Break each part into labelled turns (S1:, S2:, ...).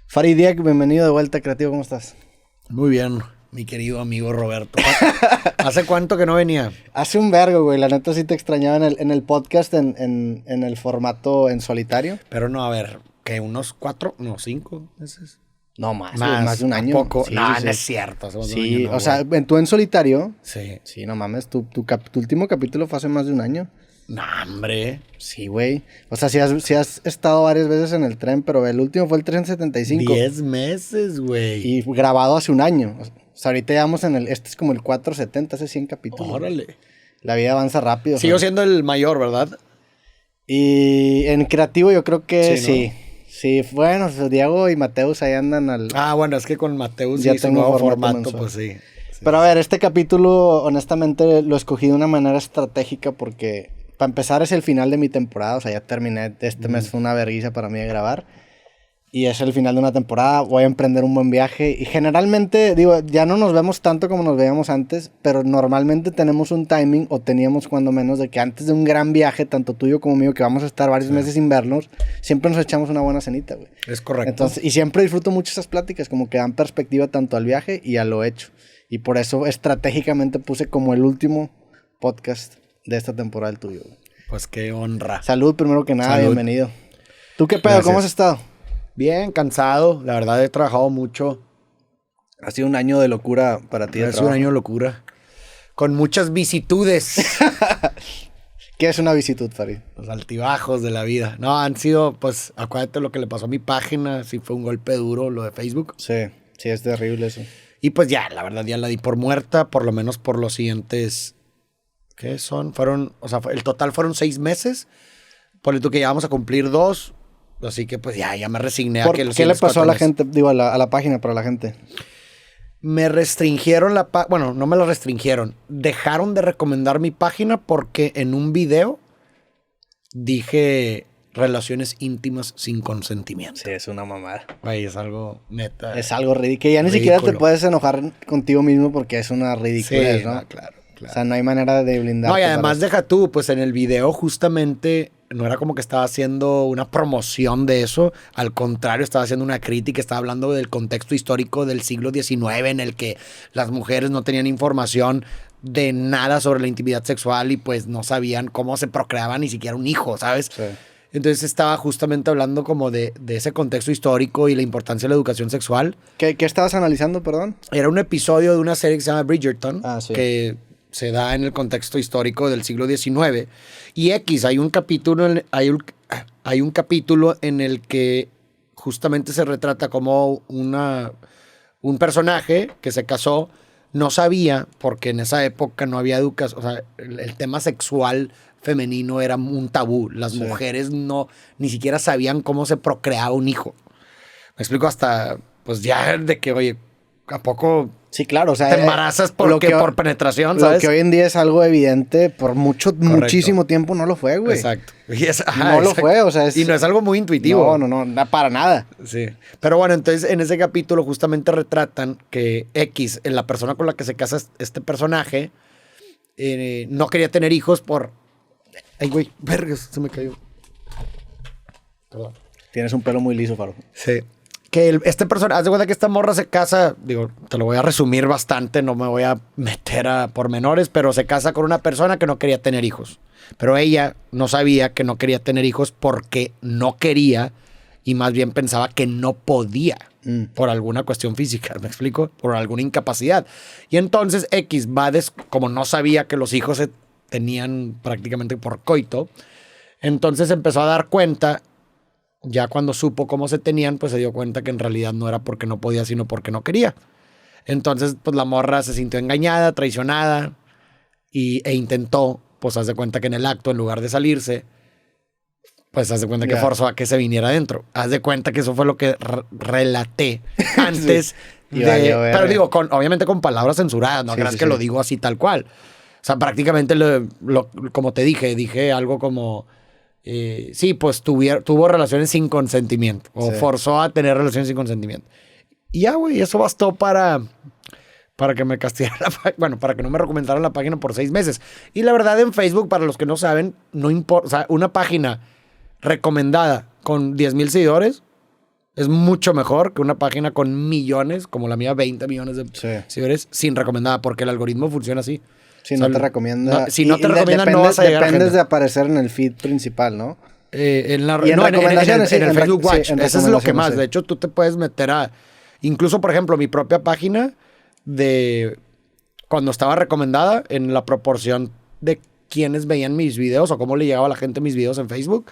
S1: Farid Diek, bienvenido de vuelta, Creativo, ¿cómo estás?
S2: Muy bien, mi querido amigo Roberto. ¿Hace cuánto que no venía?
S1: Hace un vergo, güey, la neta sí te extrañaba en el podcast, en el formato en solitario.
S2: Pero no, a ver, ¿qué? ¿Unos 4? No, 5 meses.
S1: No, más de un año.
S2: ¿Poco?
S1: Sí,
S2: no,
S1: sí.
S2: no es cierto.
S1: Sí,
S2: año, no,
S1: o sea, tú en solitario. Sí, no mames, tu último capítulo fue hace más de un año.
S2: No, hombre.
S1: Sí, güey. O sea, sí has estado varias veces en el tren, pero el último fue el 375.
S2: 10 meses, güey.
S1: Y grabado hace un año. O sea, ahorita llevamos este es como el 470, hace 100 capítulos.
S2: Órale.
S1: La vida avanza rápido.
S2: Sigo siendo el mayor, ¿verdad?
S1: Y en creativo yo creo que
S2: Sí, ¿no?
S1: Sí, bueno, Diego y Mateus ahí andan al...
S2: Ah, bueno, es que con Mateus
S1: Ya
S2: y su
S1: tengo
S2: nuevo
S1: formato
S2: formato,
S1: mensual.
S2: pues sí.
S1: Pero a ver, este capítulo honestamente lo escogí de una manera estratégica porque para empezar es el final de mi temporada, o sea, ya terminé, este mes fue una vergüenza para mí de grabar. Y es el final de una temporada, voy a emprender un buen viaje. Y generalmente, digo, ya no nos vemos tanto como nos veíamos antes, pero normalmente tenemos un timing, o teníamos cuando menos, de que antes de un gran viaje, tanto tuyo como mío, que vamos a estar varios meses sin vernos, siempre nos echamos una buena cenita, güey.
S2: Es correcto.
S1: Entonces, y siempre disfruto mucho esas pláticas, como que dan perspectiva tanto al viaje y a lo hecho. Y por eso estratégicamente puse como el último podcast de esta temporada el tuyo, güey.
S2: Pues qué honra.
S1: Salud, primero que nada,
S2: Salud.
S1: bienvenido. ¿Tú qué pedo?
S2: Gracias.
S1: ¿Cómo has estado?
S2: Bien, cansado. La verdad, he trabajado mucho.
S1: Ha sido un año de locura para ti.
S2: Ha sido un año de locura. Con muchas vicitudes.
S1: ¿Qué es una visitud, Farid?
S2: Los altibajos de la vida. No, han sido, pues, acuérdate lo que le pasó a mi página. Sí fue un golpe duro lo de Facebook.
S1: Sí, es terrible eso.
S2: Y pues ya, la verdad, ya la di por muerta. Por lo menos por los siguientes... ¿Qué son? O sea, el total fueron 6 meses. Ponle tú que ya vamos a cumplir 2. Así que pues ya me resigné a que los
S1: ¿Qué le pasó a la
S2: meses.
S1: gente? Digo, a la página para la gente.
S2: Me restringieron bueno, no me lo restringieron. Dejaron de recomendar mi página porque en un video dije relaciones íntimas sin consentimiento.
S1: Sí, es una mamada.
S2: Güey, es algo neta.
S1: Es algo ridículo. Ya ni
S2: Ridículo.
S1: siquiera te puedes enojar contigo mismo porque es una ridiculez,
S2: Sí,
S1: ¿no?
S2: no, claro.
S1: O sea, no hay manera de blindarte.
S2: No, y además
S1: para eso.
S2: deja tú, pues en el video justamente no era como que estaba haciendo una promoción de eso, al contrario, estaba haciendo una crítica, estaba hablando del contexto histórico del siglo XIX en el que las mujeres no tenían información de nada sobre la intimidad sexual y pues no sabían cómo se procreaba ni siquiera un hijo, ¿sabes?
S1: Sí.
S2: Entonces estaba justamente hablando como de ese contexto histórico y la importancia de la educación sexual.
S1: ¿Qué estabas analizando, perdón?
S2: Era un episodio de una serie que se llama Bridgerton,
S1: Sí.
S2: que se da en el contexto histórico del siglo XIX. Y hay un capítulo, hay un capítulo en el que justamente se retrata como un personaje que se casó, no sabía, porque en esa época no había educación, o sea, el tema sexual femenino era un tabú. Las mujeres ni siquiera sabían cómo se procreaba un hijo. Me explico hasta, pues ya de que, oye, ¿a poco
S1: Sí, claro, o sea...
S2: te embarazas por penetración, sabes?
S1: Lo que hoy en día es algo evidente, por muchísimo tiempo no lo fue, güey.
S2: Exacto.
S1: No lo fue, o sea...
S2: Y no es algo muy intuitivo.
S1: No, para nada.
S2: Sí. Pero bueno, entonces en ese capítulo justamente retratan que la persona con la que se casa este personaje, no quería tener hijos por... Ay, güey, vergas, se me cayó. Perdón.
S1: Tienes un pelo muy liso, Faro.
S2: Sí. Que este personaje, haz de cuenta que esta morra se casa, digo, te lo voy a resumir bastante, no me voy a meter a pormenores, pero se casa con una persona que no quería tener hijos. Pero ella no sabía que no quería tener hijos porque no quería y más bien pensaba que no podía por alguna cuestión física, ¿me explico? Por alguna incapacidad. Y entonces como no sabía que los hijos se tenían prácticamente por coito, entonces empezó a dar cuenta. Ya cuando supo cómo se tenían, pues se dio cuenta que en realidad no era porque no podía, sino porque no quería. Entonces, pues la morra se sintió engañada, traicionada e intentó, pues haz de cuenta que en el acto, en lugar de salirse, pues haz de cuenta que forzó a que se viniera adentro. Haz de cuenta que eso fue lo que relaté antes
S1: sí. Pero
S2: digo, obviamente con palabras censuradas, no creas que lo digo así tal cual. O sea, prácticamente, como te dije algo como... sí, pues tuvo relaciones sin consentimiento. O forzó a tener relaciones sin consentimiento. Y ya, güey, eso bastó para que me castigaran para que no me recomendaran la página por 6 meses. Y la verdad, en Facebook, para los que no saben, no importa. O sea, una página recomendada con 10,000 seguidores Es mucho mejor que una página con millones, como la mía, 20 millones de seguidores, sin recomendada, porque el algoritmo funciona así.
S1: Si no te recomienda...
S2: No, si no te recomienda, no vas a llegar a gente.
S1: Dependes de aparecer en el feed principal, ¿no?
S2: En
S1: recomendaciones,
S2: en el Facebook Watch. Eso es lo que más.
S1: Sí.
S2: De hecho, tú te puedes meter a... Incluso, por ejemplo, mi propia página de... Cuando estaba recomendada, en la proporción de quiénes veían mis videos o cómo le llegaba a la gente mis videos en Facebook,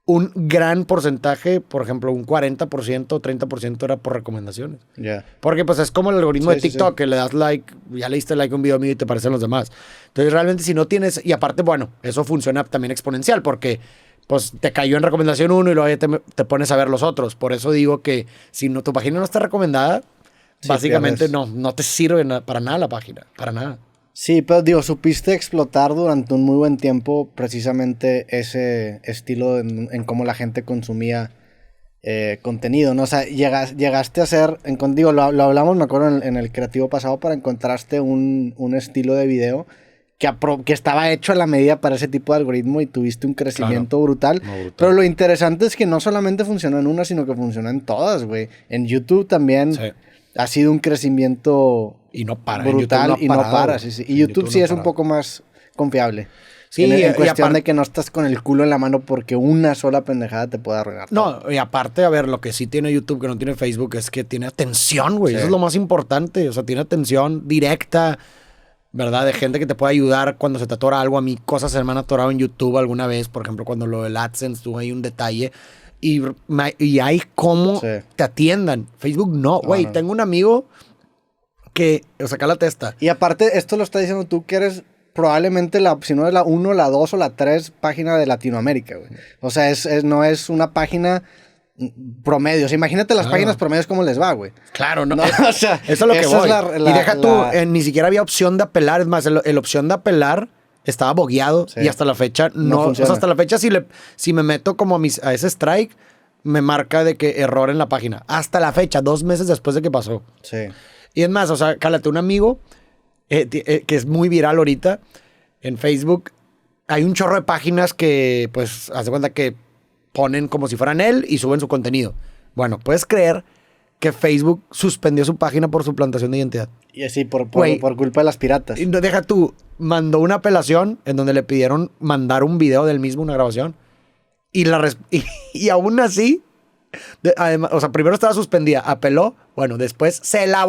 S2: un gran porcentaje, por ejemplo, un 40% o 30% era por recomendaciones.
S1: Yeah.
S2: Porque pues es como el algoritmo de TikTok, que le das like, ya le diste like a un video mío y te parecen los demás. Entonces realmente si no tienes, y aparte, bueno, eso funciona también exponencial porque pues te cayó en recomendación uno y luego ya te pones a ver los otros. Por eso digo que si no, tu página no está recomendada, básicamente no te sirve para nada la página, para nada.
S1: Sí, pero digo, supiste explotar durante un muy buen tiempo precisamente ese estilo en cómo la gente consumía contenido, ¿no? O sea, llegaste a hacer, digo, lo hablamos, me acuerdo, en el creativo pasado, para encontraste un estilo de video que estaba hecho a la medida para ese tipo de algoritmo y tuviste un crecimiento brutal. Pero lo interesante es que no solamente funcionó en una, sino que funcionó en todas, güey. En YouTube también ha sido un crecimiento...
S2: Y no para.
S1: Brutal y no para. Sí. Y YouTube sí es un poco más confiable. Sí, en cuestión de que no estás con el culo en la mano porque una sola pendejada te puede arruinar todo.
S2: No, y aparte, a ver, lo que sí tiene YouTube que no tiene Facebook es que tiene atención, güey. Eso es lo más importante. O sea, tiene atención directa, ¿verdad? De gente que te puede ayudar cuando se te atora algo. A mí cosas se me han atorado en YouTube alguna vez. Por ejemplo, cuando lo del AdSense tuvo ahí un detalle. Y hay cómo te atiendan. Facebook no, güey. No. Tengo un amigo... que, o sea, acá la testa.
S1: Y aparte, esto lo está diciendo tú, que eres probablemente si no es la 1, la 2 o la 3 página de Latinoamérica, güey. O sea, no es una página promedio. O sea, imagínate las páginas promedios cómo les va, güey.
S2: Claro, no. O sea, eso es lo que voy. Y deja tú, ni siquiera había opción de apelar. Es más, el opción de apelar estaba bogueado y hasta la fecha no funciona. O sea, hasta la fecha si me meto como a ese strike, me marca de que error en la página. Hasta la fecha, 2 meses después de que pasó.
S1: Sí.
S2: Y es más, o sea, cálate, un amigo que es muy viral ahorita en Facebook. Hay un chorro de páginas que, pues, haz de cuenta que ponen como si fueran él y suben su contenido. Bueno, ¿puedes creer que Facebook suspendió su página por suplantación de identidad?
S1: Y así, por culpa de las piratas.
S2: Y deja tú, mandó una apelación en donde le pidieron mandar un video del mismo, una grabación. Y aún así... además, o sea, primero estaba suspendida, apeló, bueno, después se la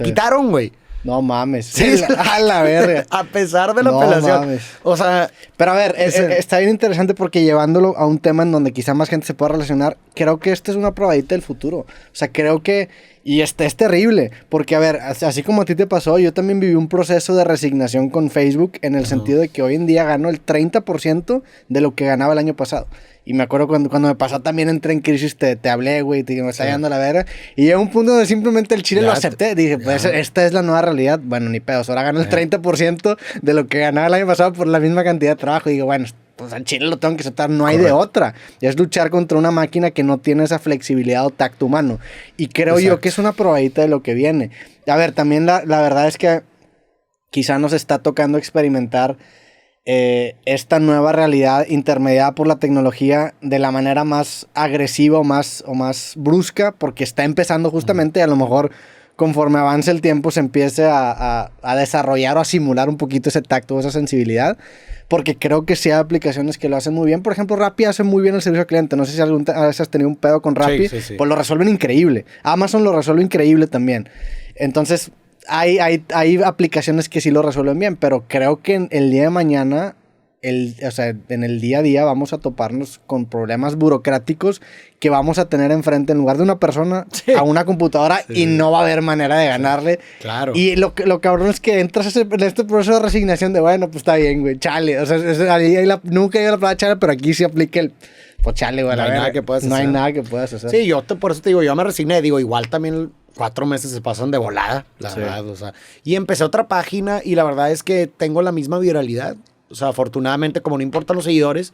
S2: quitaron, güey.
S1: No mames. Sí, a la verga.
S2: A pesar de la apelación. Mames. O sea,
S1: pero a ver, está bien interesante porque llevándolo a un tema en donde quizá más gente se pueda relacionar, creo que esta es una probadita del futuro. O sea, creo que... Y es terrible, porque a ver, así como a ti te pasó, yo también viví un proceso de resignación con Facebook en el sentido de que hoy en día gano el 30% de lo que ganaba el año pasado. Y me acuerdo cuando me pasó también entré en crisis, te hablé, güey, te dije, me está yendo la verga. Y llegó un punto donde simplemente el chile lo acepté. Dije, pues esta es la nueva realidad. Bueno, ni pedos, ahora gano el 30% de lo que ganaba el año pasado por la misma cantidad de trabajo. Y digo, bueno, pues al chile lo tengo que aceptar, no hay de otra. Es luchar contra una máquina que no tiene esa flexibilidad o tacto humano. Y creo yo que es una probadita de lo que viene. A ver, también la verdad es que quizá nos está tocando experimentar esta nueva realidad intermediada por la tecnología de la manera más agresiva o más brusca, porque está empezando justamente, a lo mejor conforme avance el tiempo se empiece a desarrollar o a simular un poquito ese tacto o esa sensibilidad, porque creo que sí hay aplicaciones que lo hacen muy bien. Por ejemplo, Rappi hace muy bien el servicio al cliente. No sé si a veces has tenido un pedo con Rappi, pues lo resuelven increíble. Amazon lo resuelve increíble también. Entonces... Hay aplicaciones que sí lo resuelven bien, pero creo que el día de mañana, o sea, en el día a día vamos a toparnos con problemas burocráticos que vamos a tener enfrente en lugar de una persona a una computadora y no va a haber manera de ganarle.
S2: Claro.
S1: Y lo cabrón es que entras en este proceso de resignación de, bueno, pues está bien, güey, chale. O sea, nunca he ido a la palabra chale, pero aquí sí aplica el... Pues chale, güey.
S2: No hay nada que puedas hacer.
S1: No hay nada que puedas hacer.
S2: Sí, por eso te digo, yo me resigné. Digo, igual también 4 meses se pasan de volada, la verdad. O sea, y empecé otra página y la verdad es que tengo la misma viralidad. O sea, afortunadamente, como no importan los seguidores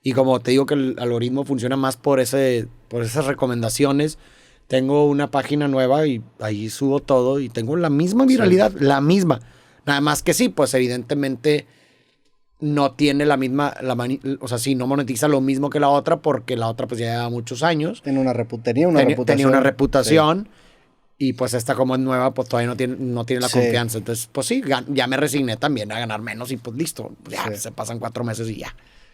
S2: y como te digo que el algoritmo funciona más por esas recomendaciones, tengo una página nueva y ahí subo todo y tengo la misma viralidad, la misma. Nada más que sí, pues evidentemente... no tiene la misma, o sea, sí, no monetiza lo mismo que la otra porque la otra pues ya lleva muchos años.
S1: Tiene una reputación.
S2: Tenía una reputación y pues esta como es nueva pues todavía no tiene la confianza. Entonces pues sí, ya me resigné también a ganar menos y pues listo, ya se pasan 4 meses y ya.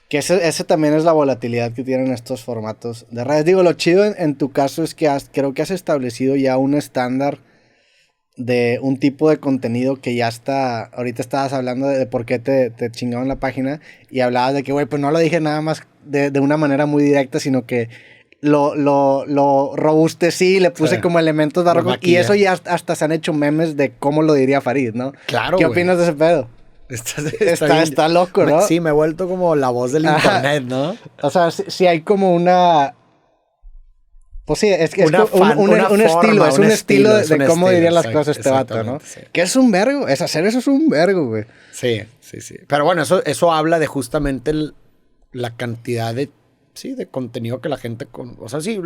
S1: Que ese también es la volatilidad que tienen estos formatos de redes. Digo, lo chido en tu caso es que creo que has establecido ya un estándar de un tipo de contenido que ya está. Ahorita estabas hablando de por qué te chingaron la página y hablabas de que, güey, pues no lo dije nada más de una manera muy directa, sino que lo robustecí, le puse como elementos barrocos y eso ya hasta se han hecho memes de cómo lo diría Farid, ¿no?
S2: Claro,
S1: ¿Qué opinas de ese pedo? Está loco, ¿no?
S2: Sí, me he vuelto como la voz del internet, ¿no?
S1: O sea, si hay como una... Pues sí, es que es un estilo de cómo dirían las cosas este vato, ¿no? Sí. Que es un vergo, hacer eso es un vergo, güey.
S2: Sí. Pero bueno, eso habla de justamente la cantidad de contenido que la gente... o sea, sí,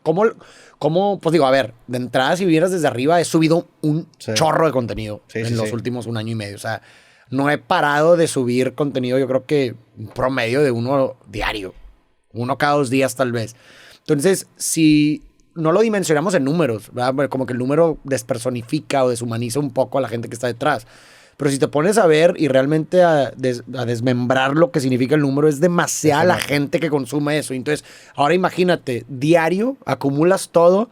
S2: cómo, pues digo, a ver, de entrada, si vieras desde arriba, he subido un chorro de contenido en los últimos 1 año y medio. O sea, no he parado de subir contenido, yo creo que un promedio de 1 diario. 1 cada 2 días, tal vez. Entonces, si no lo dimensionamos en números, ¿verdad? Como que el número despersonifica o deshumaniza un poco a la gente que está detrás. Pero si te pones a ver y realmente a desmembrar lo que significa el número, es demasiada la gente que consume eso. Entonces, ahora imagínate, diario, acumulas todo,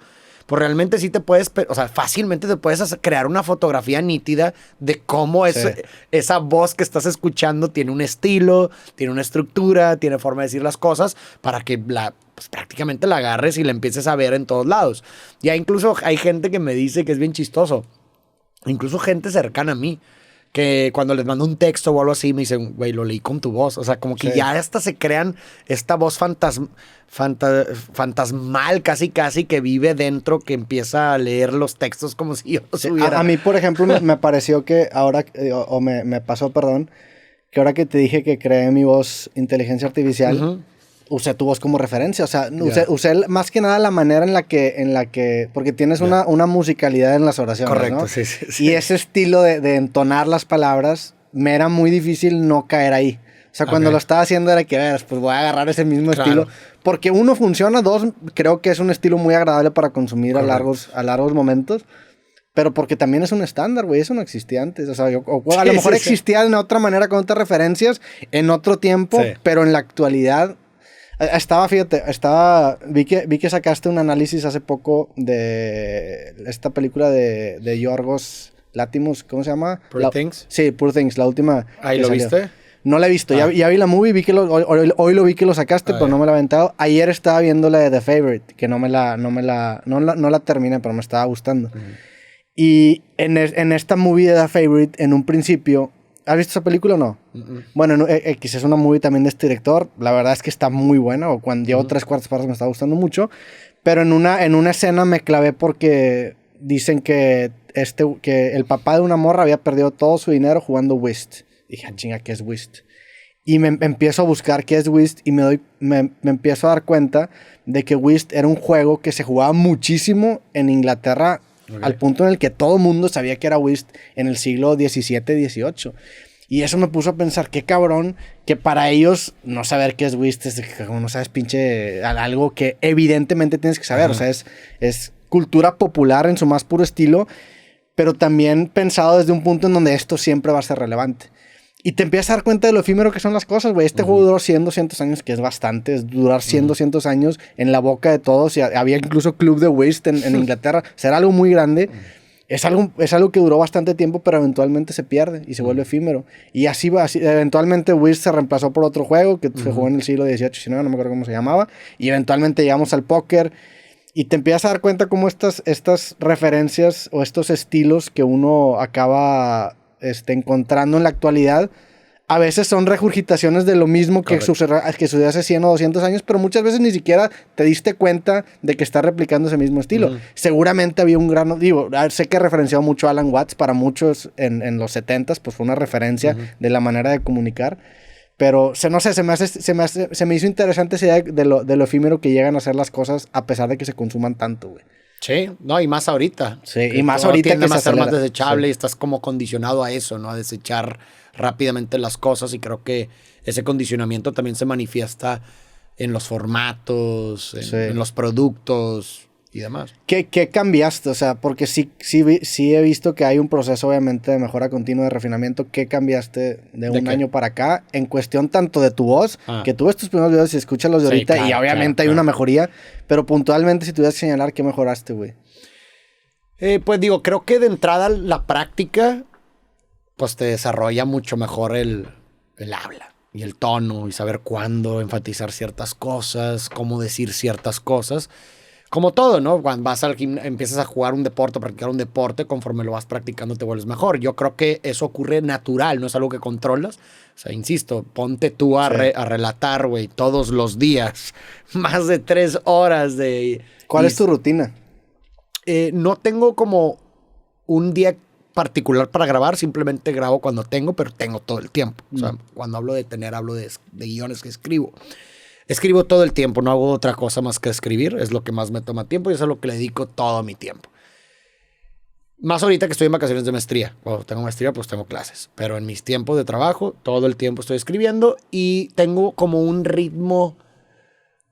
S2: pues realmente sí te puedes, o sea, fácilmente te puedes crear una fotografía nítida de cómo esa voz que estás escuchando tiene un estilo, tiene una estructura, tiene forma de decir las cosas para que pues prácticamente la agarres y la empieces a ver en todos lados. Ya incluso hay gente que me dice que es bien chistoso, incluso gente cercana a mí, que cuando les mando un texto o algo así me dicen, güey, lo leí con tu voz. O sea, como que ya hasta se crean esta voz fantasmal casi que vive dentro, que empieza a leer los textos como si yo los hubiera.
S1: A mí, por ejemplo, me pareció que ahora, me pasó, perdón, que ahora que te dije que creé mi voz inteligencia artificial, usé tu voz como referencia. O sea, usé más que nada la manera en la que porque tienes una musicalidad en las oraciones,
S2: correcto,
S1: ¿no?
S2: Sí.
S1: Y ese estilo de entonar las palabras, me era muy difícil no caer ahí. O sea, cuando lo estaba haciendo era que, pues voy a agarrar ese mismo estilo. Porque 1, funciona, 2, creo que es un estilo muy agradable para consumir a largos momentos. Pero porque también es un estándar, güey. Eso no existía antes. O sea, a lo mejor existía de otra manera, con otras referencias, en otro tiempo, pero en la actualidad... Vi que sacaste un análisis hace poco de esta película de Yorgos Lanthimos, ¿cómo se llama?
S2: Poor Things.
S1: Sí, Poor Things, la última.
S2: ¿Ahí lo viste?
S1: No la he visto, ya vi la movie, hoy lo vi que lo sacaste, pero no me la he aventado. Ayer estaba viendo la de The Favorite, que no la terminé, pero me estaba gustando. Y en esta movie de The Favorite, en un principio... ¿Has visto esa película o no? Bueno, X es una movie también de este director. La verdad es que está muy buena. O cuando llevo 3/4 partes me está gustando mucho. Pero en una escena me clavé porque dicen que el papá de una morra había perdido todo su dinero jugando Whist. Dije, chinga, ¿qué es Whist? Y me empiezo a buscar qué es Whist y me empiezo a dar cuenta de que Whist era un juego que se jugaba muchísimo en Inglaterra. Al punto en el que todo el mundo sabía que era Whist en el siglo XVII, XVIII. Y eso me puso a pensar, qué cabrón, que para ellos no saber qué es Whist es como no sabes, pinche, algo que evidentemente tienes que saber. O sea, es cultura popular en su más puro estilo, pero también pensado desde un punto en donde esto siempre va a ser relevante. Y te empiezas a dar cuenta de lo efímero que son las cosas, güey. Este juego duró 100, 200 años, que es bastante. Es durar 100, 200 años en la boca de todos. Y había incluso club de Whist en Inglaterra. O sea, era algo muy grande. Es algo que duró bastante tiempo, pero eventualmente se pierde y se vuelve efímero. Y así va. Eventualmente Whist se reemplazó por otro juego que se jugó en el siglo XVIII, XIX, no me acuerdo cómo se llamaba. Y eventualmente llegamos al póker. Y te empiezas a dar cuenta cómo estas referencias o estos estilos que uno acaba... encontrando en la actualidad, a veces son regurgitaciones de lo mismo que sucedió hace 100 o 200 años, pero muchas veces ni siquiera te diste cuenta de que está replicando ese mismo estilo. Seguramente había un gran... sé que he referenciado mucho a Alan Watts, para muchos en los 70s, pues fue una referencia de la manera de comunicar, pero no sé, se me hizo interesante esa idea de lo efímero que llegan a ser las cosas a pesar de que se consuman tanto, güey.
S2: Sí, no, y más ahorita.
S1: Sí, y más ahorita
S2: tiende
S1: que
S2: a
S1: se
S2: ser más
S1: acelera.
S2: desechable
S1: Sí.
S2: y estás como condicionado a eso, ¿no? A desechar rápidamente las cosas y creo que ese condicionamiento también se manifiesta en los formatos,
S1: Sí.
S2: en los productos y demás.
S1: ¿Qué cambiaste? O sea, porque sí he visto que hay un proceso, obviamente, de mejora continua, de refinamiento. ¿Qué cambiaste de un
S2: qué?
S1: año para acá? En cuestión tanto de tu voz,
S2: Ah.
S1: que tú ves tus primeros videos y escuchas los de
S2: Sí,
S1: ahorita, y
S2: claro,
S1: obviamente
S2: claro,
S1: hay una
S2: claro.
S1: mejoría, pero puntualmente, si tuvieras que señalar, ¿qué mejoraste, güey?
S2: Pues digo, creo que de entrada la práctica, pues te desarrolla mucho mejor el habla y el tono y saber cuándo enfatizar ciertas cosas, cómo decir ciertas cosas. Como todo, ¿no? Cuando vas al empiezas a jugar un deporte, a practicar un deporte, conforme lo vas practicando te vuelves mejor. Yo creo que eso ocurre natural, no es algo que controlas. O sea, insisto, ponte tú a relatar, güey, todos los días, más de 3 horas de...
S1: ¿Cuál es tu rutina?
S2: No tengo como un día particular para grabar, simplemente grabo cuando tengo, pero tengo todo el tiempo. O sea, cuando hablo de tener, hablo de guiones que escribo. Escribo todo el tiempo, no hago otra cosa más que escribir, es lo que más me toma tiempo y es a lo que le dedico todo mi tiempo. Más ahorita que estoy en vacaciones de maestría. Cuando tengo maestría, pues tengo clases. Pero en mis tiempos de trabajo, todo el tiempo estoy escribiendo y tengo como un ritmo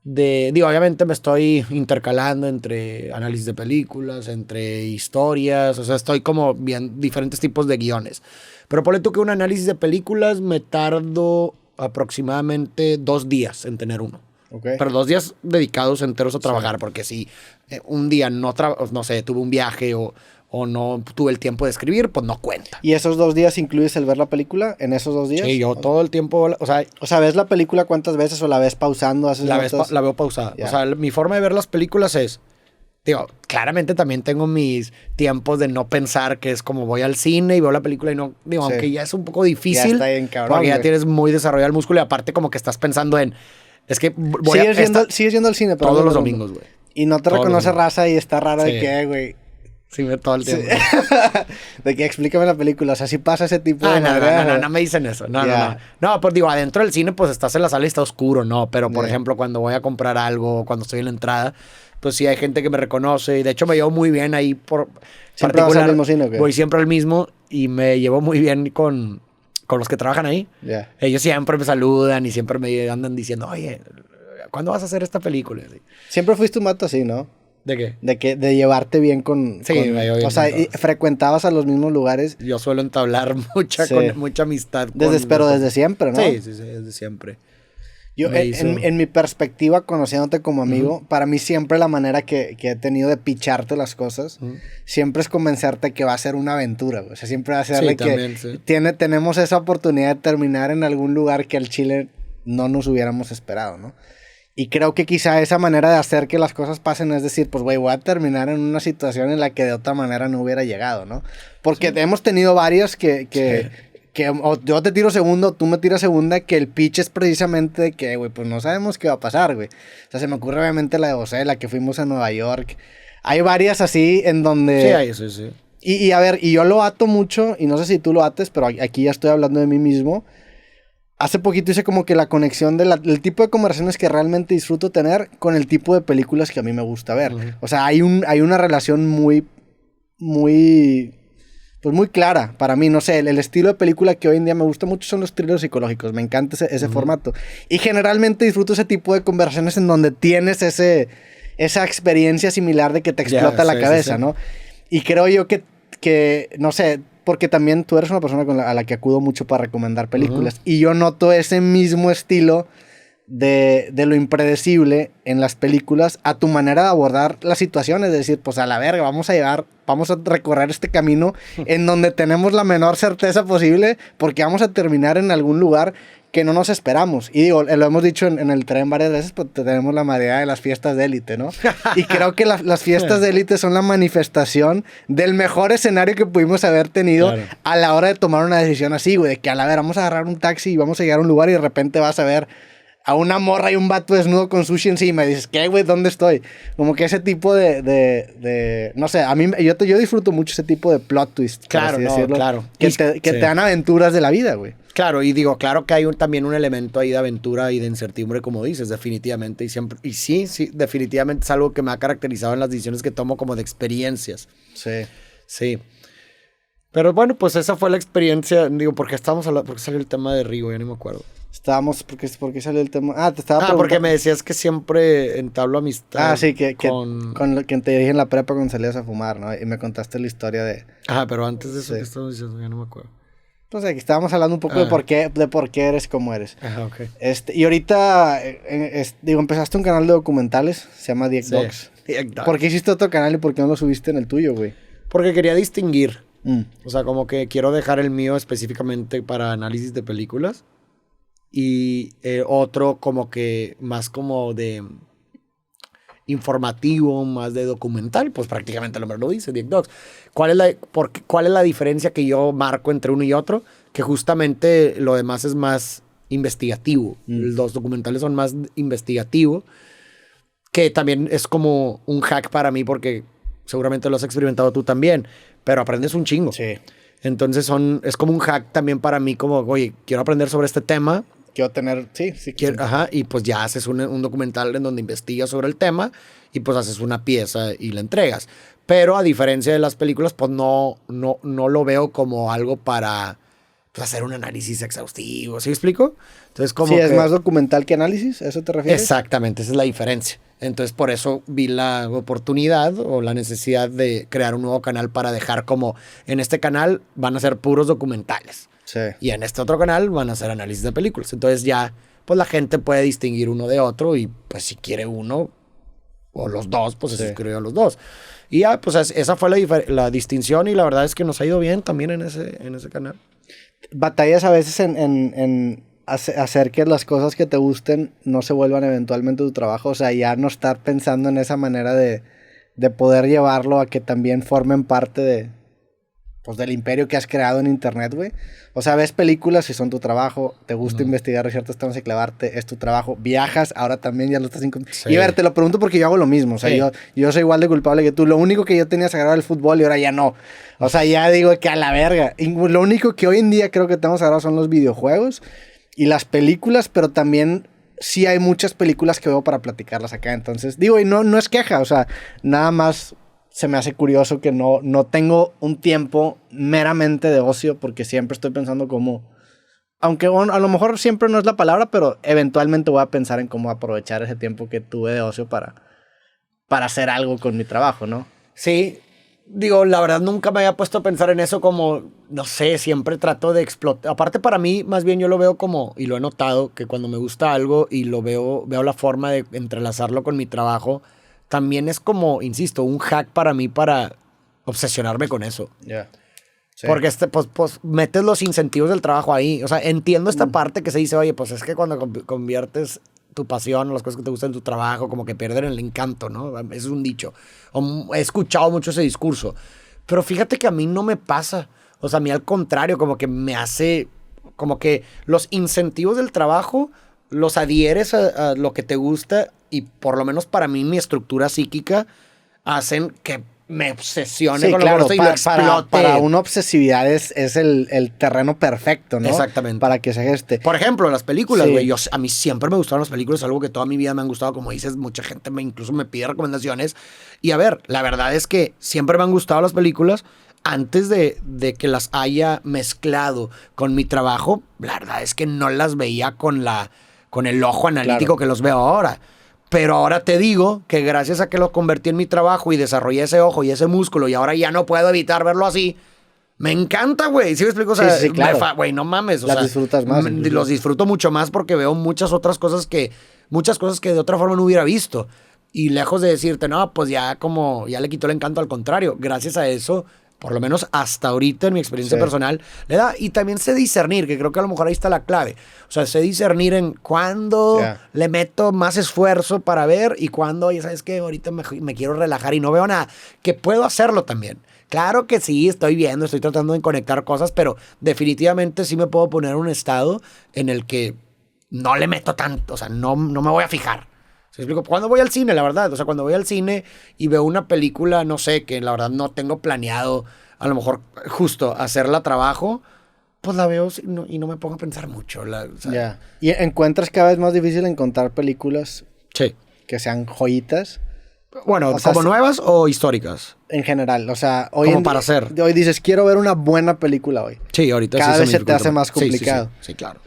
S2: digo, obviamente me estoy intercalando entre análisis de películas, entre historias, o sea, estoy como bien diferentes tipos de guiones. Pero ponle tú que un análisis de películas me tardo aproximadamente 2 días en tener uno.
S1: Okay.
S2: Pero 2 días dedicados enteros a trabajar, porque si un día no sé, tuve un viaje o no tuve el tiempo de escribir, pues no cuenta.
S1: ¿Y esos 2 días incluyes el ver la película en esos 2 días?
S2: Sí, yo todo el tiempo,
S1: O sea, ¿ves la película cuántas veces o la ves pausando? ¿Haces
S2: la veo pausada.
S1: Ya.
S2: O sea, mi forma de ver las películas es, digo, claramente también tengo mis tiempos de no pensar, que es como voy al cine y veo la película y no, digo,
S1: Sí.
S2: aunque ya es un poco difícil,
S1: Ya está bien cabrón,
S2: porque ya
S1: güey.
S2: tienes muy desarrollado el músculo y aparte como que estás pensando en, es que voy
S1: Sigues yendo al cine, pero
S2: todos
S1: no
S2: los
S1: lo
S2: domingos, güey.
S1: Y no te
S2: Todos
S1: reconoce
S2: los
S1: raza y está raro de
S2: Sí.
S1: que, güey.
S2: Sí, todo el tiempo.
S1: De que explícame la película. O sea, si pasa ese tipo de
S2: No me dicen eso. No. No, pues digo, adentro del cine, pues estás en la sala y está oscuro, ¿no? Pero, por ejemplo, cuando voy a comprar algo, cuando estoy en la entrada, pues sí hay gente que me reconoce. Y de hecho me llevo muy bien ahí por
S1: ¿Siempre vas al mismo cine o qué?
S2: Voy siempre al mismo y me llevo muy bien con los que trabajan ahí.
S1: Ya.
S2: Ellos siempre me saludan y siempre me andan diciendo, oye, ¿cuándo vas a hacer esta película? Así.
S1: Siempre fuiste un vato así, ¿no?
S2: ¿De qué?
S1: De llevarte bien con...
S2: Sí, me llevo bien
S1: o sea,
S2: con todos.
S1: frecuentabas a los mismos lugares.
S2: Yo suelo entablar mucha amistad.
S1: Pero desde siempre, ¿no?
S2: Sí, desde siempre.
S1: Yo, en mi perspectiva, conociéndote como amigo, para mí siempre la manera que he tenido de picharte las cosas, siempre es convencerte que va a ser una aventura, güey. O sea, siempre va a ser
S2: Sí,
S1: de
S2: también,
S1: que
S2: sí.
S1: tenemos esa oportunidad de terminar en algún lugar que al Chile no nos hubiéramos esperado, ¿no? Y creo que quizá esa manera de hacer que las cosas pasen es decir, pues, güey, voy a terminar en una situación en la que de otra manera no hubiera llegado, ¿no? Porque hemos tenido varios que o yo te tiro segundo, tú me tiras segunda, que el pitch es precisamente de que, güey, pues no sabemos qué va a pasar, güey. O sea, se me ocurre obviamente la de José, la que fuimos a Nueva York. Hay varias así en donde...
S2: Sí.
S1: Y a ver, y yo lo ato mucho, y no sé si tú lo ates, pero aquí ya estoy hablando de mí mismo. Hace poquito hice como que la conexión del tipo de conversaciones que realmente disfruto tener con el tipo de películas que a mí me gusta ver. O sea, hay una relación muy clara para mí. No sé, el estilo de película que hoy en día me gusta mucho son los thrillers psicológicos. Me encanta ese formato. Y generalmente disfruto ese tipo de conversaciones en donde tienes esa experiencia similar de que te explota la cabeza, ¿no? Y creo yo que no sé... Porque también tú eres una persona a la que acudo mucho para recomendar películas. Y yo noto ese mismo estilo de lo impredecible en las películas a tu manera de abordar las situaciones. De decir, pues a la verga, vamos a recorrer este camino en donde tenemos la menor certeza posible porque vamos a terminar en algún lugar que no nos esperamos. Y digo, lo hemos dicho en el tren varias veces, pues tenemos la marea de las fiestas de élite, ¿no? Y creo que las fiestas de élite son la manifestación del mejor escenario que pudimos haber tenido a la hora de tomar una decisión así, güey, de que a la ver, vamos a agarrar un taxi y vamos a llegar a un lugar y de repente vas a ver a una morra y un vato desnudo con sushi encima y dices, ¿qué, güey? ¿Dónde estoy? Como que ese tipo no sé, a mí, yo disfruto mucho ese tipo de plot twist.
S2: Claro,
S1: así
S2: no,
S1: decirlo,
S2: claro.
S1: Que te dan aventuras de la vida, güey.
S2: Claro, y digo, claro que hay también un elemento ahí de aventura y de incertidumbre, como dices, definitivamente. Y sí, definitivamente es algo que me ha caracterizado en las decisiones que tomo como de experiencias.
S1: Sí.
S2: Sí. Pero bueno, pues esa fue la experiencia. Digo, ¿por qué estamos hablando? ¿Por qué salió el tema de Rigo? Ya ni me acuerdo.
S1: ¿Por qué salió el tema? Te estaba preguntando.
S2: Porque me decías que siempre entablo amistad.
S1: Sí, que te dije en la prepa cuando salías a fumar, ¿no? Y me contaste la historia de...
S2: Pero antes de eso, ¿qué estabas diciendo? Ya no me acuerdo.
S1: Pues aquí estábamos hablando un poco de por qué eres como eres.
S2: Ok.
S1: Y ahorita, empezaste un canal de documentales, se llama The Docs. ¿Por qué hiciste otro canal y por qué no lo subiste en el tuyo, güey?
S2: Porque quería distinguir. O sea, como que quiero dejar el mío específicamente para análisis de películas. Y otro como que más como de informativo, más de documental. Pues prácticamente el nombre lo dice, The Docs. ¿Cuál es la diferencia que yo marco entre uno y otro? Que justamente lo demás es más investigativo. Los documentales son más investigativos. Que también es como un hack para mí porque seguramente lo has experimentado tú también. Pero aprendes un chingo.
S1: Sí.
S2: Entonces es como un hack también para mí, como, oye, quiero aprender sobre este tema.
S1: Quiero tener, sí.
S2: Y pues ya haces un documental en donde investigas sobre el tema y pues haces una pieza y la entregas. Pero a diferencia de las películas, pues no lo veo como algo para pues, hacer un análisis exhaustivo. ¿Sí me explico? Entonces, como
S1: es más documental que análisis, ¿a eso te refieres?
S2: Exactamente, esa es la diferencia. Entonces, por eso vi la oportunidad o la necesidad de crear un nuevo canal para dejar como, en este canal van a ser puros documentales.
S1: Sí.
S2: Y en este otro canal van a hacer análisis de películas. Entonces ya, pues la gente puede distinguir uno de otro y pues si quiere uno o los dos, pues se suscribe a los dos. Y ya, pues esa fue la distinción y la verdad es que nos ha ido bien también en ese canal.
S1: ¿Batallas a veces en hacer que las cosas que te gusten no se vuelvan eventualmente tu trabajo? O sea, ya no estar pensando en esa manera de poder llevarlo a que también formen parte del imperio que has creado en internet, güey. O sea, ves películas y son tu trabajo, te gusta investigar ciertos temas y clavarte, es tu trabajo. Viajas, ahora también ya lo estás... Y a ver, te lo pregunto porque yo hago lo mismo. O sea, yo soy igual de culpable que tú. Lo único que yo tenía sagrado era el fútbol y ahora ya no. O sea, ya digo que a la verga. Y lo único que hoy en día creo que tenemos sagrado son los videojuegos y las películas, pero también sí hay muchas películas que veo para platicarlas acá. Entonces, digo, y no es queja, o sea, nada más se me hace curioso que no tengo un tiempo meramente de ocio porque siempre estoy pensando cómo, aunque a lo mejor siempre no es la palabra, pero eventualmente voy a pensar en cómo aprovechar ese tiempo que tuve de ocio para hacer algo con mi trabajo, ¿no?
S2: Sí. Digo, la verdad nunca me había puesto a pensar en eso como, no sé, siempre trato de explotar. Aparte para mí, más bien yo lo veo como, y lo he notado, que cuando me gusta algo y lo veo la forma de entrelazarlo con mi trabajo, también es como, insisto, un hack para mí para obsesionarme con eso.
S1: Ya. Sí.
S2: Porque pues metes los incentivos del trabajo ahí. O sea, entiendo esta parte que se dice, oye, pues es que cuando conviertes tu pasión o las cosas que te gustan en tu trabajo, como que pierden el encanto, ¿no? Eso es un dicho. He escuchado mucho ese discurso. Pero fíjate que a mí no me pasa. O sea, a mí al contrario, como que me hace... Como que los incentivos del trabajo los adhieres a lo que te gusta y por lo menos para mí mi estructura psíquica hacen que me obsesione con lo que y lo explote.
S1: Para una obsesividad es el terreno perfecto, ¿no?
S2: Exactamente.
S1: Para que se geste.
S2: Por ejemplo, las películas, güey. A mí siempre me gustaron las películas, es algo que toda mi vida me han gustado. Como dices, mucha gente incluso me pide recomendaciones. Y a ver, la verdad es que siempre me han gustado las películas. Antes de que las haya mezclado con mi trabajo, la verdad es que no las veía con el ojo analítico que los veo ahora. Pero ahora te digo que gracias a que lo convertí en mi trabajo y desarrollé ese ojo y ese músculo y ahora ya no puedo evitar verlo así, me encanta, güey. ¿Sí me explico? O sea,
S1: sí, claro.
S2: Güey, no mames.
S1: Las disfrutas más.
S2: Los disfruto mucho más porque veo muchas cosas que de otra forma no hubiera visto. Y lejos de decirte, no, pues ya le quitó el encanto, al contrario. Gracias a eso, por lo menos hasta ahorita en mi experiencia personal, le da. Y también sé discernir, que creo que a lo mejor ahí está la clave. O sea, sé discernir en cuándo le meto más esfuerzo para ver y cuándo, ya sabes que ahorita me quiero relajar y no veo nada. Que puedo hacerlo también. Claro que sí, estoy tratando de conectar cosas, pero definitivamente sí me puedo poner en un estado en el que no le meto tanto, o sea, no me voy a fijar. ¿Se explico? Cuando voy al cine, la verdad, o sea, cuando voy al cine y veo una película, no sé, que la verdad no tengo planeado, a lo mejor justo hacerla trabajo, pues la veo y no me pongo a pensar mucho. O sea,
S1: Ya. ¿Y encuentras cada vez más difícil encontrar películas
S2: sí.
S1: que sean joyitas?
S2: Bueno,
S1: O sea,
S2: ¿como nuevas o históricas?
S1: En general, o sea, hoy
S2: Como para hacer.
S1: Hoy dices, quiero ver una buena película hoy.
S2: Sí, ahorita
S1: Cada
S2: sí
S1: vez
S2: me
S1: se te
S2: dificulta
S1: hace más
S2: Sí, sí,
S1: complicado.
S2: Sí, claro.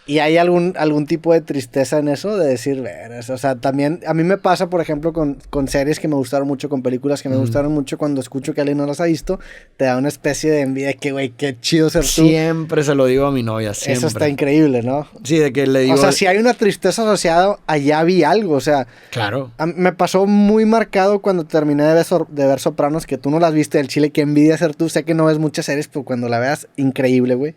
S1: ¿Y hay algún tipo de tristeza en eso? De decir, veras, o sea, también a mí me pasa, por ejemplo, con series que me gustaron mucho, con películas que me gustaron mucho, cuando escucho que alguien no las ha visto, te da una especie de envidia de que, güey, qué chido ser tú.
S2: Siempre se lo digo a mi novia, siempre.
S1: Eso está increíble, ¿no?
S2: Sí, de que le digo...
S1: O sea, si hay una tristeza asociada, allá vi algo, o sea...
S2: Claro.
S1: Me pasó muy marcado cuando terminé de ver Sopranos, que tú no las viste del Chile, que envidia ser tú. Sé que no ves muchas series, pero cuando la veas, increíble, güey.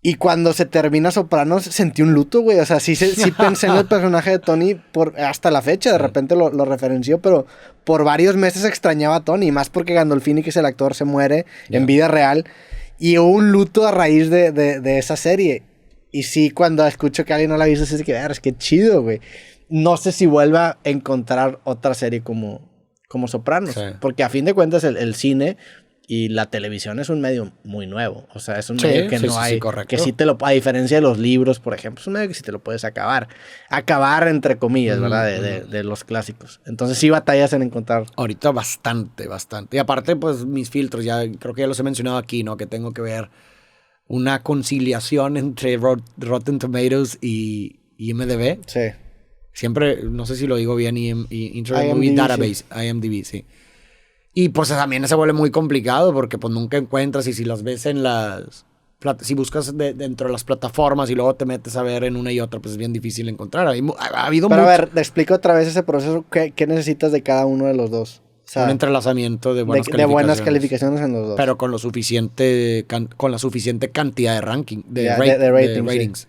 S1: Y cuando se termina Sopranos, sentí un luto, güey. O sea, sí pensé en el personaje de Tony hasta la fecha. De repente lo referenció, pero por varios meses extrañaba a Tony. Más porque Gandolfini, que es el actor, se muere en vida real. Y hubo un luto a raíz de esa serie. Y sí, cuando escucho que alguien no la ha visto, es que, es que chido, güey. No sé si vuelva a encontrar otra serie como Sopranos. Sí. Porque a fin de cuentas el cine y la televisión es un medio muy nuevo. O sea, es un medio que no hay... que sí te lo... A diferencia de los libros, por ejemplo, es un medio que sí te lo puedes acabar. Acabar, entre comillas, ¿verdad? De los clásicos. Entonces sí batallas en encontrar...
S2: Ahorita bastante. Y aparte, pues, mis filtros, ya creo que ya los he mencionado aquí, ¿no? Que tengo que ver una conciliación entre Rotten Tomatoes y IMDb.
S1: Sí.
S2: Siempre, no sé si lo digo bien, Internet Movie Database, IMDb, sí. Y pues también se vuelve muy complicado porque pues nunca encuentras, y si las ves en si buscas dentro de las plataformas y luego te metes a ver en una y otra, pues es bien difícil encontrar. Ha habido
S1: Pero a ver, te explico otra vez ese proceso. ¿Qué necesitas de cada uno de los dos? O sea,
S2: un entrelazamiento de buenas calificaciones.
S1: De buenas calificaciones en los dos.
S2: Pero con la suficiente cantidad de ranking, de ratings. Sí.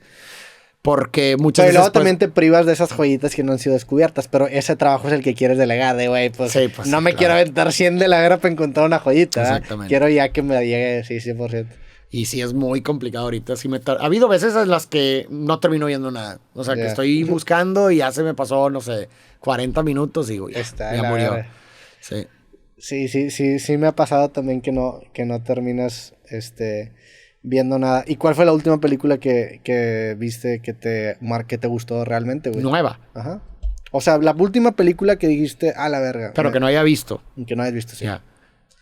S2: Porque muchas veces...
S1: Pero luego también te privas de esas joyitas que no han sido descubiertas, pero ese trabajo es el que quieres delegar, de güey, pues, sí, pues no me quiero aventar 100 de la guerra para encontrar una joyita, exactamente. Quiero ya que me llegue, sí, 100%.
S2: Y sí, es muy complicado ahorita. Sí ha habido veces en las que no termino viendo nada. O sea, que estoy buscando y ya se me pasó, no sé, 40 minutos y digo, ya murió. Sí.
S1: Sí me ha pasado también que no terminas, viendo nada. ¿Y cuál fue la última película que viste que te gustó realmente, güey?
S2: Nueva.
S1: Ajá. O sea, la última película que dijiste, a la verga.
S2: Pero que no haya visto.
S1: Que no hayas visto, sí.
S2: Ya.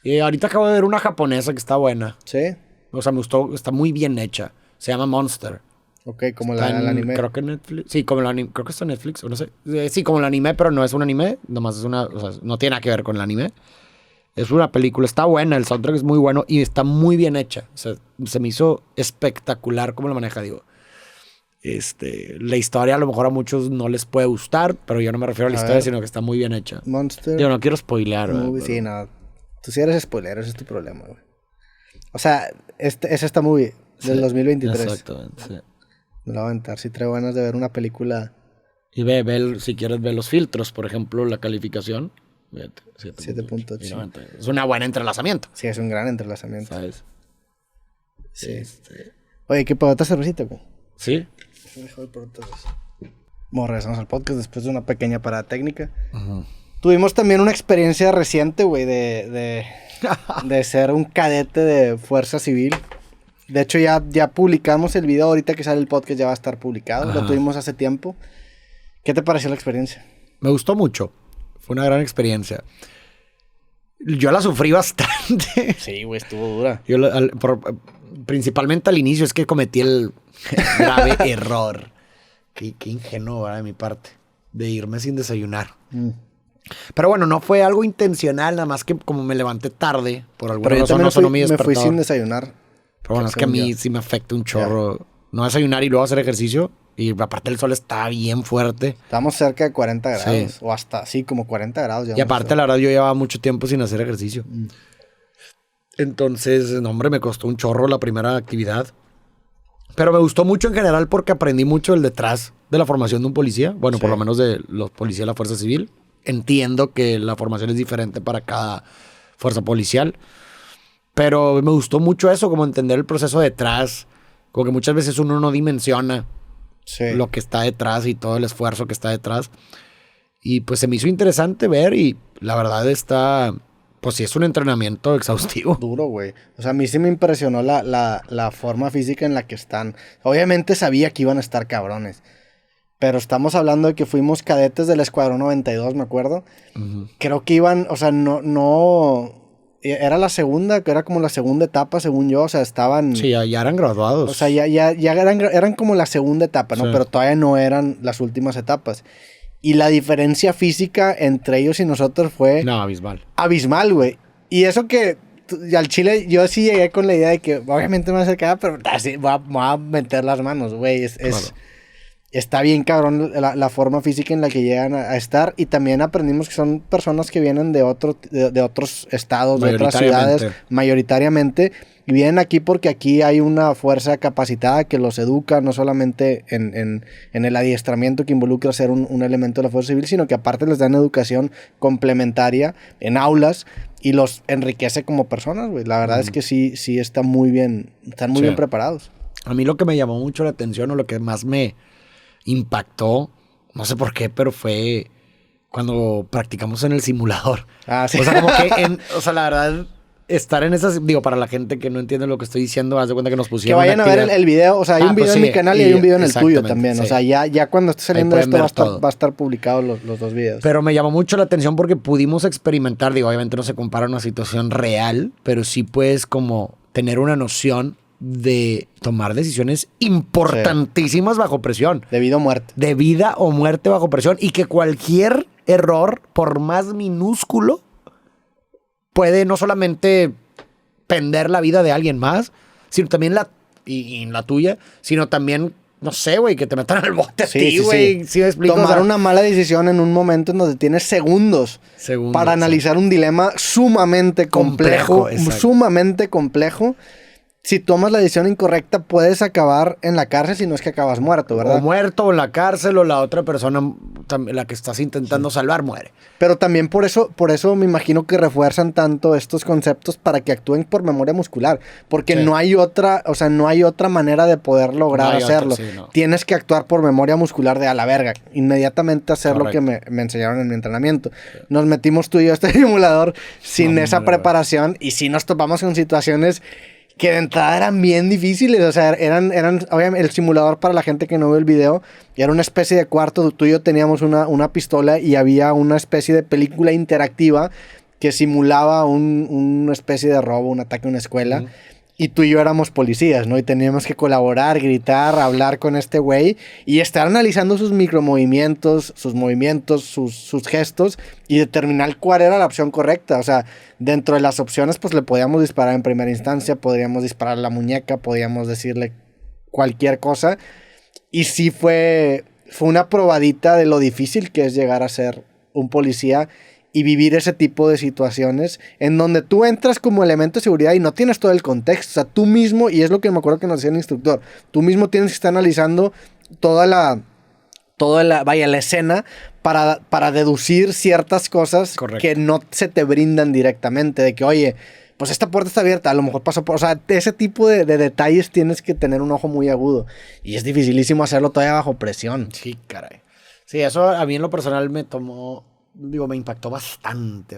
S2: Y ahorita acabo de ver una japonesa que está buena.
S1: ¿Sí?
S2: O sea, me gustó, está muy bien hecha. Se llama Monster.
S1: Ok, como el anime.
S2: Creo que Netflix. Sí, como el anime. Creo que está en Netflix, o no sé. Sí, como el anime, pero no es un anime. Nomás es o sea, no tiene nada que ver con el anime. Es una película, está buena, el soundtrack es muy bueno y está muy bien hecha. O sea, se me hizo espectacular cómo lo maneja, digo. La historia a lo mejor a muchos no les puede gustar, pero yo no me refiero a la historia, sino que está muy bien hecha.
S1: Monster.
S2: Yo no quiero spoilear,
S1: movie, sí, no. Tú sí eres spoiler, ese es tu problema, güey. O sea, es esta movie del 2023.
S2: Exactamente, sí.
S1: Me la voy a aventar, si traigo ganas de ver una película.
S2: Y si quieres ver los filtros, por ejemplo, la calificación. 7.8. Es una buena entrelazamiento.
S1: Sí, es un gran entrelazamiento.
S2: ¿Sabes?
S1: Sí. Oye, ¿qué para otra cervecita, güey?
S2: Sí.
S1: Bueno, regresamos al podcast después de una pequeña parada técnica. Tuvimos también una experiencia reciente, güey, de ser un cadete de Fuerza Civil. De hecho, ya publicamos el video. Ahorita que sale el podcast ya va a estar publicado. Lo tuvimos hace tiempo. ¿Qué te pareció la experiencia?
S2: Me gustó mucho. Fue una gran experiencia. Yo la sufrí bastante.
S1: Sí, güey, estuvo dura.
S2: Principalmente al inicio es que cometí el grave error. Qué ingenuo, ¿verdad? De mi parte. De irme sin desayunar. Pero bueno, no fue algo intencional, nada más que como me levanté tarde, por alguna razón no sonó mi despertador.
S1: Me fui sin desayunar.
S2: Pero bueno, es que a mí sí me afecta un chorro. Ya. No desayunar y luego hacer ejercicio. Y aparte el sol está bien fuerte.
S1: Estamos cerca de 40 grados. Sí. O hasta así como 40 grados.
S2: Y aparte, la verdad, yo llevaba mucho tiempo sin hacer ejercicio. Entonces, no, hombre, me costó un chorro la primera actividad. Pero me gustó mucho en general porque aprendí mucho el detrás de la formación de un policía. Bueno, por lo menos de los policías de la Fuerza Civil. Entiendo que la formación es diferente para cada fuerza policial. Pero me gustó mucho eso, como entender el proceso detrás. Como que muchas veces uno no dimensiona
S1: Sí.
S2: lo que está detrás y todo el esfuerzo que está detrás. Y pues se me hizo interesante ver y la verdad está, pues sí es un entrenamiento exhaustivo.
S1: Duro, güey. O sea, a mí sí me impresionó la forma física en la que están. Obviamente sabía que iban a estar cabrones. Pero estamos hablando de que fuimos cadetes del Escuadrón 92, me acuerdo. Creo que iban, o sea, no... Era la segunda, que era como la segunda etapa, según yo. O sea, estaban...
S2: Sí, ya eran graduados.
S1: O sea, ya eran como la segunda etapa, ¿no?
S2: Sí.
S1: Pero todavía no eran las últimas etapas. Y la diferencia física entre ellos y nosotros fue...
S2: No, abismal.
S1: Abismal, güey. Y eso que... Al Chile yo sí llegué con la idea de que obviamente me acercaba, pero así voy a meter las manos, güey.
S2: Claro.
S1: Está bien cabrón la forma física en la que llegan a estar. Y también aprendimos que son personas que vienen de otros estados, de otras ciudades, mayoritariamente. Y vienen aquí porque aquí hay una fuerza capacitada que los educa, no solamente en el adiestramiento que involucra ser un elemento de la fuerza civil, sino que aparte les dan educación complementaria en aulas y los enriquece como personas, güey. La verdad es que sí está muy bien, están muy bien preparados.
S2: A mí lo que me llamó mucho la atención o lo que más me impactó, no sé por qué, pero fue cuando practicamos en el simulador.
S1: Ah, sí.
S2: O sea, como que, o sea, la verdad, estar en esas, digo, para la gente que no entiende lo que estoy diciendo, haz de cuenta que nos
S1: Que
S2: pusieron
S1: vayan a ver el video, o sea, hay un video en mi canal y hay un video en el tuyo también.
S2: Sí.
S1: O sea, ya cuando esté saliendo
S2: Ahí
S1: esto
S2: pueden
S1: va a estar publicado los dos videos.
S2: Pero me llamó mucho la atención porque pudimos experimentar, digo, obviamente no se compara a una situación real, pero sí puedes como tener una noción de tomar decisiones importantísimas bajo presión.
S1: De vida o muerte.
S2: De vida o muerte bajo presión. Y que cualquier error, por más minúsculo, puede no solamente pender la vida de alguien más, sino también y la tuya, sino también, no sé, güey, que te metan al bote a ti, güey. ¿Sí me explico?
S1: Tomar
S2: O sea,
S1: una mala decisión en un momento en donde tienes segundos para analizar un dilema sumamente complejo. Sumamente complejo. Si tomas la decisión incorrecta, puedes acabar en la cárcel si no es que acabas muerto, ¿verdad?
S2: O muerto, o en la cárcel, o la otra persona, la que estás intentando salvar, muere.
S1: Pero también por eso me imagino que refuerzan tanto estos conceptos para que actúen por memoria muscular. Porque no hay otra, o sea, no hay otra manera de poder lograr hacerlo. Tienes que actuar por memoria muscular de a la verga. Inmediatamente hacer lo que me enseñaron en mi entrenamiento. Nos metimos tú y yo a este simulador sin esa preparación y sí nos topamos con situaciones que de entrada eran bien difíciles, o sea, eran obviamente, el simulador para la gente que no ve el video, era una especie de cuarto, tú y yo teníamos una pistola y había una especie de película interactiva que simulaba una especie de robo, un ataque a una escuela, y tú y yo éramos policías, ¿no? Y teníamos que colaborar, gritar, hablar con este güey y estar analizando sus micromovimientos, sus gestos y determinar cuál era la opción correcta. O sea, dentro de las opciones, pues le podíamos disparar en primera instancia, podríamos disparar a la muñeca, podíamos decirle cualquier cosa. Y sí fue una probadita de lo difícil que es llegar a ser un policía y vivir ese tipo de situaciones en donde tú entras como elemento de seguridad y no tienes todo el contexto. O sea, tú mismo, y es lo que me acuerdo que nos decía el instructor, tú mismo tienes que estar analizando toda la escena para deducir ciertas cosas que no se te brindan directamente. De que, oye, pues esta puerta está abierta, a lo mejor pasó por... O sea, ese tipo de detalles tienes que tener un ojo muy agudo. Y es dificilísimo hacerlo todavía bajo presión.
S2: Sí, caray. Sí, eso a mí en lo personal me impactó bastante.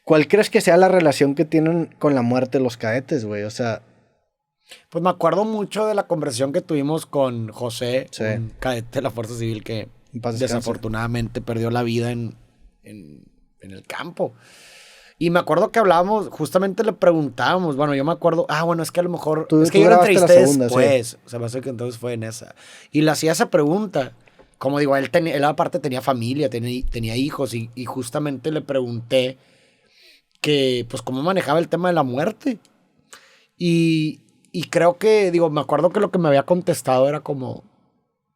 S1: ¿Cuál crees que sea la relación que tienen con la muerte los cadetes, güey? O sea...
S2: Pues me acuerdo mucho de la conversación que tuvimos con José, un cadete de la Fuerza Civil que desafortunadamente perdió la vida en el campo. Y me acuerdo que hablábamos, justamente le preguntábamos, bueno, yo me acuerdo, es que a lo mejor, es que yo lo entrevisté después, o sea, me hace que entonces fue en esa. Y le hacía esa pregunta. Como digo, él aparte tenía familia, tenía hijos y justamente le pregunté que, pues, cómo manejaba el tema de la muerte. Y creo que, me acuerdo que lo que me había contestado era como,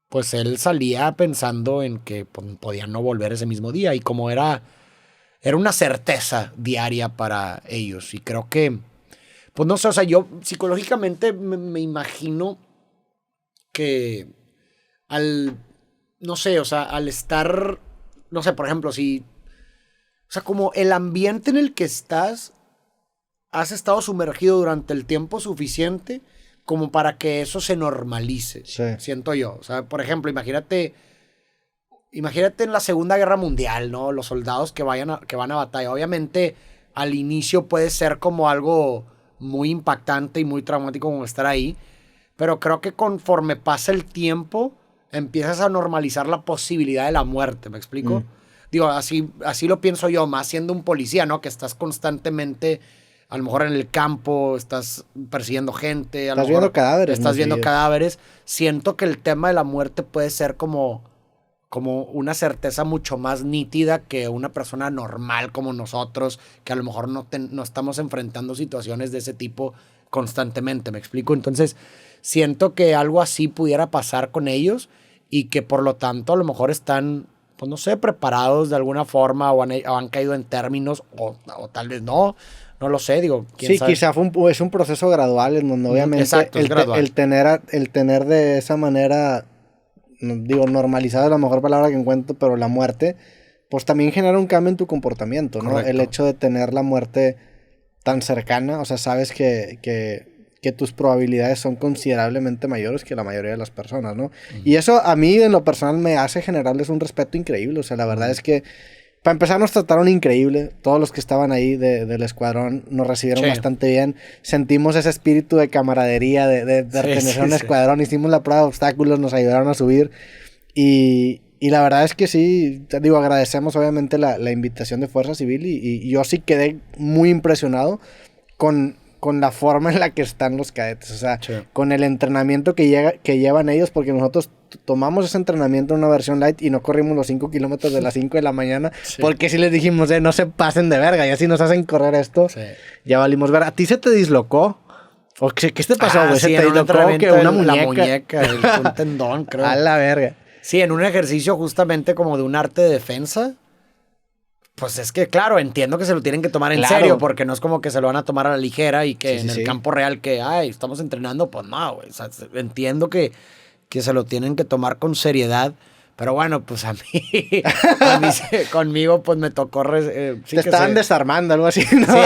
S2: pues, él salía pensando en que podía no volver ese mismo día y como era una certeza diaria para ellos. Y creo que, pues, no sé, o sea, yo psicológicamente me imagino que no sé, o sea, al estar, no sé, por ejemplo, o sea, como el ambiente en el que has estado sumergido durante el tiempo suficiente como para que eso se normalice, siento yo. O sea, por ejemplo, imagínate en la Segunda Guerra Mundial, ¿no? Los soldados que van a batalla. Obviamente, al inicio puede ser como algo muy impactante y muy traumático como estar ahí, pero creo que conforme pasa el tiempo, empiezas a normalizar la posibilidad de la muerte, ¿me explico? Digo, así lo pienso yo, más siendo un policía, ¿no? Que estás constantemente, a lo mejor en el campo, estás persiguiendo gente.
S1: Estás viendo cadáveres.
S2: Estás viendo cadáveres. Siento que el tema de la muerte puede ser como una certeza mucho más nítida que una persona normal como nosotros, que a lo mejor no estamos enfrentando situaciones de ese tipo constantemente, ¿me explico? Entonces, siento que algo así pudiera pasar con ellos y que por lo tanto a lo mejor están, pues no sé, preparados de alguna forma o han caído en términos o tal vez no lo sé, digo, ¿quién sabe?
S1: Quizá es un proceso gradual en donde obviamente
S2: exacto,
S1: el tener de esa manera, digo, normalizada es la mejor palabra que encuentro, pero la muerte, pues también genera un cambio en tu comportamiento, ¿no?
S2: Correcto.
S1: El hecho de tener la muerte tan cercana, o sea, sabes que tus probabilidades son considerablemente mayores que la mayoría de las personas, ¿no? Y eso a mí en lo personal me hace generarles un respeto increíble, o sea, la verdad es que para empezar nos trataron increíble, todos los que estaban ahí del escuadrón nos recibieron bastante bien, sentimos ese espíritu de camaradería, de pertenecer a un escuadrón, hicimos la prueba de obstáculos, nos ayudaron a subir y la verdad es que sí, te digo, agradecemos obviamente la invitación de Fuerza Civil y yo sí quedé muy impresionado con la forma en la que están los cadetes, o sea, con el entrenamiento que llevan ellos, porque nosotros tomamos ese entrenamiento en una versión light y no corrimos los 5 kilómetros de las 5 de la mañana, porque si les dijimos, no se pasen de verga, y así nos hacen correr esto, ya valimos ver. ¿A ti se te dislocó? ¿O qué te pasó, güey? ¿Se te dislocó que una muñeca?
S2: La muñeca, un tendón, creo.
S1: A la verga.
S2: Sí, en un ejercicio justamente como de un arte de defensa. Pues es que, claro, entiendo que se lo tienen que tomar en serio, porque no es como que se lo van a tomar a la ligera y que en el campo real que, estamos entrenando, pues no, güey. O sea, entiendo que se lo tienen que tomar con seriedad, pero bueno, pues a mí conmigo, pues me tocó...
S1: Te estaban desarmando, algo así, ¿no?
S2: Sí,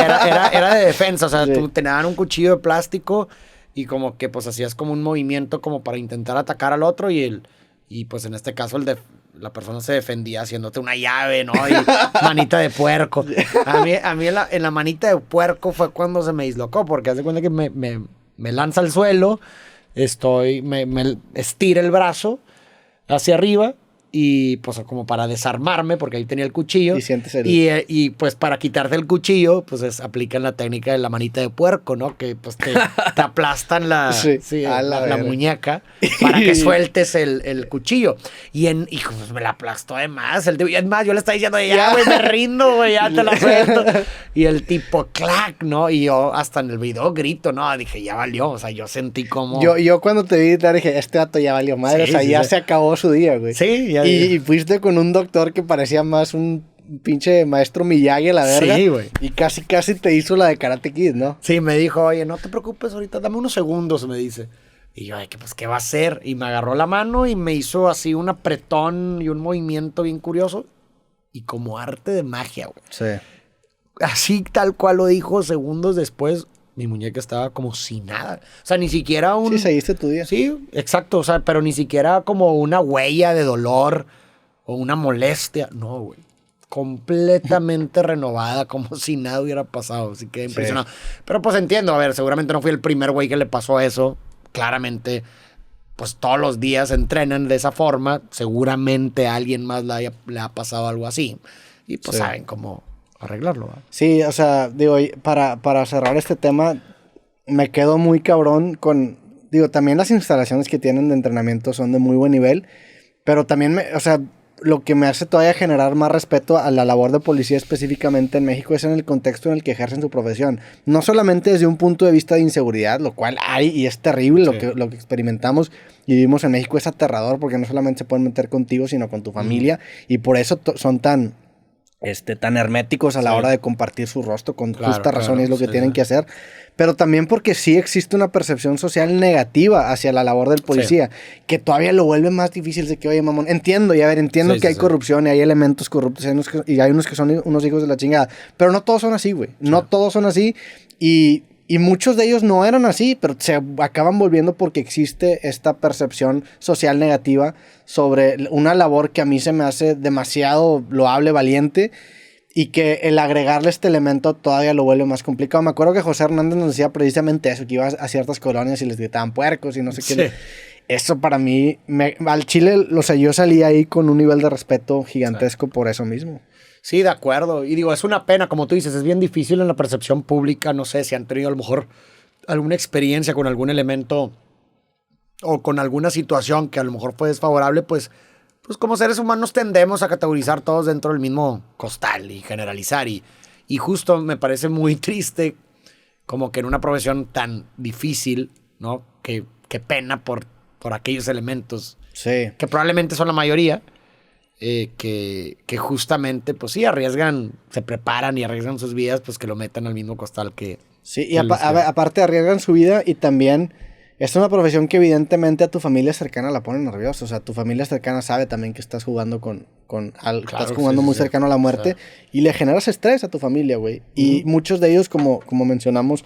S2: era de defensa, o sea, tú te daban un cuchillo de plástico y como que pues hacías como un movimiento como para intentar atacar al otro y pues en este caso la persona se defendía haciéndote una llave, ¿no? Y manita de puerco. A mí en la manita de puerco fue cuando se me dislocó, porque haz de cuenta que me lanza al suelo, me estira el brazo hacia arriba y pues como para desarmarme, porque ahí tenía el cuchillo.
S1: Y sientes
S2: y pues para quitarte el cuchillo, pues aplican la técnica de la manita de puerco, ¿no? Que pues te aplastan la muñeca para que sueltes el cuchillo. Y pues me la aplastó además. Y es más, yo le estaba diciendo, ya, güey, me rindo, güey, ya te la suelto. Y el tipo, clac, ¿no? Y yo hasta en el video grito, ¿no? Dije, ya valió. O sea, yo sentí como...
S1: Yo cuando te vi, dije, este dato ya valió madre. O sea, ya se acabó su día, güey.
S2: Sí, ya.
S1: Y fuiste con un doctor que parecía más un pinche maestro Miyagi a la verga.
S2: Sí, güey.
S1: Y casi te hizo la de Karate Kid, ¿no?
S2: Sí, me dijo, oye, no te preocupes ahorita, dame unos segundos, me dice. Y yo, pues, ¿qué va a hacer? Y me agarró la mano y me hizo así un apretón y un movimiento bien curioso. Y como arte de magia, güey.
S1: Sí.
S2: Así tal cual lo dijo, segundos después, mi muñeca estaba como sin nada. O sea, ni siquiera
S1: Sí, seguiste tu día.
S2: Sí, exacto. O sea, pero ni siquiera como una huella de dolor o una molestia. No, güey. Completamente renovada, como si nada hubiera pasado. Así que impresionado. Pero pues entiendo, a ver, seguramente no fui el primer güey que le pasó eso. Claramente, pues todos los días entrenan de esa forma. Seguramente a alguien más le ha pasado algo así. Y pues saben cómo arreglarlo, ¿verdad?
S1: Sí, o sea, digo, para cerrar este tema, me quedo muy cabrón con... Digo, también las instalaciones que tienen de entrenamiento son de muy buen nivel, pero también, o sea, lo que me hace todavía generar más respeto a la labor de policía específicamente en México es en el contexto en el que ejercen su profesión. No solamente desde un punto de vista de inseguridad, lo cual hay y es terrible, lo que experimentamos y vivimos en México es aterrador porque no solamente se pueden meter contigo, sino con tu familia, y por eso son tan herméticos a la hora de compartir su rostro con justa razón, y es lo que tienen que hacer, pero también porque sí existe una percepción social negativa hacia la labor del policía, que todavía lo vuelve más difícil de que, oye, mamón, entiendo que hay corrupción y hay elementos corruptos y hay unos que son unos hijos de la chingada, pero no todos son así, güey, no todos son así, y Y muchos de ellos no eran así, pero se acaban volviendo porque existe esta percepción social negativa sobre una labor que a mí se me hace demasiado loable, valiente, y que el agregarle este elemento todavía lo vuelve más complicado. Me acuerdo que José Hernández nos decía precisamente eso, que iba a ciertas colonias y les gritaban puercos y no sé qué.
S2: Sí.
S1: Eso para mí, al chile, o sea, yo salí ahí con un nivel de respeto gigantesco por eso mismo.
S2: Sí, de acuerdo. Y digo, es una pena, como tú dices, es bien difícil en la percepción pública. No sé si han tenido a lo mejor alguna experiencia con algún elemento o con alguna situación que a lo mejor fue desfavorable, pues como seres humanos tendemos a categorizar todos dentro del mismo costal y generalizar. Y justo me parece muy triste como que en una profesión tan difícil, ¿no? Que pena por aquellos elementos
S1: Sí.
S2: que probablemente son la mayoría. Que justamente, pues sí, arriesgan, se preparan y arriesgan sus vidas, pues que lo metan al mismo costal que...
S1: Sí, y aparte arriesgan su vida y también es una profesión que evidentemente a tu familia cercana la pone nerviosa. O sea, tu familia cercana sabe también que estás jugando estás jugando muy cercano a la muerte, y le generas estrés a tu familia, güey. Y muchos de ellos, como mencionamos,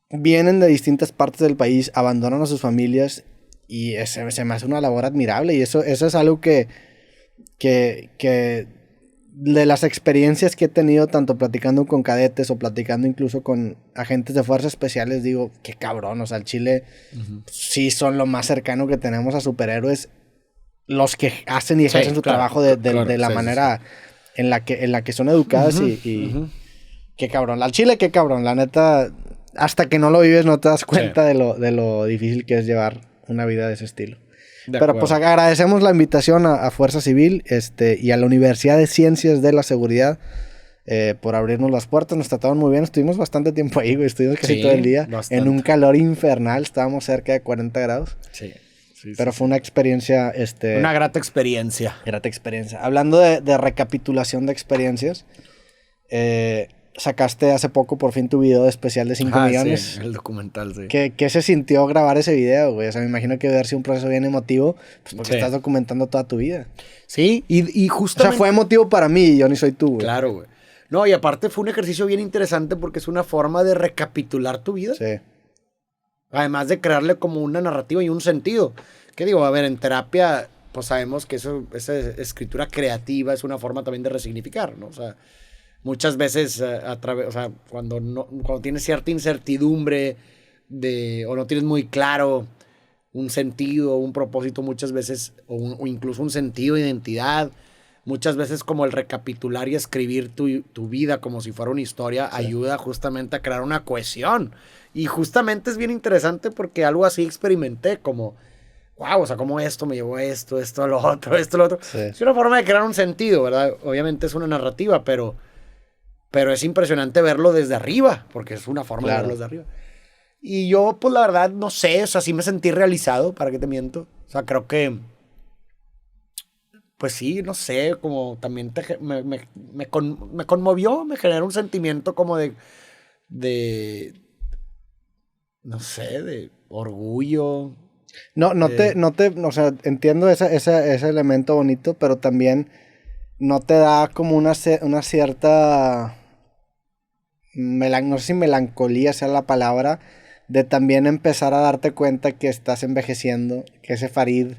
S1: vienen de distintas partes del país, abandonan a sus familias y se me hace una labor admirable, y eso es algo que de las experiencias que he tenido, tanto platicando con cadetes o platicando incluso con agentes de fuerzas especiales, digo, qué cabrón, o sea, el Chile sí son lo más cercano que tenemos a superhéroes, los que hacen y ejercen su trabajo de la manera en la que son educadas y qué cabrón, al Chile qué cabrón, la neta, hasta que no lo vives no te das cuenta de lo difícil que es llevar una vida de ese estilo. Pero pues agradecemos la invitación a Fuerza Civil y a la Universidad de Ciencias de la Seguridad por abrirnos las puertas. Nos trataron muy bien, estuvimos bastante tiempo ahí, güey. Estuvimos casi todo el día en un calor infernal, estábamos cerca de 40 grados.
S2: Sí.
S1: Pero fue una experiencia...
S2: una grata experiencia.
S1: Grata experiencia. Hablando de recapitulación de experiencias, sacaste hace poco por fin tu video de especial de 5 millones.
S2: Sí, el documental, sí.
S1: ¿Qué se sintió grabar ese video, güey? O sea, me imagino que debe haber sido un proceso bien emotivo, pues porque estás documentando toda tu vida.
S2: Sí, y justamente...
S1: O sea, fue emotivo para mí y yo ni soy tú, güey.
S2: Claro, güey. No, y aparte fue un ejercicio bien interesante porque es una forma de recapitular tu vida.
S1: Sí.
S2: Además de crearle como una narrativa y un sentido. ¿Qué digo? A ver, en terapia, pues sabemos que esa escritura creativa es una forma también de resignificar, ¿no? O sea... Muchas veces, o sea, cuando tienes cierta incertidumbre o no tienes muy claro un sentido, un propósito, muchas veces, o incluso un sentido de identidad, muchas veces como el recapitular y escribir tu vida como si fuera una historia, ayuda justamente a crear una cohesión. Y justamente es bien interesante porque algo así experimenté, como, wow, o sea, como esto me llevó a esto, lo otro. Sí. Es una forma de crear un sentido, ¿verdad? Obviamente es una narrativa, pero es impresionante verlo desde arriba, porque es una forma de verlo desde arriba. Y yo, pues la verdad, no sé, o sea, sí me sentí realizado, ¿para qué te miento? O sea, creo que, pues sí, no sé, como también me conmovió, me generó un sentimiento como de no sé, de orgullo.
S1: O sea, entiendo ese elemento bonito, pero también no te da como una cierta... no sé si melancolía sea la palabra, de también empezar a darte cuenta que estás envejeciendo, que ese Farid...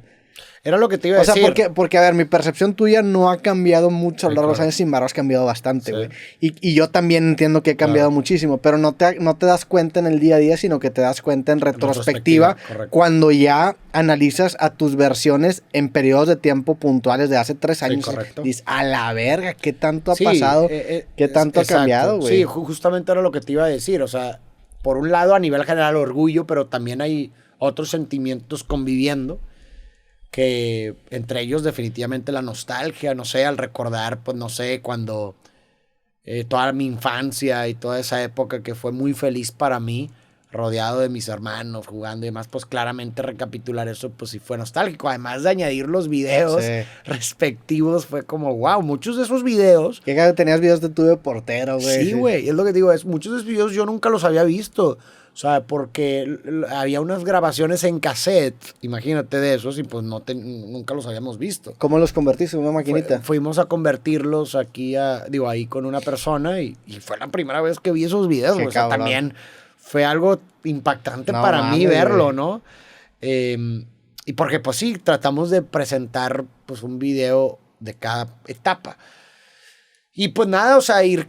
S2: Era lo que te iba a decir.
S1: O sea, porque, a ver, mi percepción tuya no ha cambiado mucho a lo largo de los años, sin embargo, has cambiado bastante, güey. Y yo también entiendo que he cambiado muchísimo, pero no te das cuenta en el día a día, sino que te das cuenta en retrospectiva cuando ya analizas a tus versiones en periodos de tiempo puntuales de hace 3 años. Dices, a la verga, ¿qué tanto ha pasado? ¿Qué tanto ha cambiado, güey?
S2: Sí, justamente era lo que te iba a decir. O sea, por un lado, a nivel general, orgullo, pero también hay otros sentimientos conviviendo, que entre ellos definitivamente la nostalgia, no sé, al recordar, pues no sé, cuando toda mi infancia y toda esa época que fue muy feliz para mí, rodeado de mis hermanos, jugando y demás, pues claramente recapitular eso, pues sí fue nostálgico. Además de añadir los videos respectivos, fue como, wow, muchos de esos videos...
S1: ¿Qué cara tenías videos de tu de portero, güey?
S2: Sí, güey, es lo que digo, muchos de esos videos yo nunca los había visto. O sea, porque había unas grabaciones en cassette, imagínate de esos, y pues nunca los habíamos visto.
S1: ¿Cómo los convertiste en una maquinita?
S2: Fuimos a convertirlos aquí, ahí con una persona, y fue la primera vez que vi esos videos. O sea, también fue algo impactante
S1: No
S2: para mí
S1: mames,
S2: verlo,
S1: güey.
S2: ¿no? Y porque pues sí, tratamos de presentar pues un video de cada etapa. Y pues nada, o sea, ir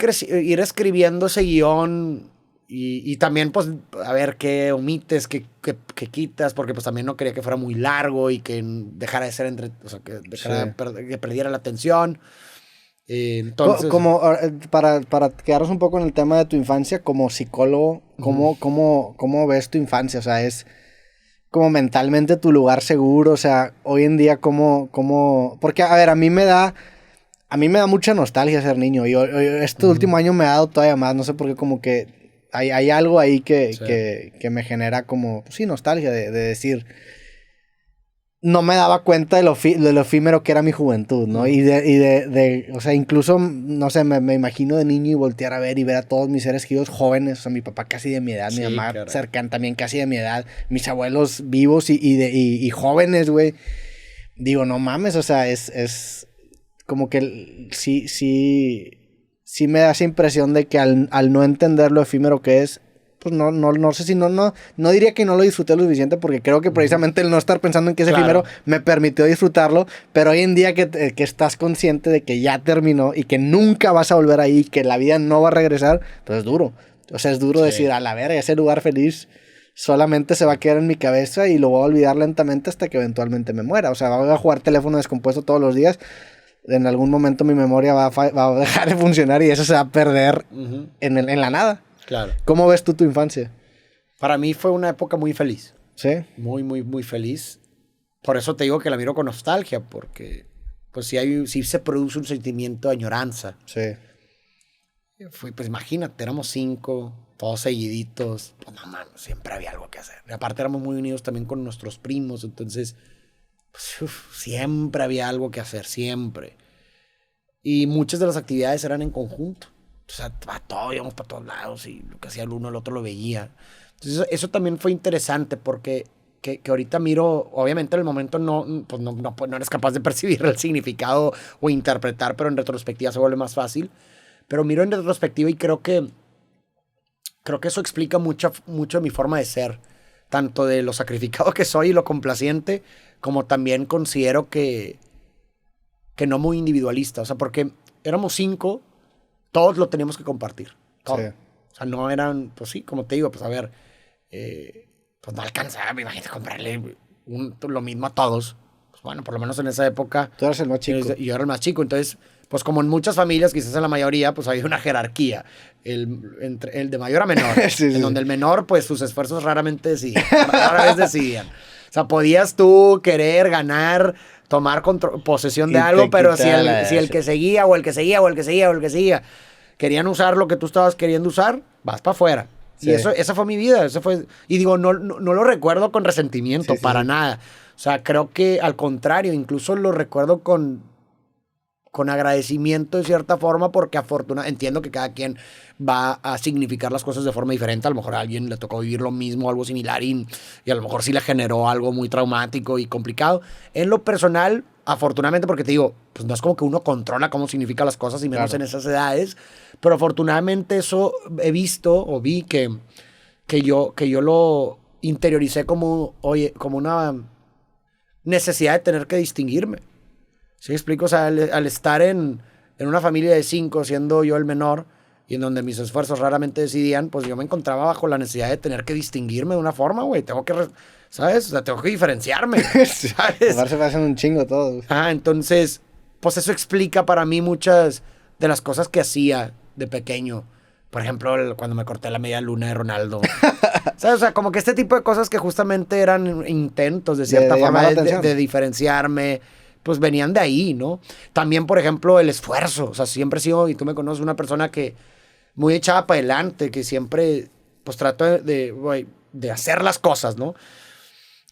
S2: escribiendo ese guión y también pues a ver qué omites, qué quitas, porque pues también no quería que fuera muy largo y que dejara de ser o sea, que,
S1: Sí.
S2: que perdiera la atención. Entonces,
S1: Como, para quedarnos un poco en el tema de tu infancia, como psicólogo, ¿cómo ves tu infancia? O sea, es como mentalmente tu lugar seguro, o sea, hoy en día, porque, a ver, a mí me da mucha nostalgia ser niño, y este último año me ha dado todavía más, no sé por qué, como que hay algo ahí
S2: sí.
S1: que me genera como, pues sí, nostalgia de decir, no me daba cuenta de lo efímero que era mi juventud, ¿no? O sea, incluso, no sé, me imagino de niño y voltear a ver y ver a todos mis seres queridos jóvenes, o sea, mi papá casi de mi edad, mi
S2: Sí,
S1: mamá
S2: caray.
S1: cercana también casi de mi edad, mis abuelos vivos y jóvenes, güey. Digo, no mames, o sea, es como que sí me da esa impresión de que al no entender lo efímero que es, pues no sé si no diría que no lo disfruté lo suficiente, porque creo que precisamente el no estar pensando en que es
S2: Claro.
S1: efímero me permitió disfrutarlo, pero hoy en día que estás consciente de que ya terminó y que nunca vas a volver ahí, que la vida no va a regresar, pues es duro. O sea, es duro
S2: Sí.
S1: decir, a la verga, ese lugar feliz solamente se va a quedar en mi cabeza y lo voy a olvidar lentamente hasta que eventualmente me muera. O sea, voy a jugar teléfono descompuesto todos los días. En algún momento mi memoria va a dejar de funcionar y eso se va a perder en la nada.
S2: Claro.
S1: ¿Cómo ves tú tu infancia?
S2: Para mí fue una época muy feliz.
S1: ¿Sí?
S2: Muy, muy, muy feliz. Por eso te digo que la miro con nostalgia, porque pues sí se produce un sentimiento de añoranza.
S1: Sí.
S2: Pues imagínate, éramos 5, todos seguiditos. Pues no, man, siempre había algo que hacer. Y aparte éramos muy unidos también con nuestros primos, entonces pues, siempre había algo que hacer, siempre. Y muchas de las actividades eran en conjunto. O sea, íbamos para todos lados y lo que hacía el uno, el otro lo veía. Entonces eso también fue interesante porque que ahorita miro, obviamente en el momento pues no eres capaz de percibir el significado o interpretar, pero en retrospectiva se vuelve más fácil. Pero miro en retrospectiva y creo que eso explica mucho de mi forma de ser. Tanto de lo sacrificado que soy y lo complaciente, como también considero que no muy individualista. O sea, porque éramos 5, todos lo teníamos que compartir. Todo.
S1: Sí.
S2: O sea, no eran, pues sí, como te digo, pues a ver, pues no alcanzaba, imagínate comprarle lo mismo a todos. Pues bueno, por lo menos en esa época.
S1: Tú eres el más chico.
S2: Yo era el más chico, entonces, pues como en muchas familias, quizás en la mayoría, pues había una jerarquía. Entre el de mayor a menor.
S1: Sí,
S2: en
S1: sí.
S2: donde el menor, pues sus esfuerzos raramente decidían. Rara vez decidían. O sea, podías tú querer ganar, tomar posesión de
S1: Y
S2: algo,
S1: te
S2: pero si
S1: quitaba
S2: el que seguía, o el que seguía, o el que seguía, o el que seguía, querían usar lo que tú estabas queriendo usar, vas para afuera.
S1: Sí.
S2: Y esa fue mi vida. Y digo, no lo recuerdo con resentimiento,
S1: Sí,
S2: para nada. O sea, creo que al contrario, incluso lo recuerdo con agradecimiento de cierta forma, porque entiendo que cada quien va a significar las cosas de forma diferente. A lo mejor a alguien le tocó vivir lo mismo, algo similar, y a lo mejor sí le generó algo muy traumático y complicado. En lo personal, afortunadamente, porque te digo, pues no es como que uno controla cómo significan las cosas, y menos
S1: Claro.
S2: en esas edades, pero afortunadamente eso vi que yo lo interioricé como una necesidad de tener que distinguirme. ¿Sí me explico? O sea, al estar en una familia de 5, siendo yo el menor, y en donde mis esfuerzos raramente decidían, pues yo me encontraba bajo la necesidad de tener que distinguirme de una forma, güey. ¿Sabes? O sea, tengo que diferenciarme, ¿sabes?
S1: Ahora se me hacen un chingo todos.
S2: Entonces, pues eso explica para mí muchas de las cosas que hacía de pequeño. Por ejemplo, cuando me corté la media luna de Ronaldo. ¿Sabes? O sea, como que este tipo de cosas que justamente eran intentos, de cierta
S1: De
S2: forma,
S1: llamar la atención.
S2: de diferenciarme, pues venían de ahí, ¿no? También, por ejemplo, el esfuerzo. O sea, siempre he sido, y tú me conoces, una persona que muy echada para adelante, que siempre, pues trato de hacer las cosas, ¿no?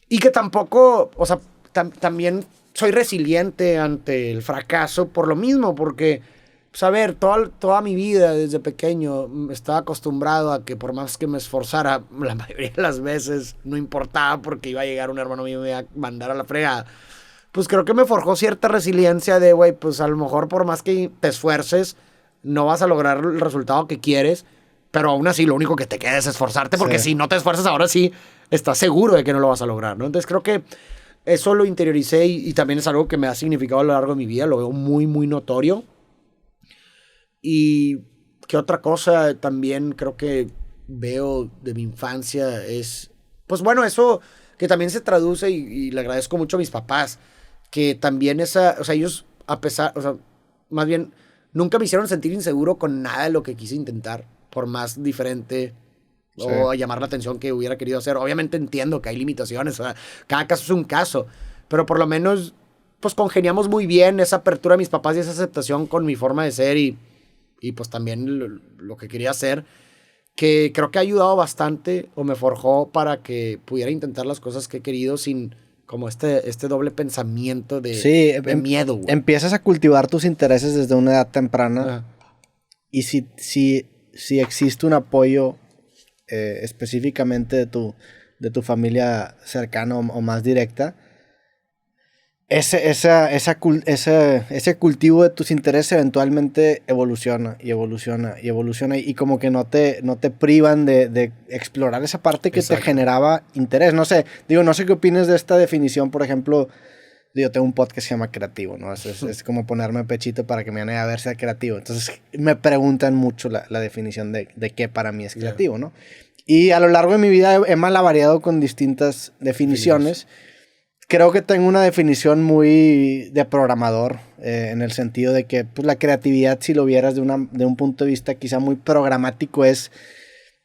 S2: Y que tampoco, o sea, también soy resiliente ante el fracaso por lo mismo, porque, pues a ver, toda mi vida desde pequeño estaba acostumbrado a que por más que me esforzara, la mayoría de las veces no importaba, porque iba a llegar un hermano mío y me iba a mandar a la fregada. Pues creo que me forjó cierta resiliencia de, güey, pues a lo mejor por más que te esfuerces, no vas a lograr el resultado que quieres, pero aún así lo único que te queda es esforzarte, porque
S1: Sí.
S2: si no te esfuerzas ahora sí, estás seguro de que no lo vas a lograr, ¿no? Entonces creo que eso lo interioricé y también es algo que me ha significado a lo largo de mi vida, lo veo muy, muy notorio. Y qué otra cosa también creo que veo de mi infancia es, pues bueno, eso que también se traduce y le agradezco mucho a mis papás, que también esa, o sea, ellos a pesar, o sea, más bien, nunca me hicieron sentir inseguro con nada de lo que quise intentar, por más diferente o a llamar la atención que hubiera querido hacer. Obviamente entiendo que hay limitaciones, o sea, cada caso es un caso, pero por lo menos, pues congeniamos muy bien esa apertura de mis papás y esa aceptación con mi forma de ser y pues también lo que quería hacer, que creo que ha ayudado bastante o me forjó para que pudiera intentar las cosas que he querido sin como este doble pensamiento
S1: Sí,
S2: de miedo, güey.
S1: empiezas a cultivar tus intereses desde una edad temprana
S2: Ajá.
S1: y si existe un apoyo específicamente de tu familia cercana o más directa, ese cultivo de tus intereses eventualmente evoluciona y evoluciona y evoluciona y como que no te privan de explorar esa parte que
S2: Exacto.
S1: te generaba interés. No sé qué opinas de esta definición, por ejemplo. Yo tengo un podcast que se llama Creativo, ¿no? Es como ponerme pechito para que me vayan a ver ser creativo. Entonces me preguntan mucho la definición de qué para mí es creativo, ¿no? Y a lo largo de mi vida he malavariado con distintas definiciones. Creo que tengo una definición muy de programador, en el sentido de que pues, la creatividad, si lo vieras de un punto de vista quizá muy programático,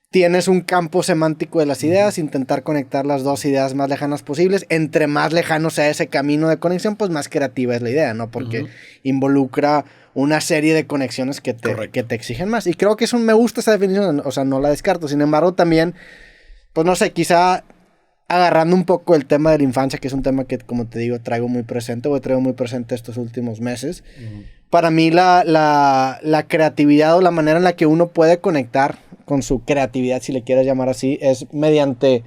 S1: tienes un campo semántico de las ideas, intentar conectar las dos ideas más lejanas posibles. Entre más lejano sea ese camino de conexión, pues más creativa es la idea, ¿no? Porque involucra una serie de conexiones que te exigen más. Y creo que me gusta esa definición, o sea, no la descarto. Sin embargo, también, pues no sé, quizá agarrando un poco el tema de la infancia, que es un tema que, como te digo, traigo muy presente estos últimos meses. Para mí la creatividad o la manera en la que uno puede conectar con su creatividad, si le quieres llamar así, es mediante...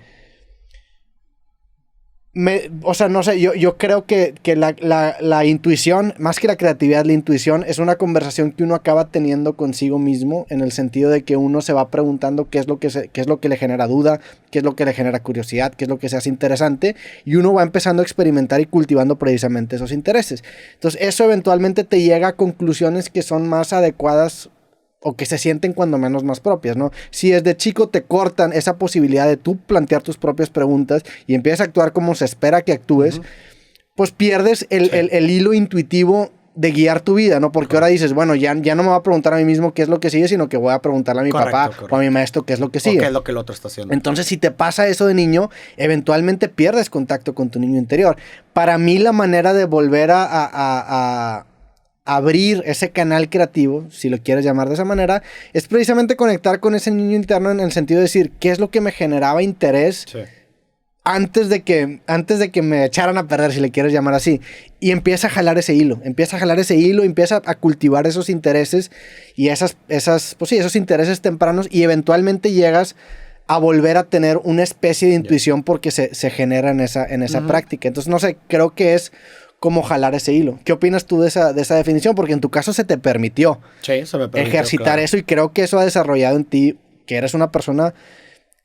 S1: o sea, no sé, yo creo que la intuición, más que la creatividad, la intuición es una conversación que uno acaba teniendo consigo mismo, en el sentido de que uno se va preguntando qué es lo que le genera duda, qué es lo que le genera curiosidad, qué es lo que se hace interesante, y uno va empezando a experimentar y cultivando precisamente esos intereses. Entonces, eso eventualmente te llega a conclusiones que son más adecuadas o que se sienten cuando menos más propias, ¿no? Si desde chico te cortan esa posibilidad de tú plantear tus propias preguntas y empiezas a actuar como se espera que actúes, pues pierdes el hilo intuitivo de guiar tu vida, ¿no? Porque ahora dices, bueno, ya no me voy a preguntar a mí mismo qué es lo que sigue, sino que voy a preguntarle a mi papá o a mi maestro qué es lo que sigue.
S2: O qué es lo que el otro está haciendo.
S1: Entonces, si te pasa eso de niño, eventualmente pierdes contacto con tu niño interior. Para mí, la manera de volver a abrir ese canal creativo, si lo quieres llamar de esa manera, es precisamente conectar con ese niño interno en el sentido de decir, ¿qué es lo que me generaba interés antes de que me echaran a perder, si le quieres llamar así? Y empieza a jalar ese hilo, empieza a cultivar esos intereses y esos intereses tempranos, y eventualmente llegas a volver a tener una especie de intuición porque se genera en esa práctica. Entonces, no sé, creo que es como jalar ese hilo. ¿Qué opinas tú de esa definición? Porque en tu caso se te permitió,
S2: se me permitió
S1: ejercitar eso, y creo que eso ha desarrollado en ti, que eres una persona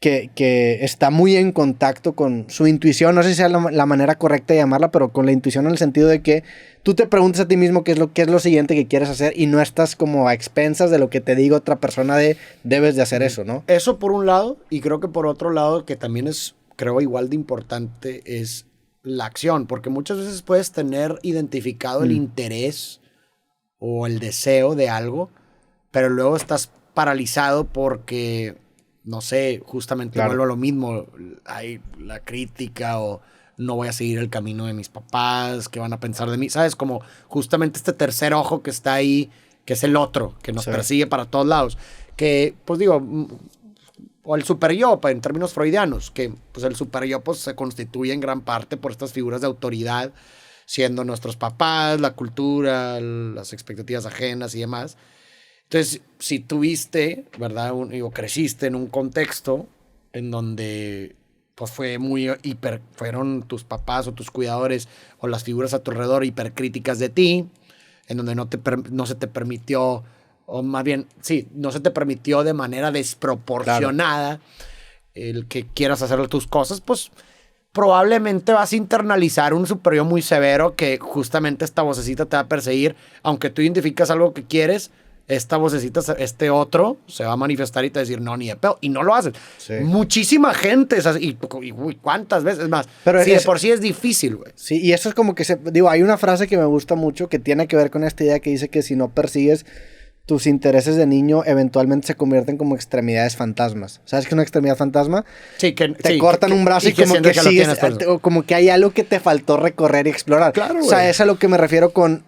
S1: que está muy en contacto con su intuición. No sé si sea la manera correcta de llamarla, pero con la intuición en el sentido de que tú te preguntas a ti mismo qué es lo siguiente que quieres hacer y no estás como a expensas de lo que te diga otra persona debes de hacer eso, ¿no?
S2: Eso por un lado, y creo que por otro lado, que también es, creo, igual de importante, es la acción, porque muchas veces puedes tener identificado el interés o el deseo de algo, pero luego estás paralizado porque, no sé, justamente vuelvo a lo mismo, hay la crítica o no voy a seguir el camino de mis papás, ¿qué van a pensar de mí? ¿Sabes? Como justamente este tercer ojo que está ahí, que es el otro, que nos persigue para todos lados, que, pues digo, o el super yo, en términos freudianos, que pues el super yo pues, se constituye en gran parte por estas figuras de autoridad, siendo nuestros papás, la cultura, las expectativas ajenas y demás. Entonces, si tuviste, ¿verdad? O creciste en un contexto en donde pues fueron tus papás o tus cuidadores o las figuras a tu alrededor hipercríticas de ti, en donde no se te permitió o más bien, sí, no se te permitió de manera desproporcionada el que quieras hacer tus cosas, pues probablemente vas a internalizar un superior muy severo que justamente esta vocecita te va a perseguir, aunque tú identificas algo que quieres, esta vocecita, este otro, se va a manifestar y te va a decir, no, ni de pedo, y no lo haces.
S1: Sí.
S2: Muchísima gente, es así, y ¿cuántas veces más?
S1: Pero
S2: sí, de por sí es difícil, güey.
S1: Sí, y eso es como que, digo, hay una frase que me gusta mucho que tiene que ver con esta idea que dice que si no persigues tus intereses de niño, eventualmente se convierten como extremidades fantasmas. ¿Sabes qué es una extremidad fantasma?
S2: Sí, que
S1: te cortan un brazo y como que sigues, como que hay algo que te faltó recorrer y explorar.
S2: Claro,
S1: o sea, es a lo que me refiero con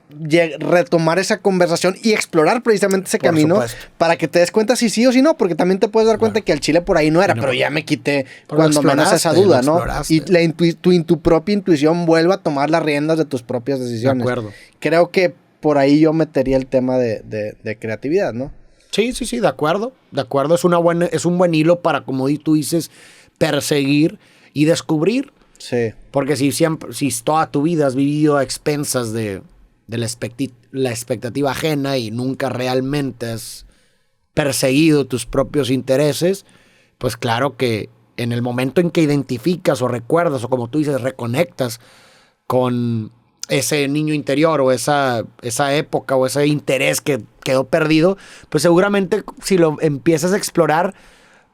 S1: retomar esa conversación y explorar precisamente ese camino para que te des cuenta si sí o si no, porque también te puedes dar cuenta que al chile por ahí no era, pero ya me quité cuando menos esa duda, ¿no? Y tu propia intuición vuelve a tomar las riendas de tus propias decisiones.
S2: De acuerdo.
S1: Creo que por ahí yo metería el tema de creatividad, ¿no?
S2: Sí, de acuerdo. De acuerdo, es un buen hilo para, como tú dices, perseguir y descubrir.
S1: Sí.
S2: Porque si toda tu vida has vivido a expensas de la expectativa ajena y nunca realmente has perseguido tus propios intereses, pues claro que en el momento en que identificas o recuerdas o como tú dices, reconectas con ese niño interior o esa época o ese interés que quedó perdido, pues seguramente si lo empiezas a explorar,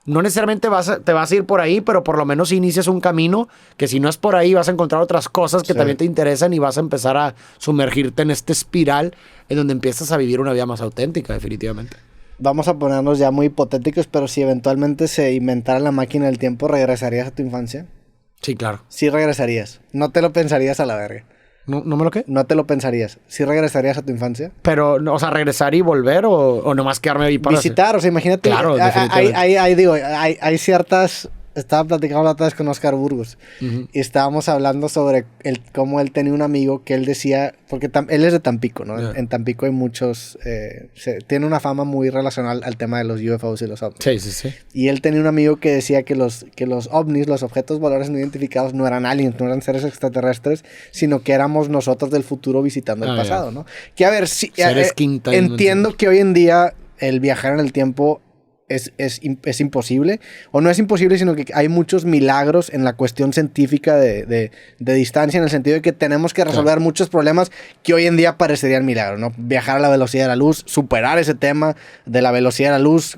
S2: no necesariamente te vas a ir por ahí, pero por lo menos inicias un camino que si no es por ahí vas a encontrar otras cosas que también te interesan y vas a empezar a sumergirte en este espiral en donde empiezas a vivir una vida más auténtica, definitivamente.
S1: Vamos a ponernos ya muy hipotéticos, pero si eventualmente se inventara la máquina del tiempo, ¿regresarías a tu infancia?
S2: Sí, claro.
S1: Sí regresarías. No te lo pensarías a la verga.
S2: ¿No me lo qué?
S1: No te lo pensarías. ¿Sí regresarías a tu infancia?
S2: Pero, o sea, ¿regresar y volver o nomás quedarme ahí para
S1: visitar? O sea, imagínate.
S2: Claro,
S1: hay ciertas... Estaba platicando la otra vez con Oscar Burgos. Y estábamos hablando sobre cómo él tenía un amigo que él decía... Porque él es de Tampico, ¿no? Yeah. En Tampico hay muchos... tiene una fama muy relacionada al tema de los UFOs y los ovnis.
S2: Sí.
S1: Y él tenía un amigo que decía que los ovnis, los objetos voladores no identificados, no eran aliens, no eran seres extraterrestres, sino que éramos nosotros del futuro visitando el pasado, ¿no? Que a ver, sí, entiendo que hoy en día el viajar en el tiempo... Es imposible, o no es imposible, sino que hay muchos milagros en la cuestión científica de distancia, en el sentido de que tenemos que resolver muchos problemas que hoy en día parecerían milagros, ¿no? Viajar a la velocidad de la luz, superar ese tema de la velocidad de la luz,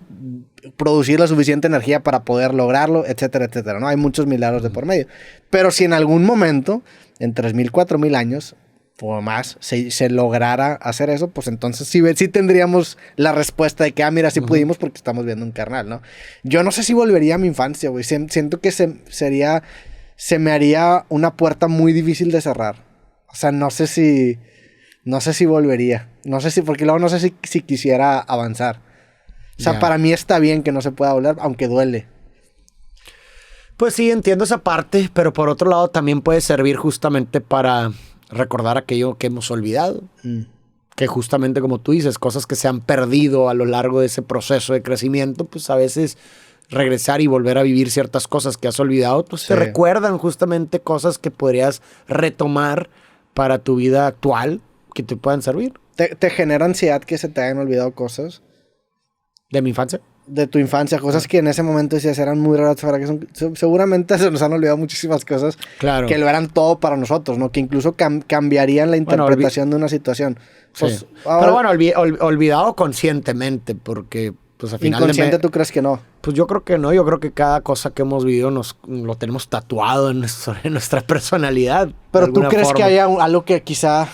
S1: producir la suficiente energía para poder lograrlo, etcétera, etcétera, ¿no? Hay muchos milagros de por medio. Pero si en algún momento, en 3.000, 4.000 años... o más, se lograra hacer eso, pues entonces sí tendríamos la respuesta de que, mira, sí pudimos porque estamos viendo un carnal, ¿no? Yo no sé si volvería a mi infancia, güey. Siento que se me haría una puerta muy difícil de cerrar. O sea, no sé si volvería. No sé si, porque luego no sé si quisiera avanzar. O sea, para mí está bien que no se pueda volver, aunque duele.
S2: Pues sí, entiendo esa parte, pero por otro lado también puede servir justamente para... recordar aquello que hemos olvidado. Que justamente como tú dices, cosas que se han perdido a lo largo de ese proceso de crecimiento, pues a veces regresar y volver a vivir ciertas cosas que has olvidado, pues te recuerdan justamente cosas que podrías retomar para tu vida actual que te puedan servir.
S1: ¿Te genera ansiedad que se te hayan olvidado cosas?
S2: ¿De mi infancia?
S1: De tu infancia, cosas que en ese momento decías eran muy raras, para que seguramente se nos han olvidado muchísimas cosas que lo eran todo para nosotros, ¿no? Que incluso cambiarían la interpretación de una situación. Pues,
S2: pero bueno, olvidado conscientemente, porque pues al final...
S1: ¿Inconsciente tú crees que no?
S2: Pues yo creo que no, yo creo que cada cosa que hemos vivido lo tenemos tatuado en nuestra personalidad.
S1: Pero ¿tú crees que haya algo que quizá...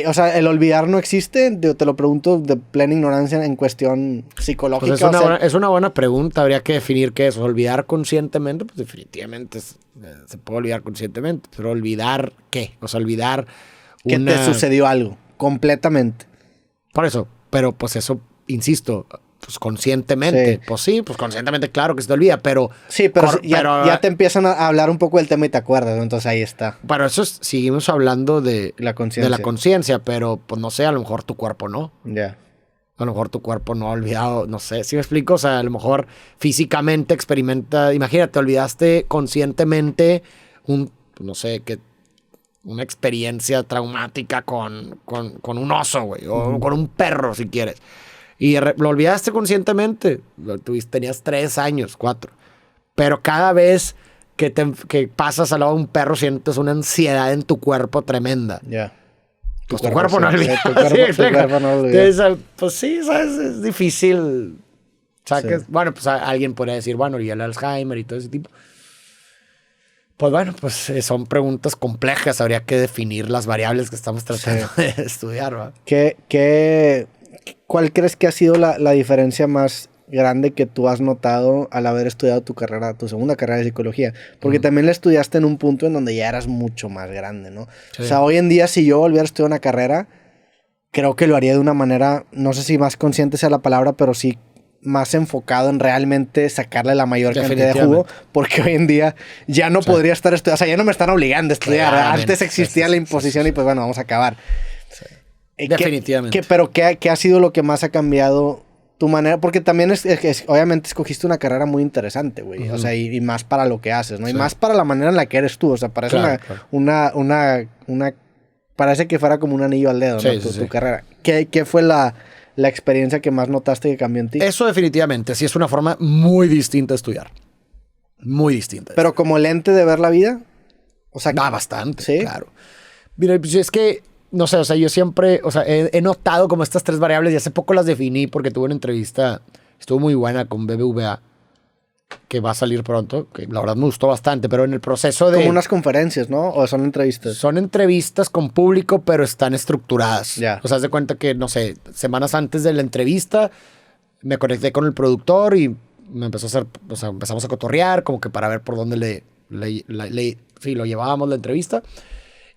S1: o sea, ¿el olvidar no existe? Te lo pregunto de plena ignorancia en cuestión psicológica.
S2: Pues es una buena pregunta. Habría que definir qué es. ¿Olvidar conscientemente? Pues definitivamente se puede olvidar conscientemente. Pero ¿olvidar qué? O sea, olvidar
S1: que te sucedió algo. Completamente.
S2: Por eso. Pero pues eso, insisto... pues conscientemente. Pues sí, pues conscientemente claro que se te olvida, pero...
S1: Sí, pero ya te empiezan a hablar un poco del tema y te acuerdas, ¿no? Entonces ahí está.
S2: Pero eso seguimos hablando de la conciencia, pero pues no sé, a lo mejor tu cuerpo no.
S1: Ya.
S2: A lo mejor tu cuerpo no ha olvidado, no sé, ¿sí me explico? O sea, a lo mejor físicamente experimenta... Imagínate, olvidaste conscientemente no sé, que una experiencia traumática con un oso, güey, o con un perro, si quieres. Y lo olvidaste conscientemente. Tenías 3 años, 4. Pero cada vez que pasas al lado de un perro sientes una ansiedad en tu cuerpo tremenda.
S1: Ya.
S2: Pues tu cuerpo no olvida.
S1: Tu cuerpo no olvida.
S2: Entonces, pues sí, ¿sabes? Es difícil. ¿Sabes?
S1: Sí.
S2: Bueno, pues alguien podría decir, bueno, y el Alzheimer y todo ese tipo. Pues bueno, pues son preguntas complejas. Habría que definir las variables que estamos tratando de estudiar, ¿va?
S1: ¿Cuál crees que ha sido la diferencia más grande que tú has notado al haber estudiado tu segunda carrera de psicología? Porque también la estudiaste en un punto en donde ya eras mucho más grande, ¿no?
S2: Sí.
S1: O sea, hoy en día, si yo volviera a estudiar una carrera, creo que lo haría de una manera, no sé si más consciente sea la palabra, pero sí más enfocado en realmente sacarle la mayor cantidad de jugo, porque hoy en día ya no podría estar estudiando, o sea, ya no me están obligando a estudiar.
S2: Claramente.
S1: Antes existía la imposición y pues bueno, vamos a acabar.
S2: Definitivamente.
S1: Pero ¿qué ha sido lo que más ha cambiado tu manera? Porque también obviamente escogiste una carrera muy interesante, güey. O sea, y más para lo que haces, ¿no? Y más para la manera en la que eres tú. O sea, parece parece que fuera como un anillo al dedo, ¿no? Tu carrera. ¿Qué fue la experiencia que más notaste que cambió en ti?
S2: Eso definitivamente. Sí es una forma muy distinta de estudiar. Muy distinta.
S1: Pero como lente de ver la vida. O sea,
S2: bastante,
S1: ¿sí?
S2: Claro. Mira, pues es que no sé, o sea, yo siempre, o sea, he notado como estas 3 variables y hace poco las definí porque tuve una entrevista, estuvo muy buena con BBVA, que va a salir pronto, que la verdad me gustó bastante, pero en el proceso de...
S1: Como unas conferencias, ¿no? ¿O son entrevistas?
S2: Son entrevistas con público, pero están estructuradas.
S1: Ya.
S2: O sea, haz de cuenta que, no sé, semanas antes de la entrevista me conecté con el productor y me empezó a hacer, o sea, empezamos a cotorrear como que para ver por dónde lo llevábamos la entrevista.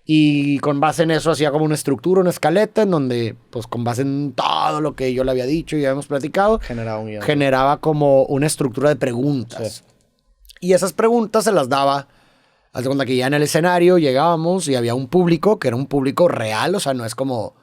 S2: Y con base en eso hacía como una estructura, una escaleta, en donde, pues con base en todo lo que yo le había dicho y habíamos platicado, generaba como una estructura de preguntas. Sí. Y esas preguntas se las daba, haz de cuenta que ya en el escenario llegábamos y había un público, que era un público real, o sea, no es como...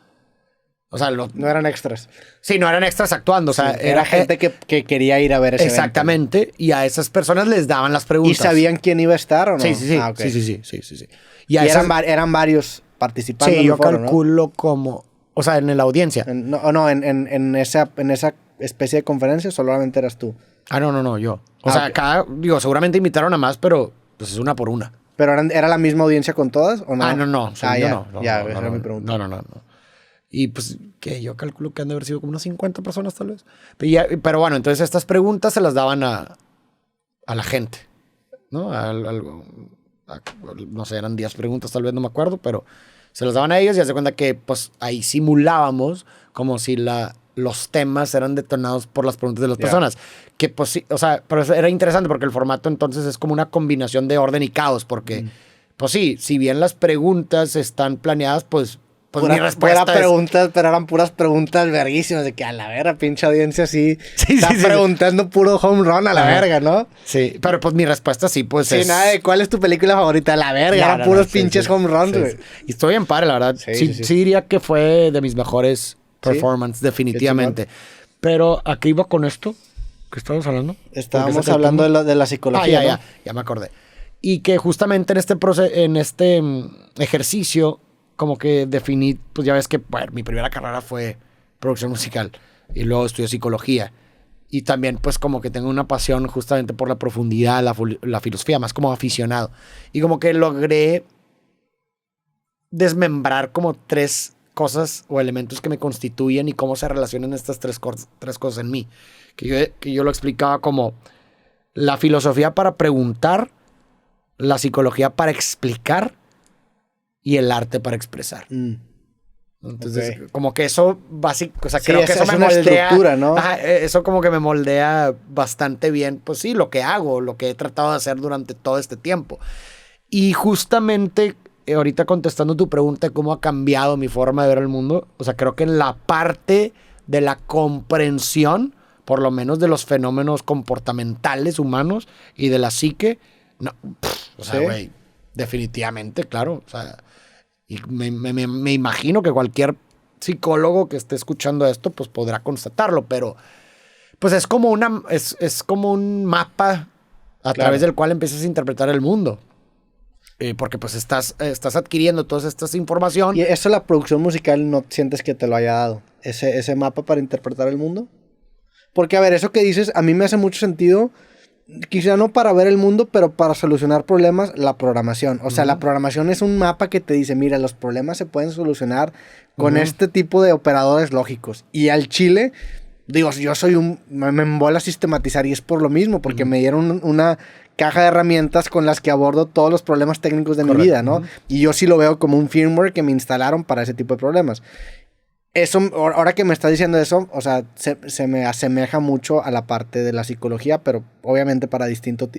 S2: O sea,
S1: no eran extras.
S2: Sí, no eran extras actuando, o sea...
S1: Sí, era gente que quería ir a ver ese
S2: exactamente, evento. Y a esas personas les daban las preguntas.
S1: ¿Y sabían quién iba a estar o no?
S2: Sí, sí, sí.
S1: Okay.
S2: Sí.
S1: Y eran varios participando.
S2: Sí, yo calculo, ¿no? Como... O sea, en la audiencia.
S1: En esa especie de conferencia solamente eras tú.
S2: No, yo. O sea, acá, digo, seguramente invitaron a más, pero pues es una por una.
S1: ¿Pero era la misma audiencia con todas o no?
S2: No.
S1: Esa era mi pregunta.
S2: No. Y pues, que yo calculo que han de haber sido como unas 50 personas tal vez. Pero bueno, entonces estas preguntas se las daban a la gente, ¿no? No sé, eran 10 preguntas tal vez, no me acuerdo, pero se las daban a ellos y hace cuenta que pues ahí simulábamos como si los temas eran detonados por las preguntas de las personas. Que pues sí, o sea, pero era interesante porque el formato entonces es como una combinación de orden y caos, porque pues sí, si bien las preguntas están planeadas, pues mi respuesta
S1: preguntas, pero eran puras preguntas verguísimas, de que a la verga, pinche audiencia sí está preguntando puro home run a la verga, ¿no?
S2: Sí, pero pues mi respuesta sí, pues
S1: sí, nada de ¿cuál es tu película favorita? A la verga, eran puros pinches home runs, güey.
S2: Y estoy bien padre, la verdad. Sí diría que fue de mis mejores performances, definitivamente. Pero, ¿a qué iba con esto? ¿Qué estábamos hablando?
S1: Estábamos hablando de la psicología,
S2: ya me acordé. Y que justamente en este ejercicio como que definí, pues ya ves que, bueno, mi primera carrera fue producción musical y luego estudié psicología. Y también, pues, como que tengo una pasión justamente por la profundidad, la filosofía, más como aficionado. Y como que logré desmembrar como 3 cosas o elementos que me constituyen y cómo se relacionan estas 3 cosas en mí. Que yo lo explicaba como la filosofía para preguntar, la psicología para explicar y el arte para expresar. Entonces, como que eso básico, o sea, creo que eso me moldea, estructura, ¿no? Eso como que me moldea bastante bien, pues sí, lo que hago, lo que he tratado de hacer durante todo este tiempo. Y justamente, ahorita contestando tu pregunta, ¿cómo ha cambiado mi forma de ver el mundo? O sea, creo que en la parte de la comprensión, por lo menos de los fenómenos comportamentales humanos y de la psique, no, o sea, güey, definitivamente, claro, o sea... Y me imagino que cualquier psicólogo que esté escuchando esto, pues podrá constatarlo, pero pues es como es como un mapa a través del cual empiezas a interpretar el mundo. porque pues estás adquiriendo toda esta información.
S1: ¿Y eso la producción musical no sientes que te lo haya dado? Ese mapa para interpretar el mundo. Porque, a ver, eso que dices a mí me hace mucho sentido. Quizá no para ver el mundo, pero para solucionar problemas, la programación. O sea, la programación es un mapa que te dice, mira, los problemas se pueden solucionar con este tipo de operadores lógicos. Y al chile, digo, yo soy me embola sistematizar y es por lo mismo, porque me dieron una caja de herramientas con las que abordo todos los problemas técnicos de mi vida, ¿no? Y yo sí lo veo como un firmware que me instalaron para ese tipo de problemas. Eso, ahora que me estás diciendo eso, o sea, se me asemeja mucho a la parte de la psicología, pero obviamente para distintos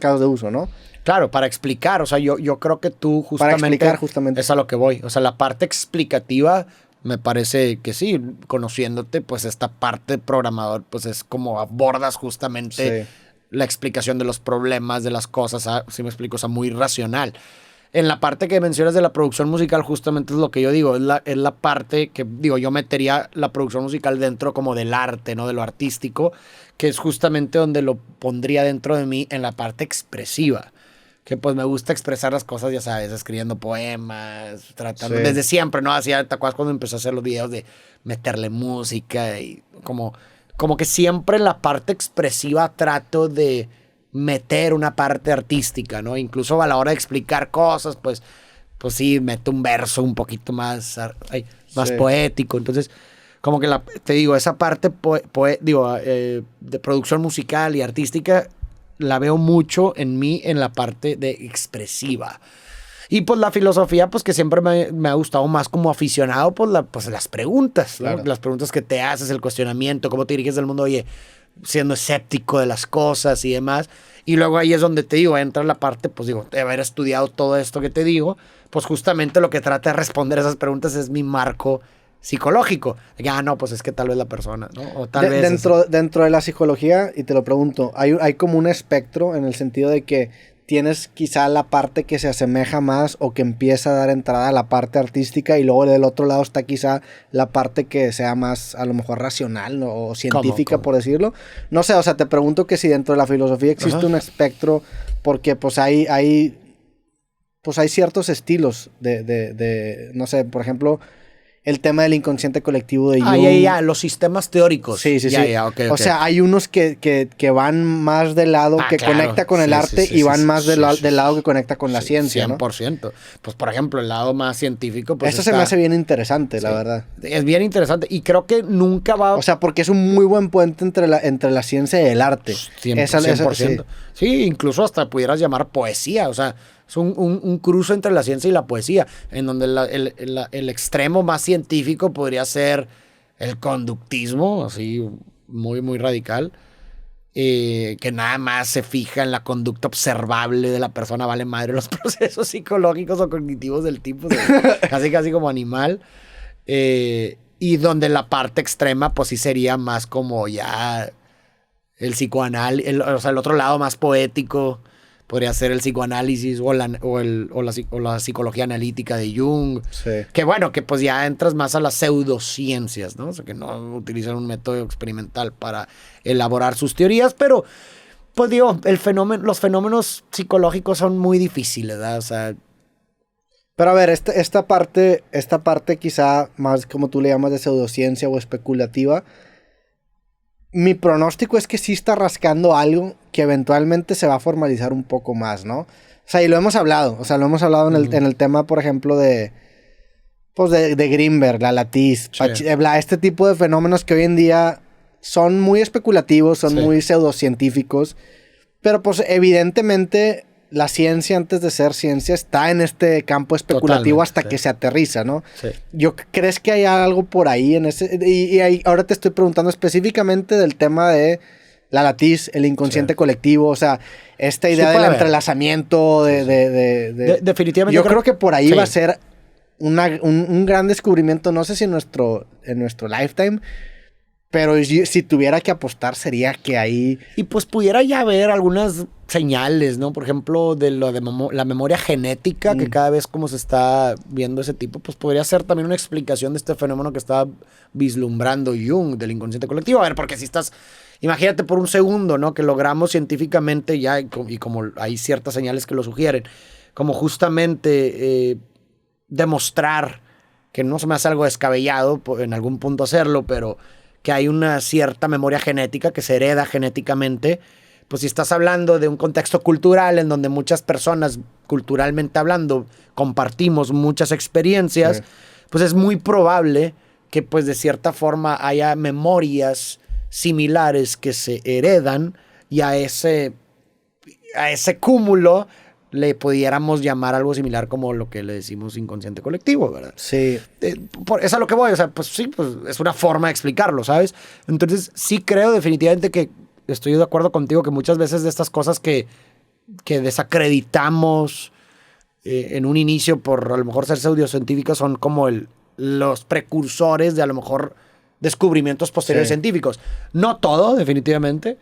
S1: casos de uso, ¿no?
S2: Claro, para explicar, o sea, yo creo que tú justamente...
S1: Para explicar justamente.
S2: Es a lo que voy, o sea, la parte explicativa me parece que sí, conociéndote, pues esta parte de programador, pues es como abordas justamente la explicación de los problemas, de las cosas, si me explico, o sea, muy racional. En la parte que mencionas de la producción musical, justamente es lo que yo digo, es la parte que, digo, yo metería la producción musical dentro como del arte, ¿no? De lo artístico, que es justamente donde lo pondría dentro de mí en la parte expresiva. Que pues me gusta expresar las cosas, ya sabes, escribiendo poemas, tratando, desde siempre, ¿no? ¿Te acuerdas cuando empecé a hacer los videos de meterle música y como que siempre en la parte expresiva trato de meter una parte artística, ¿no? Incluso a la hora de explicar cosas, pues sí, meto un verso un poquito más poético. Entonces, como que te digo, esa parte de producción musical y artística la veo mucho en mí en la parte de expresiva. Y pues la filosofía, pues que siempre me ha gustado más como aficionado, pues las preguntas, claro, ¿no? Las preguntas que te haces, el cuestionamiento, cómo te diriges del mundo, oye, siendo escéptico de las cosas y demás. Y luego ahí es donde te digo, entra la parte, pues digo, de haber estudiado todo esto que te digo, pues justamente lo que trata de responder esas preguntas es mi marco psicológico. No, pues es que tal vez la persona, ¿no? O tal vez...
S1: Dentro de la psicología, y te lo pregunto, hay como un espectro en el sentido de que tienes quizá la parte que se asemeja más o que empieza a dar entrada a la parte artística y luego del otro lado está quizá la parte que sea más a lo mejor racional, ¿no? O científica, ¿Cómo? Por decirlo. No sé, o sea, te pregunto que si dentro de la filosofía existe un espectro porque pues hay ciertos estilos de no sé, por ejemplo... El tema del inconsciente colectivo de Jung.
S2: Los sistemas teóricos.
S1: Sí. Okay. O sea, hay unos que van más del lado que conecta con el arte y van más del lado que conecta con la ciencia,
S2: 100%. ¿No? Pues, por ejemplo, el lado más científico... Pues
S1: eso se me hace bien interesante, la verdad.
S2: Es bien interesante y creo que nunca va...
S1: O sea, porque es un muy buen puente entre la ciencia y el arte.
S2: 100%. Sí, incluso hasta pudieras llamar poesía, o sea... Es un cruce entre la ciencia y la poesía, en donde el extremo más científico podría ser el conductismo, así muy, muy radical, que nada más se fija en la conducta observable de la persona, vale madre los procesos psicológicos o cognitivos del tipo, casi como animal, y donde la parte extrema pues sí sería más como ya el psicoanálisis, o sea, el otro lado más poético. Podría ser el psicoanálisis o la psicología analítica de Jung.
S1: Sí.
S2: Que bueno, que pues ya entras más a las pseudociencias, ¿no? O sea, que no utilizan un método experimental para elaborar sus teorías, pero pues digo, los fenómenos psicológicos son muy difíciles, ¿verdad? O sea...
S1: Pero a ver, esta parte quizá más como tú le llamas de pseudociencia o especulativa... Mi pronóstico es que sí está rascando algo que eventualmente se va a formalizar un poco más, ¿no? O sea, y lo hemos hablado. O sea, lo hemos hablado en el tema, por ejemplo, de Grinberg, la Latiz, este tipo de fenómenos que hoy en día son muy especulativos, son muy pseudocientíficos. Pero pues evidentemente la ciencia, antes de ser ciencia, está en este campo especulativo hasta que se aterriza, ¿no?
S2: Sí.
S1: ¿Crees que hay algo por ahí en ese? Y ahora te estoy preguntando específicamente del tema de la Latiz, el inconsciente colectivo, o sea, esta idea del entrelazamiento
S2: definitivamente.
S1: Yo creo que por ahí va a ser un gran descubrimiento, no sé si en nuestro lifetime, pero si tuviera que apostar sería que ahí...
S2: Y pues pudiera ya haber algunas señales, ¿no? Por ejemplo, de la memoria genética, que cada vez como se está viendo ese tipo, pues podría ser también una explicación de este fenómeno que estaba vislumbrando Jung del inconsciente colectivo. A ver, porque si estás... Imagínate por un segundo, ¿no? Que logramos científicamente ya, y como hay ciertas señales que lo sugieren, como justamente demostrar, que no se me hace algo descabellado en algún punto hacerlo, pero que hay una cierta memoria genética que se hereda genéticamente. Pues si estás hablando de un contexto cultural en donde muchas personas, culturalmente hablando, compartimos muchas experiencias, pues es muy probable que pues de cierta forma haya memorias similares que se heredan, y a ese cúmulo le pudiéramos llamar algo similar como lo que le decimos inconsciente colectivo, ¿verdad?
S1: Sí.
S2: Es a lo que voy, o sea, pues sí, pues es una forma de explicarlo, ¿sabes? Entonces sí creo definitivamente que estoy de acuerdo contigo que muchas veces de estas cosas que desacreditamos en un inicio por a lo mejor ser pseudocientíficos son como los precursores de a lo mejor descubrimientos posteriores científicos. No todo, definitivamente.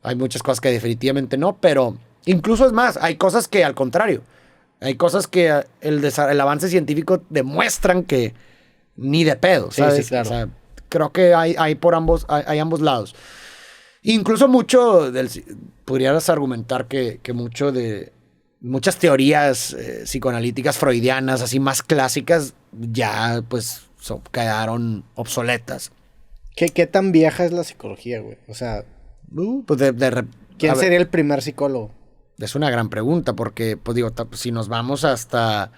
S2: Hay muchas cosas que definitivamente no, pero incluso es más, hay cosas que al contrario. Hay cosas que el avance científico demuestran que ni de pedo, ¿sabes?
S1: Sí, claro.
S2: O sea, creo que hay por ambos lados. Incluso podrías argumentar que muchas teorías psicoanalíticas freudianas, así más clásicas, ya pues quedaron obsoletas.
S1: ¿Qué tan vieja es la psicología, güey? O sea,
S2: pues
S1: ¿quién sería el primer psicólogo?
S2: Es una gran pregunta porque, pues digo, si nos vamos hasta...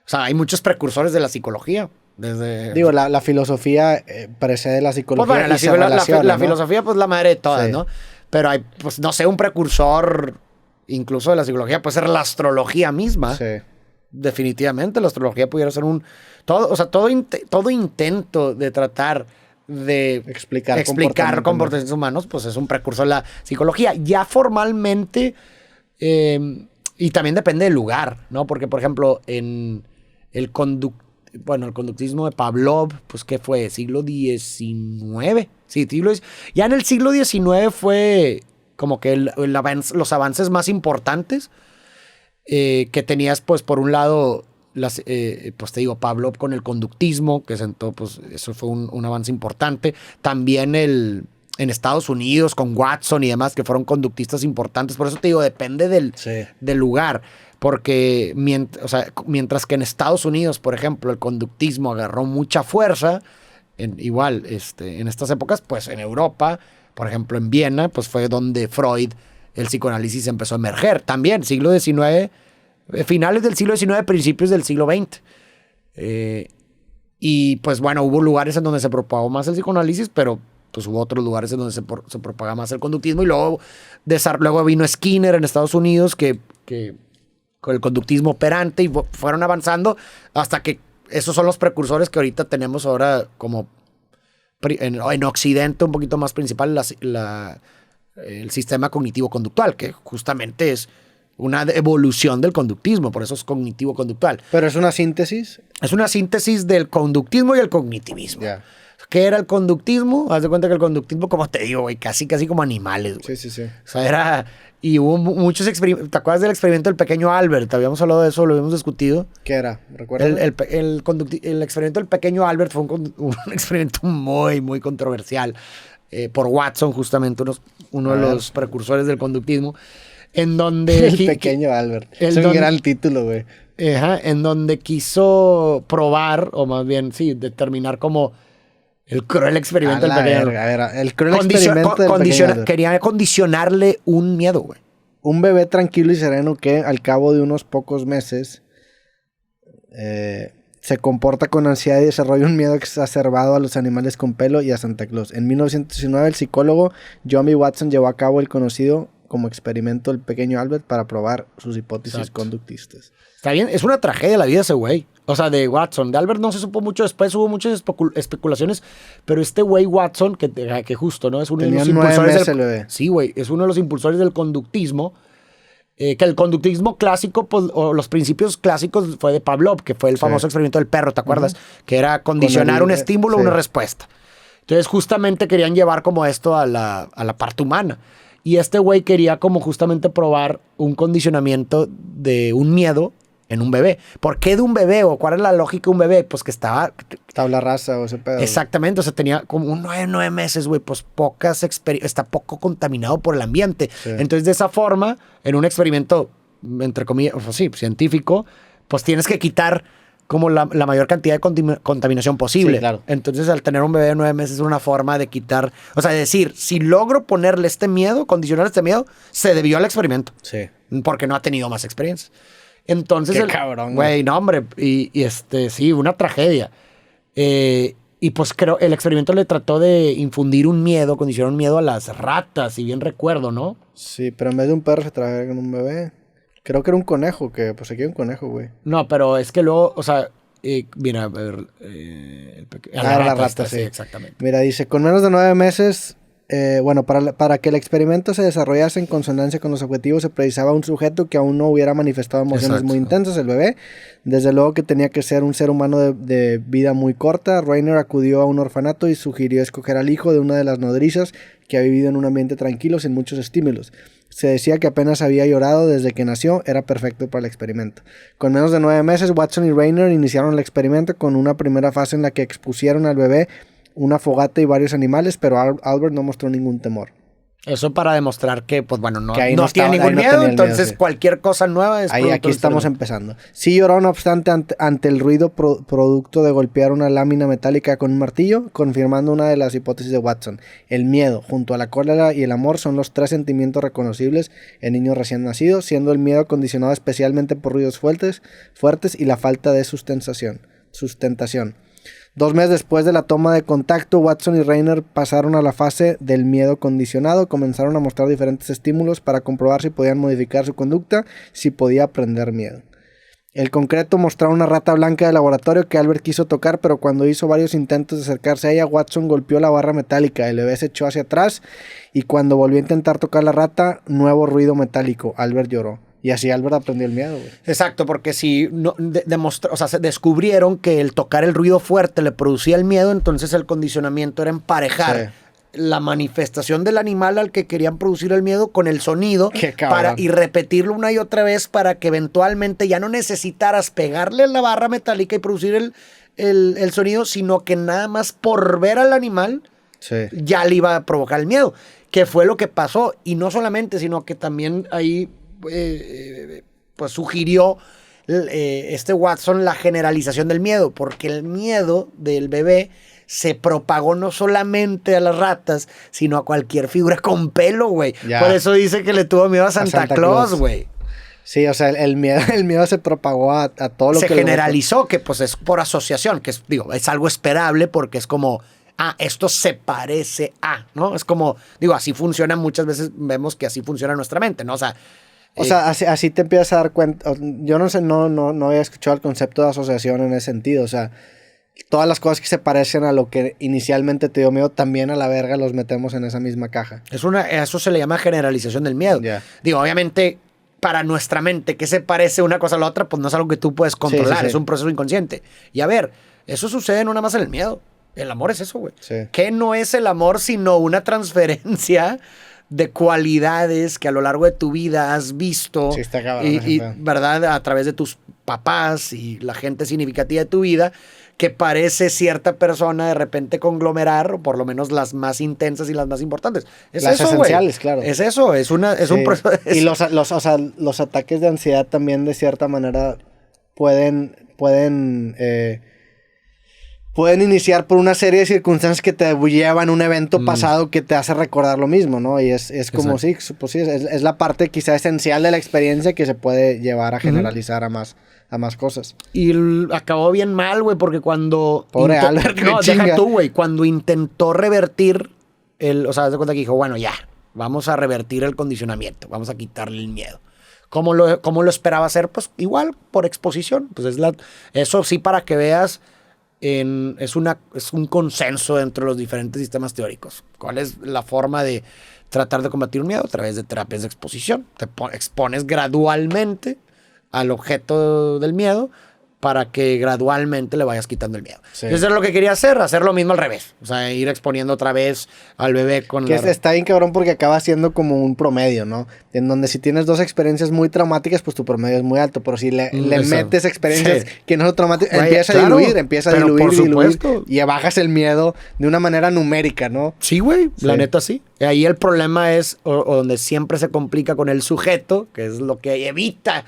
S2: O sea, hay muchos precursores de la psicología.
S1: Digo, la filosofía precede la psicología.
S2: Pues bueno,
S1: y se relaciona,
S2: la
S1: ¿no?
S2: filosofía, pues la madre de todas, ¿no? Pero hay, pues no sé, un precursor incluso de la psicología puede ser la astrología misma.
S1: Sí.
S2: Definitivamente, la astrología pudiera ser todo intento de tratar de explicar comportamientos humanos, pues es un precursor de la psicología. Ya formalmente, y también depende del lugar, ¿no? Porque, por ejemplo, en el conductismo de Pavlov, pues, ¿qué fue? ¿Siglo XIX? Sí, ya en el siglo XIX fue como que los avances más importantes que tenías, pues, por un lado, pues te digo, Pavlov con el conductismo, que sentó, pues, eso fue un avance importante. También en Estados Unidos con Watson y demás, que fueron conductistas importantes. Por eso te digo, depende del lugar. Porque mientras que en Estados Unidos, por ejemplo, el conductismo agarró mucha fuerza, en estas épocas, pues en Europa, por ejemplo en Viena, pues fue donde Freud, el psicoanálisis empezó a emerger. También, siglo XIX, finales del siglo XIX, principios del siglo XX. Y pues bueno, hubo lugares en donde se propagó más el psicoanálisis, pero pues hubo otros lugares en donde se propaga más el conductismo. Y luego vino Skinner en Estados Unidos, que con el conductismo operante, y fueron avanzando hasta que esos son los precursores que ahorita tenemos ahora como en Occidente un poquito más principal, el sistema cognitivo-conductual, que justamente es una evolución del conductismo, por eso es cognitivo-conductual.
S1: ¿Pero es una síntesis?
S2: Es una síntesis del conductismo y el cognitivismo.
S1: Yeah.
S2: ¿Qué era el conductismo? Haz de cuenta que el conductismo, como te digo, güey, casi como animales, güey.
S1: Sí.
S2: O sea, y hubo muchos experimentos. ¿Te acuerdas del experimento del pequeño Albert? Habíamos hablado de eso, lo habíamos discutido.
S1: ¿Qué era? ¿Recuerdas?
S2: El experimento del pequeño Albert fue un experimento muy, muy controversial por Watson, justamente uno de los precursores del conductismo, en donde...
S1: El pequeño Albert. Es un gran título, güey.
S2: En donde quiso probar, o más bien, sí, determinar como... El cruel experimento del pequeño Albert.
S1: El cruel experimento del pequeño Albert.
S2: Quería condicionarle un miedo, güey.
S1: Un bebé tranquilo y sereno que al cabo de unos pocos meses se comporta con ansiedad y desarrolla un miedo exacerbado a los animales con pelo y a Santa Claus. En 1919 el psicólogo John B. Watson llevó a cabo el conocido como experimento del pequeño Albert para probar sus hipótesis conductistas.
S2: Está bien, es una tragedia la vida de ese güey. O sea, de Watson. De Albert no se supo mucho después, hubo muchas especulaciones, pero este güey Watson, que justo, ¿no? Es uno de los impulsores del... Sí, güey, es uno de los impulsores del conductismo, que el conductismo clásico, pues, o los principios clásicos fue de Pavlov, que fue el famoso experimento del perro, ¿te acuerdas? Que era condicionar un estímulo, una respuesta. Entonces, justamente querían llevar como esto a la parte humana. Y este güey quería como justamente probar un condicionamiento de un miedo en un bebé. ¿Por qué de un bebé? ¿O cuál es la lógica de un bebé? Pues que estaba...
S1: Tabla rasa o ese pedo.
S2: Exactamente. O sea, tenía como 9 meses, güey. Pues está poco contaminado por el ambiente. Sí. Entonces, de esa forma, en un experimento entre comillas, o sea, sí, científico, pues tienes que quitar como la mayor cantidad de contaminación posible.
S1: Sí, claro.
S2: Entonces, al tener un bebé de 9 meses es una forma de quitar, o sea, decir, si logro ponerle este miedo, condicionar este miedo, se debió al experimento.
S1: Sí.
S2: Porque no ha tenido más experiencias. Entonces,
S1: Qué cabrón,
S2: güey, no, hombre, y sí, una tragedia. Y pues creo, el experimento le trató de infundir un miedo, condicionar un miedo a las ratas, si bien recuerdo, ¿no?
S1: Sí, pero en vez de un perro se trajeron con un bebé. Creo que era un conejo, que pues aquí hay un conejo, güey.
S2: No, pero es que luego, o sea, mira, a ver.
S1: La rata, sí.
S2: Exactamente.
S1: Mira, dice, con menos de 9 meses, bueno, para que el experimento se desarrollase en consonancia con los objetivos, se precisaba un sujeto que aún no hubiera manifestado emociones muy intensas, el bebé. Desde luego que tenía que ser un ser humano de vida muy corta. Rainer acudió a un orfanato y sugirió escoger al hijo de una de las nodrizas que ha vivido en un ambiente tranquilo sin muchos estímulos. Se decía que apenas había llorado desde que nació, era perfecto para el experimento. Con menos de 9 meses, Watson y Rainer iniciaron el experimento con una primera fase en la que expusieron al bebé una fogata y varios animales, pero Albert no mostró ningún temor.
S2: Eso para demostrar que, pues bueno, no
S1: tiene
S2: tiene ningún miedo, entonces
S1: sí.
S2: Cualquier cosa nueva es
S1: aquí estamos empezando. Sí lloró, no obstante, ante el ruido producto de golpear una lámina metálica con un martillo, confirmando una de las hipótesis de Watson. El miedo, junto a la cólera y el amor, son los 3 sentimientos reconocibles en niños recién nacidos, siendo el miedo condicionado especialmente por ruidos fuertes y la falta de sustentación. 2 meses después de la toma de contacto, Watson y Rainer pasaron a la fase del miedo condicionado. Comenzaron a mostrar diferentes estímulos para comprobar si podían modificar su conducta, si podía aprender miedo. El concreto mostraba una rata blanca de laboratorio que Albert quiso tocar, pero cuando hizo varios intentos de acercarse a ella, Watson golpeó la barra metálica. El bebé se echó hacia atrás y cuando volvió a intentar tocar la rata, nuevo ruido metálico. Albert lloró. Y así Albert aprendió el miedo, güey.
S2: Exacto, porque si no, se descubrieron que el tocar el ruido fuerte le producía el miedo, entonces el condicionamiento era emparejar la manifestación del animal al que querían producir el miedo con el sonido y repetirlo una y otra vez para que eventualmente ya no necesitaras pegarle a la barra metálica y producir el sonido, sino que nada más por ver al animal ya le iba a provocar el miedo, que fue lo que pasó. Y no solamente, sino que también ahí pues sugirió Watson la generalización del miedo, porque el miedo del bebé se propagó no solamente a las ratas, sino a cualquier figura con pelo, güey. Por eso dice que le tuvo miedo a Santa Claus, güey.
S1: Sí, o sea, el miedo se propagó a todo lo que...
S2: Se generalizó, que pues es por asociación, que es algo esperable porque es como... esto se parece a, ¿no? Es como, así funciona, muchas veces vemos que así funciona nuestra mente, ¿no?
S1: O sea, así te empiezas a dar cuenta. Yo no sé, no había escuchado el concepto de asociación en ese sentido. O sea, todas las cosas que se parecen a lo que inicialmente te dio miedo, también a la verga los metemos en esa misma caja.
S2: Eso se le llama generalización del miedo. Obviamente, para nuestra mente, que se parece una cosa a la otra, pues no es algo que tú puedes controlar, es un proceso inconsciente. Y a ver, eso sucede no nada más en el miedo. El amor es eso, güey. ¿Qué no es el amor sino una transferencia de cualidades que a lo largo de tu vida has visto y verdad, a través de tus papás y la gente significativa de tu vida, que parece cierta persona de repente conglomerar, o por lo menos las más intensas y las más importantes?
S1: Las esenciales, claro.
S2: Es eso, es un proceso.
S1: Y los ataques de ansiedad también, de cierta manera, pueden iniciar por una serie de circunstancias que te llevan a un evento pasado que te hace recordar lo mismo, ¿no? Y es como, pues es la parte quizá esencial de la experiencia que se puede llevar a generalizar a más cosas.
S2: Y acabó bien mal, güey, porque cuando...
S1: Pobre Albert,
S2: no, deja tú, güey. Cuando intentó revertir o sea, haz de cuenta que dijo, bueno, ya, vamos a revertir el condicionamiento, vamos a quitarle el miedo. ¿Cómo lo esperaba hacer? Pues igual, por exposición. Pues eso sí, para que veas... es un consenso entre los diferentes sistemas teóricos. ¿Cuál es la forma de tratar de combatir un miedo? A través de terapias de exposición. Te expones gradualmente al objeto del miedo para que gradualmente le vayas quitando el miedo.
S1: Sí.
S2: Eso es lo que quería hacer lo mismo al revés. O sea, ir exponiendo otra vez al bebé con
S1: Que está bien cabrón porque acaba siendo como un promedio, ¿no? En donde si tienes 2 experiencias muy traumáticas, pues tu promedio es muy alto. Pero si le metes experiencias que no son traumáticas, empieza a diluir. Y bajas el miedo de una manera numérica, ¿no?
S2: Sí, güey. La neta sí. Y ahí el problema es, o donde siempre se complica con el sujeto, que es lo que evita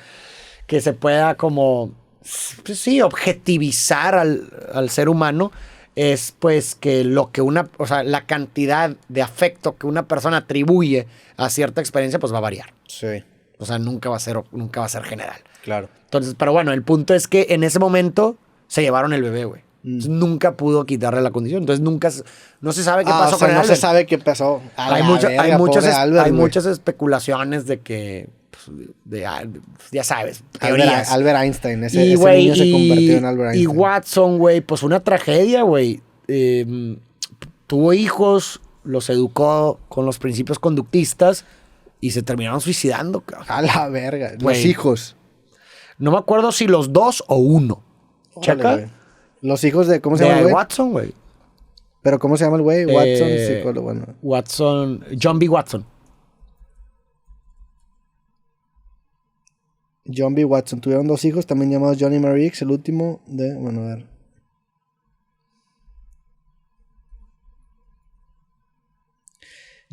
S2: que se pueda como... pues sí, objetivizar al ser humano es pues que o sea, la cantidad de afecto que una persona atribuye a cierta experiencia pues va a variar.
S1: Sí.
S2: O sea, nunca va a ser general.
S1: Claro.
S2: Entonces, pero bueno, el punto es que en ese momento se llevaron el bebé, güey. Nunca pudo quitarle la condición. Entonces no se sabe qué pasó con
S1: no
S2: Albert.
S1: se sabe qué pasó.
S2: Hay muchas especulaciones de que ya sabes, teorías.
S1: Albert Einstein, ese niño se convirtió en Albert Einstein.
S2: Y Watson, güey, pues una tragedia, güey. Tuvo hijos, los educó con los principios conductistas y se terminaron suicidando, cabrón.
S1: A la verga.
S2: Güey.
S1: Los hijos.
S2: No me acuerdo si los 2 o 1. Checa.
S1: Güey. Los hijos de... ¿Cómo se llama el güey?
S2: Watson, güey.
S1: ¿Pero cómo se llama el güey? Watson, psicólogo, bueno.
S2: Watson, John B. Watson.
S1: John B. Watson. Tuvieron 2 hijos, también llamados John y Mary X, el último de... Bueno, a ver.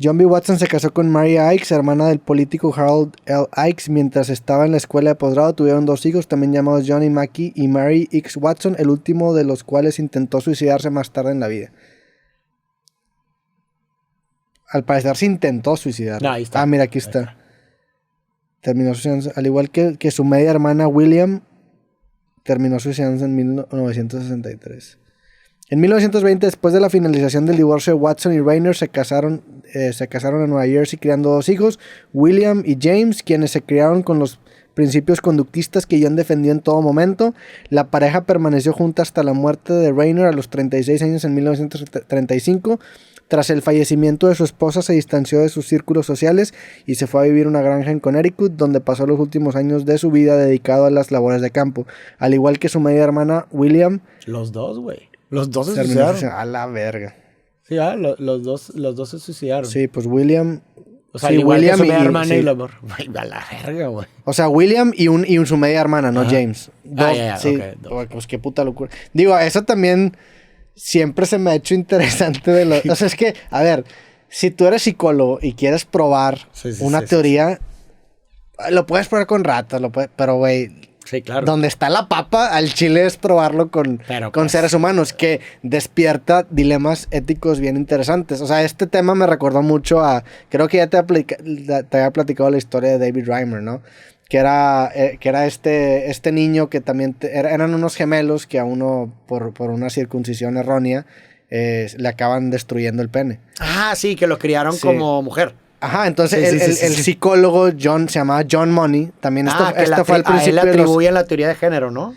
S1: John B. Watson se casó con Mary Ickes, hermana del político Harold L. Ickes. Mientras estaba en la escuela de posgrado, tuvieron 2 hijos, también llamados John y Mackie y Mary X. Watson, el último de los cuales intentó suicidarse más tarde en la vida. Al parecer se intentó suicidar.
S2: No, ahí está.
S1: Ah, mira, aquí está. Terminó suicidándose. Al igual que su media hermana William, terminó suicidándose en 1963. En 1920, después de la finalización del divorcio, Watson y Rayner se casaron en Nueva Jersey criando 2 hijos, William y James, quienes se criaron con los principios conductistas que John defendió en todo momento. La pareja permaneció junta hasta la muerte de Rayner a los 36 años en 1935. Tras el fallecimiento de su esposa, se distanció de sus círculos sociales y se fue a vivir a una granja en Connecticut, donde pasó los últimos años de su vida dedicado a las labores de campo. Al igual que su media hermana, William.
S2: Los 2, güey. Los 2 se suicidaron.
S1: A la verga.
S2: Sí, los dos se suicidaron.
S1: Sí, pues William...
S2: O sea,
S1: sí,
S2: igual
S1: William
S2: que su media hermana
S1: sí.
S2: y la... Güey, a la verga, güey.
S1: O sea, William y su media hermana, no James. Sí,
S2: okay,
S1: pues qué puta locura. Digo, eso también siempre se me ha hecho interesante de lo... O sea, es que, a ver, si tú eres psicólogo y quieres probar una teoría, lo puedes probar con ratas, pero, güey...
S2: Sí, claro.
S1: Donde está la papa, al chile es probarlo con seres humanos, que despierta dilemas éticos bien interesantes. O sea, este tema me recordó mucho a... Creo que ya te había platicado la historia de David Reimer, ¿no? Que era este niño que también... eran unos gemelos que a uno, por una circuncisión errónea, le acaban destruyendo el pene.
S2: Ah, sí, que lo criaron como mujer.
S1: Ajá, entonces el psicólogo John, se llamaba John Money, también esto fue al principio.
S2: A él le atribuyen la teoría de género, ¿no?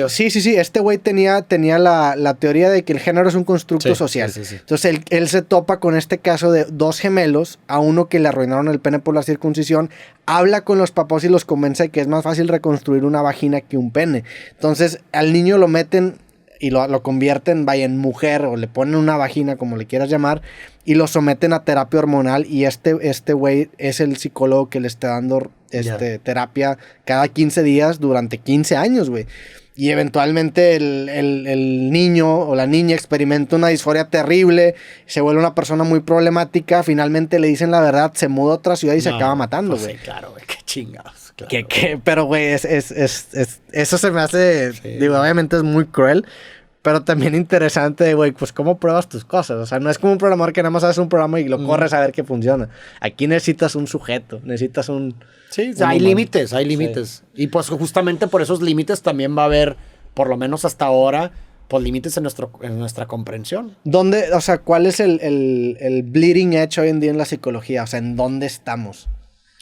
S1: Sí, este güey tenía la teoría de que el género es un constructo social.
S2: Sí.
S1: Entonces él se topa con este caso de 2 gemelos, a uno que le arruinaron el pene por la circuncisión, habla con los papás y los convence de que es más fácil reconstruir una vagina que un pene. Entonces al niño lo meten y lo convierten, en mujer, o le ponen una vagina, como le quieras llamar, y lo someten a terapia hormonal, y este güey es el psicólogo que le está dando terapia cada 15 días durante 15 años, güey. Y eventualmente el niño o la niña experimenta una disforia terrible, se vuelve una persona muy problemática, finalmente le dicen la verdad, se muda a otra ciudad y se acaba matando, güey.
S2: Sí, claro, güey, qué chingados. Claro,
S1: pero, güey, eso se me hace, digo, obviamente es muy cruel, pero también interesante, güey, pues cómo pruebas tus cosas. O sea, no es como un programador que nada más haces un programa y lo corres a ver qué funciona. Aquí necesitas un sujeto, necesitas un...
S2: Sí, hay límites. Y pues justamente por esos límites también va a haber, por lo menos hasta ahora, pues límites en nuestra comprensión.
S1: ¿Dónde, o sea, cuál es el bleeding edge hoy en día en la psicología? O sea, ¿en dónde estamos?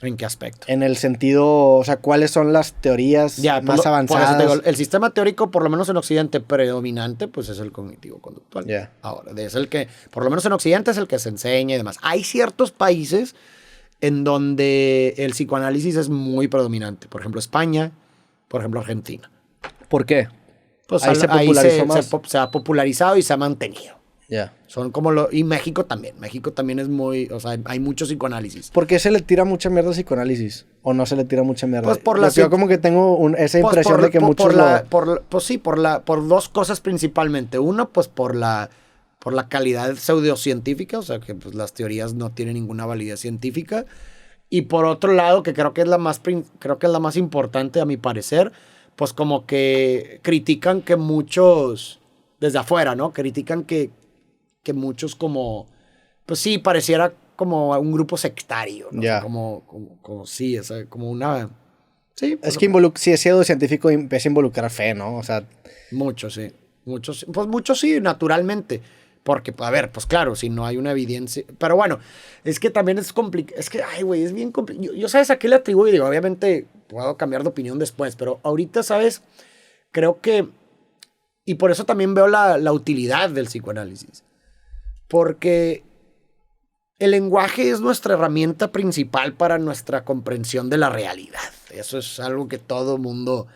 S2: ¿En qué aspecto?
S1: En el sentido, o sea, ¿cuáles son las teorías más avanzadas?
S2: Por eso digo, el sistema teórico, por lo menos en Occidente, predominante, pues es el cognitivo-conductual. Ahora, es el que, por lo menos en Occidente, es el que se enseña y demás. Hay ciertos países en donde el psicoanálisis es muy predominante. Por ejemplo, España, por ejemplo, Argentina.
S1: ¿Por qué?
S2: Pues
S1: Ahí se popularizó más.
S2: Se ha popularizado y se ha mantenido.
S1: Ya.
S2: Son como y México también. México también es muy... O sea, hay mucho psicoanálisis.
S1: ¿Por qué se le tira mucha mierda al psicoanálisis? ¿O no se le tira mucha mierda?
S2: Pues por
S1: yo como que tengo esa impresión de que muchos
S2: por dos cosas principalmente. Uno, pues por la calidad pseudocientífica, o sea, que pues, las teorías no tienen ninguna validez científica. Y por otro lado, que creo que es la más importante a mi parecer, pues como que critican que muchos, desde afuera, ¿no? Critican que muchos como, pues sí, pareciera como un grupo sectario, ¿no?
S1: Yeah.
S2: O sea, como sí, o sea, como una... Sí.
S1: Es que si es pseudocientífico empieza a involucrar fe, ¿no? O sea...
S2: Muchos, sí. Muchos sí, naturalmente. Porque, a ver, pues claro, si no hay una evidencia... Pero bueno, es que también es complicado. Es que, ay, güey, es bien complicado. Yo, ¿sabes a qué le atribuyo? Digo, obviamente puedo cambiar de opinión después, pero ahorita, ¿sabes? Creo que... Y por eso también veo la utilidad del psicoanálisis. Porque el lenguaje es nuestra herramienta principal para nuestra comprensión de la realidad. Eso es algo que todo mundo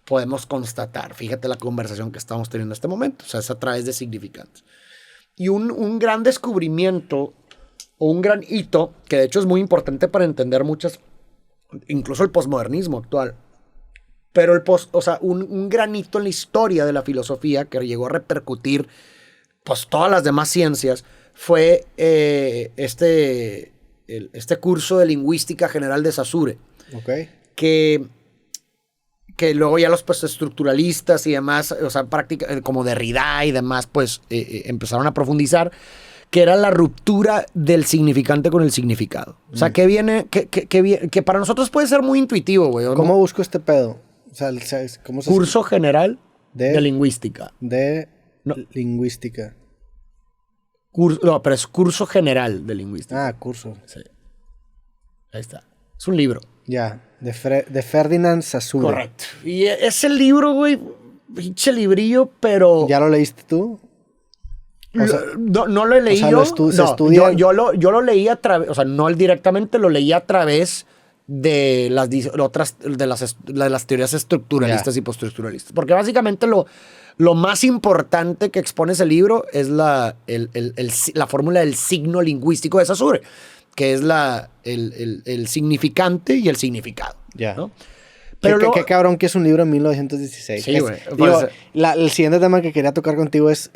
S2: podemos constatar. Fíjate la conversación que estamos teniendo en este momento. O sea, es a través de significantes. Y un gran descubrimiento o un gran hito, que de hecho es muy importante para entender incluso el posmodernismo actual. Pero un gran hito en la historia de la filosofía que llegó a repercutir pues todas las demás ciencias, fue este curso de lingüística general de Saussure.
S1: Okay.
S2: Que luego ya los postestructuralistas y demás, o sea, como Derrida y demás, pues empezaron a profundizar, que era la ruptura del significante con el significado. O sea, que para nosotros puede ser muy intuitivo, güey.
S1: ¿Cómo busco este pedo? O sea, ¿cómo se
S2: Curso general de lingüística.
S1: Lingüística.
S2: No, pero es curso general de lingüística.
S1: Ah, curso.
S2: Sí. Ahí está. Es un libro.
S1: Ya, de Ferdinand Saussure.
S2: Correcto. Y es el libro, güey, pinche librillo, pero...
S1: ¿Ya lo leíste tú? O sea,
S2: no lo he leído.
S1: O sea, se estudia...
S2: yo lo leí a través, o sea, no directamente, lo leí a través de las teorías estructuralistas y postestructuralistas. Porque básicamente lo más importante que expone ese libro es la fórmula del signo lingüístico de Saussure, que es el significante y el significado.
S1: Ya.
S2: ¿no?
S1: Pero qué cabrón que es un libro en 1916.
S2: Sí, güey.
S1: El siguiente tema que quería tocar contigo es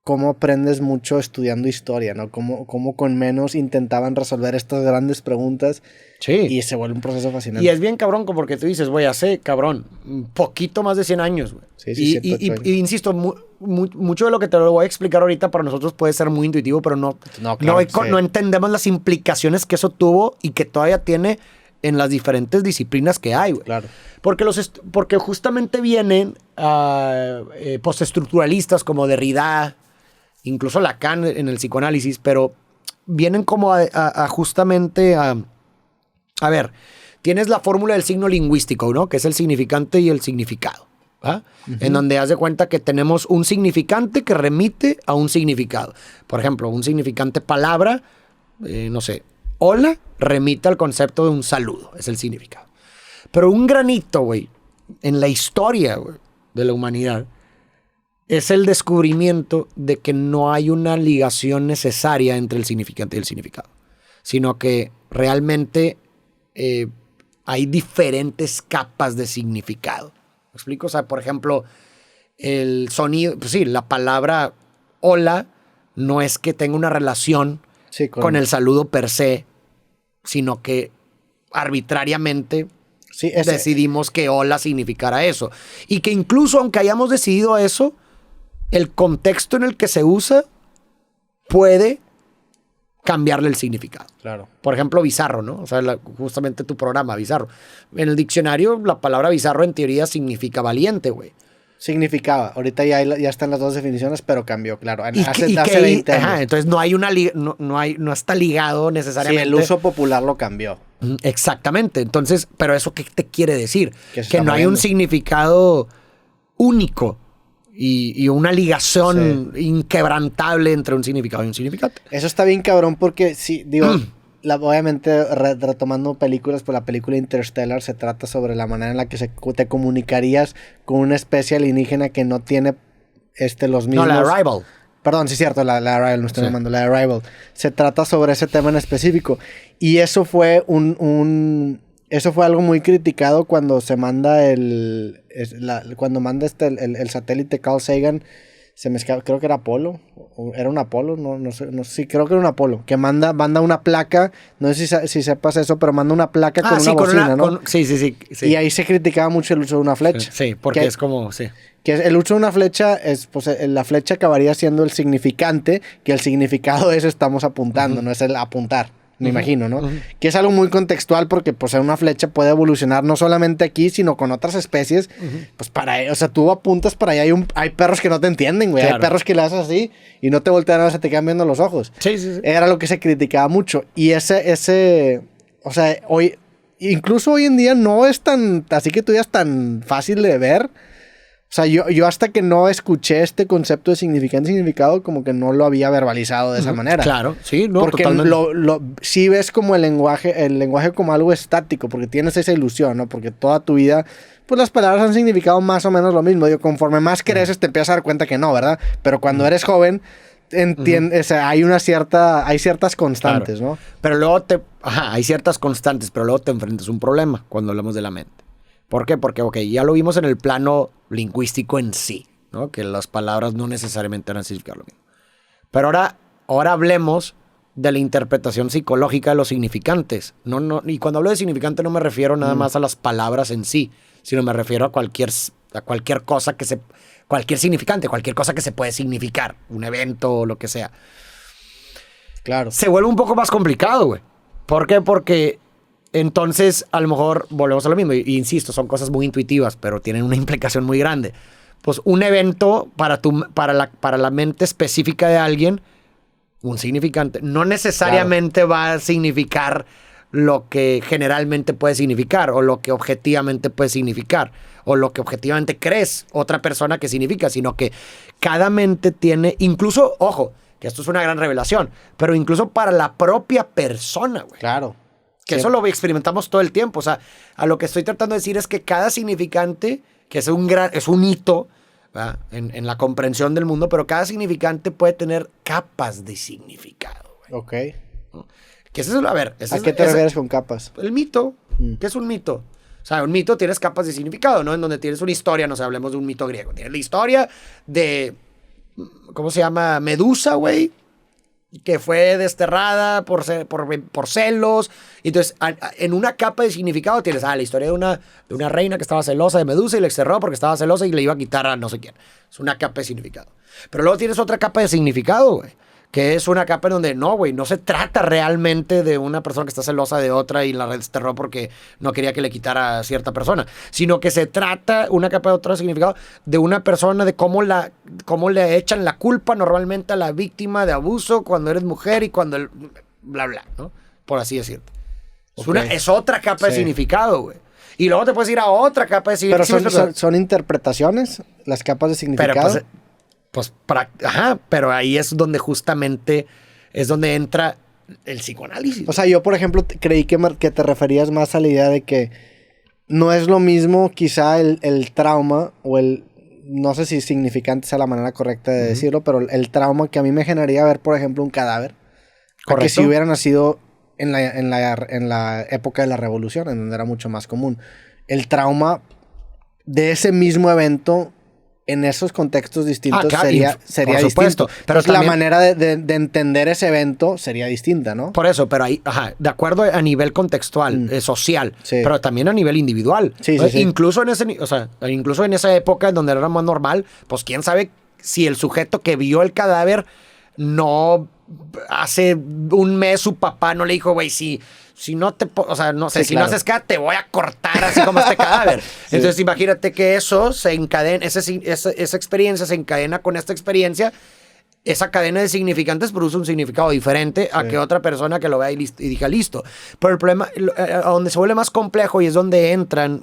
S1: cómo aprendes mucho estudiando historia, ¿no? Cómo con menos intentaban resolver estas grandes preguntas.
S2: Sí.
S1: Y se vuelve un proceso fascinante.
S2: Y es bien cabrón porque tú dices, güey, hace, cabrón, un poquito más de 100 años, güey.
S1: Sí,
S2: y insisto, mucho de lo que te lo voy a explicar ahorita para nosotros puede ser muy intuitivo, pero no entendemos las implicaciones que eso tuvo y que todavía tiene en las diferentes disciplinas que hay, güey.
S1: Claro.
S2: Porque justamente vienen postestructuralistas como Derrida, incluso Lacan en el psicoanálisis, pero vienen como justamente a ver, tienes la fórmula del signo lingüístico, ¿no? Que es el significante y el significado. Uh-huh. En donde haz de cuenta que tenemos un significante que remite a un significado. Por ejemplo, un significante palabra, no sé, hola, remite al concepto de un saludo. Es el significado. Pero un granito, güey, en la historia, güey, de la humanidad, es el descubrimiento de que no hay una ligación necesaria entre el significante y el significado, sino que realmente hay diferentes capas de significado. ¿Me explico? O sea, por ejemplo, el sonido, pues sí, la palabra hola no es que tenga una relación con el saludo per se, sino que arbitrariamente decidimos que hola significara eso. Y que incluso aunque hayamos decidido eso, el contexto en el que se usa puede cambiarle el significado.
S1: Claro.
S2: Por ejemplo, bizarro, ¿no? O sea, justamente tu programa, bizarro. En el diccionario, la palabra bizarro en teoría significa valiente, güey.
S1: Significaba. Ahorita ya están las dos definiciones, pero cambió, claro. Hace 20 años.
S2: Ajá, entonces no está ligado necesariamente.
S1: Sí, el uso popular lo cambió.
S2: Exactamente. Entonces, ¿pero eso qué te quiere decir?
S1: Que
S2: no hay un significado único y una ligación inquebrantable entre un significado y un significante.
S1: Eso está bien cabrón porque, sí, digo, obviamente, retomando películas, pues la película Interstellar se trata sobre la manera en la que te comunicarías con una especie alienígena que no tiene los mismos...
S2: No, la Arrival.
S1: Perdón, sí es cierto, la Arrival, no estoy
S2: Sí.
S1: llamando, la Arrival. Se trata sobre ese tema en específico. Y eso fue eso fue algo muy criticado cuando se manda cuando manda el satélite Carl Sagan. Creo que era Apolo. Era un Apolo, no sé, sí, creo que era un Apolo. Que manda una placa, no sé si sepas eso, pero manda una placa con una bocina, ¿no?
S2: Sí.
S1: Y ahí se criticaba mucho el uso de una flecha.
S2: Sí, porque es como, sí.
S1: Que el uso de una flecha pues la flecha acabaría siendo el significante, que el significado es estamos apuntando, no es el apuntar, me imagino, ¿no? Que es algo muy contextual porque pues una flecha puede evolucionar no solamente aquí, sino con otras especies, pues o sea, tú apuntas para allá, hay perros que no te entienden, güey,
S2: Claro.
S1: hay perros que le haces así y no te voltean a ver, se te quedan viendo los ojos.
S2: Sí.
S1: Era lo que se criticaba mucho y o sea, incluso hoy en día no es así que tú digas tan fácil de ver. O sea, yo hasta que no escuché este concepto de significante y significado, como que no lo había verbalizado de esa manera.
S2: Claro, sí, no,
S1: porque
S2: totalmente.
S1: sí ves como el lenguaje como algo estático, porque tienes esa ilusión, ¿no? Porque toda tu vida, pues las palabras han significado más o menos lo mismo. Digo, conforme más creces te empiezas a dar cuenta que no, ¿verdad? Pero cuando eres joven, entiendes, o sea, hay ciertas constantes,
S2: Claro.
S1: ¿no?
S2: Pero luego hay ciertas constantes, pero luego te enfrentas a un problema cuando hablamos de la mente. ¿Por qué? Porque, ok, ya lo vimos en el plano lingüístico en sí, ¿no? Que las palabras no necesariamente van a significar lo mismo. Pero ahora hablemos de la interpretación psicológica de los significantes. Y cuando hablo de significante no me refiero nada más a las palabras en sí, sino me refiero a cualquier cosa cualquier significante, cualquier cosa que se puede significar, un evento o lo que sea.
S1: Claro.
S2: Se vuelve un poco más complicado, güey. ¿Por qué? Porque entonces, a lo mejor, volvemos a lo mismo. Y insisto, son cosas muy intuitivas, pero tienen una implicación muy grande. Pues un evento para la mente específica de alguien, un significante, no necesariamente va a significar lo que generalmente puede significar, o lo que objetivamente puede significar, o lo que objetivamente crees otra persona que significa, sino que cada mente tiene, incluso, ojo, que esto es una gran revelación, pero incluso para la propia persona, güey.
S1: Claro.
S2: Que eso lo experimentamos todo el tiempo. O sea, a lo que estoy tratando de decir es que cada significante, que es un hito, ¿verdad? En la comprensión del mundo, pero cada significante puede tener capas de significado. Güey.
S1: Ok.
S2: ¿Qué es eso? A ver.
S1: ¿A qué te refieres con capas?
S2: El mito. ¿Qué es un mito? O sea, un mito tienes capas de significado, ¿no? En donde tienes una historia, no sé, hablemos de un mito griego. Tienes la historia de, ¿cómo se llama? Medusa, güey. Que fue desterrada por celos. Entonces, en una capa de significado tienes la historia de una reina que estaba celosa de Medusa y la desterró porque estaba celosa y le iba a quitar a no sé quién. Es una capa de significado. Pero luego tienes otra capa de significado, güey. Que es una capa en donde no, güey, no se trata realmente de una persona que está celosa de otra y la desterró porque no quería que le quitara a cierta persona, sino que se trata, una capa de otro significado, de una persona, de cómo le echan la culpa normalmente a la víctima de abuso cuando eres mujer y cuando bla, bla, ¿no? Por así decirlo.
S1: Okay.
S2: Es otra capa de significado, güey. Y luego te puedes ir a otra capa de significado.
S1: Pero son interpretaciones, las capas de significado.
S2: Pero ahí es donde justamente es donde entra el psicoanálisis.
S1: O sea, yo, por ejemplo, creí que te referías más a la idea de que no es lo mismo quizá el trauma o no sé si significante sea la manera correcta de decirlo, pero el trauma que a mí me generaría ver, por ejemplo, un cadáver.
S2: Correcto.
S1: Que si hubiera nacido en la época de la revolución, en donde era mucho más común. El trauma de ese mismo evento en esos contextos distintos sería distinto. Pero la manera de entender ese evento sería distinta, ¿no?
S2: Por eso, pero ahí, de acuerdo a nivel contextual, social, pero también a nivel individual.
S1: Sí.
S2: Incluso en esa época en donde era más normal, pues quién sabe si el sujeto que vio el cadáver no hace un mes su papá no le dijo, güey, si no te, o sea, no sé, si no haces caso, te voy a cortar así como este cadáver. Entonces imagínate que eso se encadena, esa experiencia se encadena con esta experiencia, esa cadena de significantes produce un significado diferente a que otra persona que lo vea y diga listo. Pero el problema, a donde se vuelve más complejo y es donde entran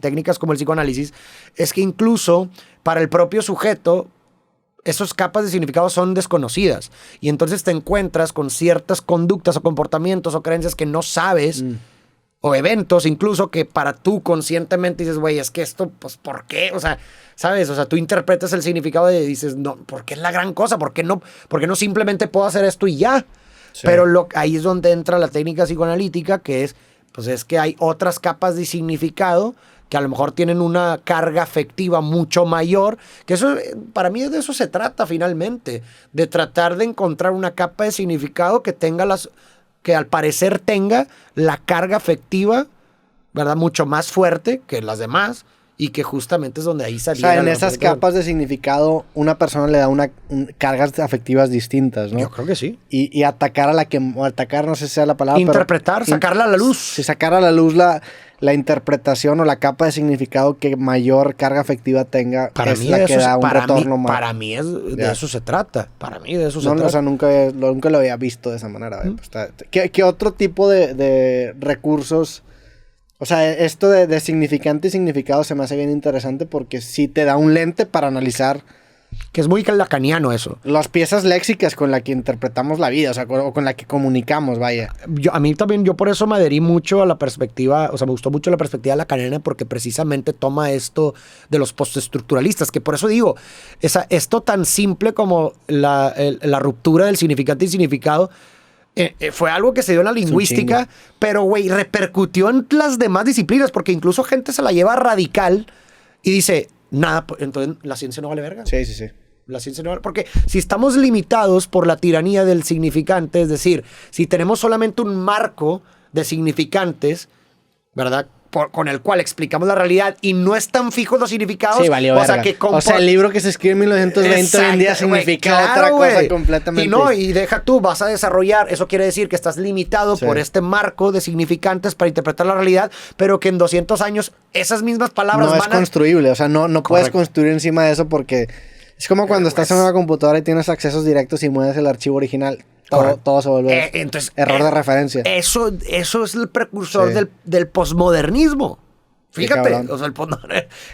S2: técnicas como el psicoanálisis, es que incluso para el propio sujeto esas capas de significado son desconocidas. Y entonces te encuentras con ciertas conductas o comportamientos o creencias que no sabes, o eventos incluso que para tú conscientemente dices, güey, es que esto, pues, ¿por qué? O sea, ¿sabes? O sea, tú interpretas el significado y dices, no, ¿por qué es la gran cosa? ¿Por qué no simplemente puedo hacer esto y ya? Sí. Pero ahí es donde entra la técnica psicoanalítica, que es, pues es que hay otras capas de significado que a lo mejor tienen una carga afectiva mucho mayor, que eso, para mí de eso se trata finalmente, de tratar de encontrar una capa de significado que tenga que al parecer tenga la carga afectiva, ¿verdad? Mucho más fuerte que las demás, y que justamente es donde ahí salía.
S1: O sea, en esas capas de significado, una persona le da cargas afectivas distintas, ¿no?
S2: Yo creo que sí.
S1: Y atacar atacar, no sé si sea la palabra.
S2: Interpretar, pero sacarla a la luz.
S1: Si sacar a la luz la interpretación o la capa de significado que mayor carga afectiva tenga,
S2: para
S1: es la que da un retorno más.
S2: Para mí de eso se trata. Para mí de eso se trata.
S1: O sea, nunca lo había visto de esa manera. Pues, ¿Qué otro tipo de recursos? O sea, esto de significante y significado se me hace bien interesante porque sí te da un lente para analizar.
S2: Que es muy lacaniano eso.
S1: Las piezas léxicas con las que interpretamos la vida, o sea, o con la que comunicamos, vaya.
S2: A mí también, yo por eso me adherí mucho a la perspectiva, o sea, me gustó mucho la perspectiva lacaniana porque precisamente toma esto de los postestructuralistas, que por eso digo, esto tan simple como la ruptura del significante y significado, fue algo que se dio en la lingüística, pero, güey, repercutió en las demás disciplinas, porque incluso gente se la lleva radical y dice, nada, entonces la ciencia no vale verga.
S1: Sí.
S2: La ciencia no vale, porque si estamos limitados por la tiranía del significante, es decir, si tenemos solamente un marco de significantes, ¿verdad?, con el cual explicamos la realidad y no están fijos los significados.
S1: Sí, valió verga. O sea, el libro que se escribe en 1920 hoy en día significa otra cosa completamente.
S2: Y deja tú, vas a desarrollar, eso quiere decir que estás limitado por este marco de significantes para interpretar la realidad, pero que en 200 años esas mismas palabras
S1: no es construible, o sea, no puedes construir encima de eso porque es como cuando estás en una computadora y tienes accesos directos y mueves el archivo original. Todo se vuelve error de referencia.
S2: Eso es el precursor del posmodernismo. Fíjate, o sea,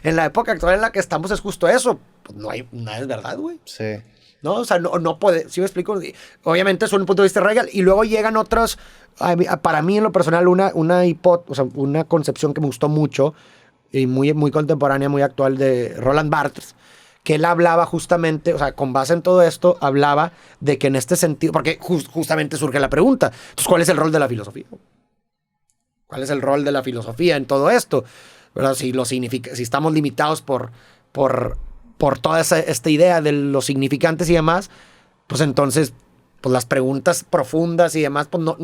S2: en la época actual en la que estamos es justo eso. Pues nada es verdad, güey.
S1: Sí.
S2: ¿No? O sea, no puede. ¿Sí me explico? Obviamente es un punto de vista real. Y luego llegan otras. Para mí, en lo personal, una concepción que me gustó mucho y muy, muy contemporánea, muy actual de Roland Barthes, que él hablaba justamente, o sea, con base en todo esto, hablaba de que en este sentido, porque justamente surge la pregunta, entonces, ¿cuál es el rol de la filosofía? ¿Cuál es el rol de la filosofía en todo esto? ¿Verdad? Si estamos limitados por toda esta idea de los significantes y demás, pues entonces, pues las preguntas profundas y demás, pues no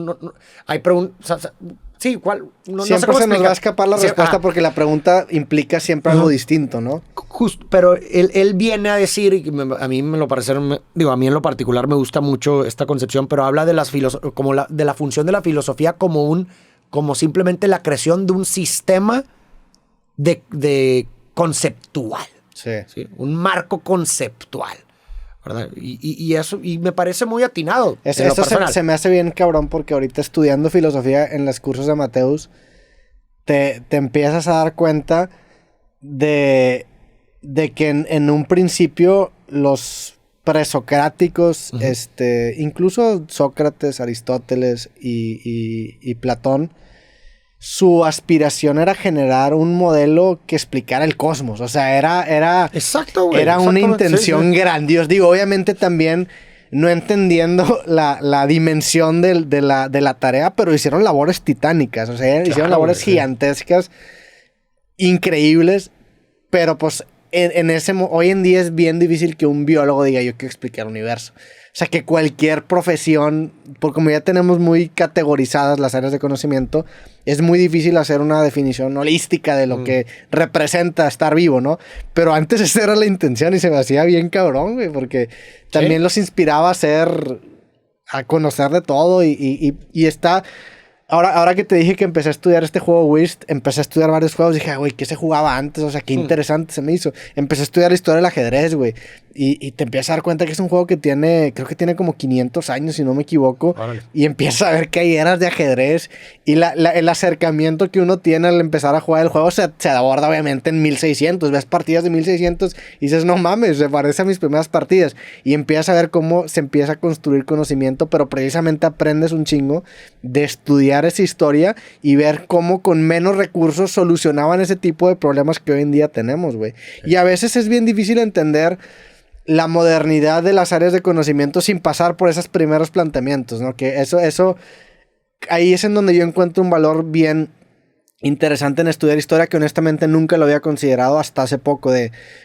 S2: hay preguntas. O sea, sí, ¿cuál?
S1: Siempre se nos va a escapar la respuesta porque la pregunta implica siempre algo distinto, ¿no?
S2: Justo, pero él viene a decir, y a mí me lo parecieron, a mí en lo particular me gusta mucho esta concepción, pero habla de de la función de la filosofía como simplemente la creación de un sistema de conceptual.
S1: Sí.
S2: Un marco conceptual. ¿Verdad? Y me parece muy atinado.
S1: Eso se me hace bien cabrón porque ahorita estudiando filosofía en los cursos de Mateus te empiezas a dar cuenta de que en un principio los presocráticos, incluso Sócrates, Aristóteles y Platón, su aspiración era generar un modelo que explicara el cosmos. O sea, era
S2: exacto, güey.
S1: Era una intención grandiosa. Digo, obviamente también no entendiendo la dimensión de la tarea, pero hicieron labores titánicas. O sea, hicieron labores gigantescas, increíbles. Pero pues hoy en día es bien difícil que un biólogo diga yo quiero explicar el universo. O sea, que cualquier profesión, por como ya tenemos muy categorizadas las áreas de conocimiento, es muy difícil hacer una definición holística de lo que representa estar vivo, ¿no? Pero antes esa era la intención y se me hacía bien cabrón, güey, porque también los inspiraba a conocer de todo y está... Ahora que te dije que empecé a estudiar este juego Whist, empecé a estudiar varios juegos, dije, güey, ¿qué se jugaba antes? O sea, qué interesante se me hizo. Empecé a estudiar la historia del ajedrez, güey. Y te empiezas a dar cuenta que es un juego que creo que tiene como 500 años, si no me equivoco.
S2: Órale.
S1: Y empiezas a ver que hay eras de ajedrez. Y el acercamiento que uno tiene al empezar a jugar el juego se aborda obviamente en 1600. Ves partidas de 1600 y dices, no mames, se parece a mis primeras partidas. Y empiezas a ver cómo se empieza a construir conocimiento, pero precisamente aprendes un chingo de estudiar esa historia y ver cómo con menos recursos solucionaban ese tipo de problemas que hoy en día tenemos, güey. Y a veces es bien difícil entender la modernidad de las áreas de conocimiento sin pasar por esos primeros planteamientos, ¿no? Que eso, ahí es en donde yo encuentro un valor bien interesante en estudiar historia que honestamente nunca lo había considerado hasta hace poco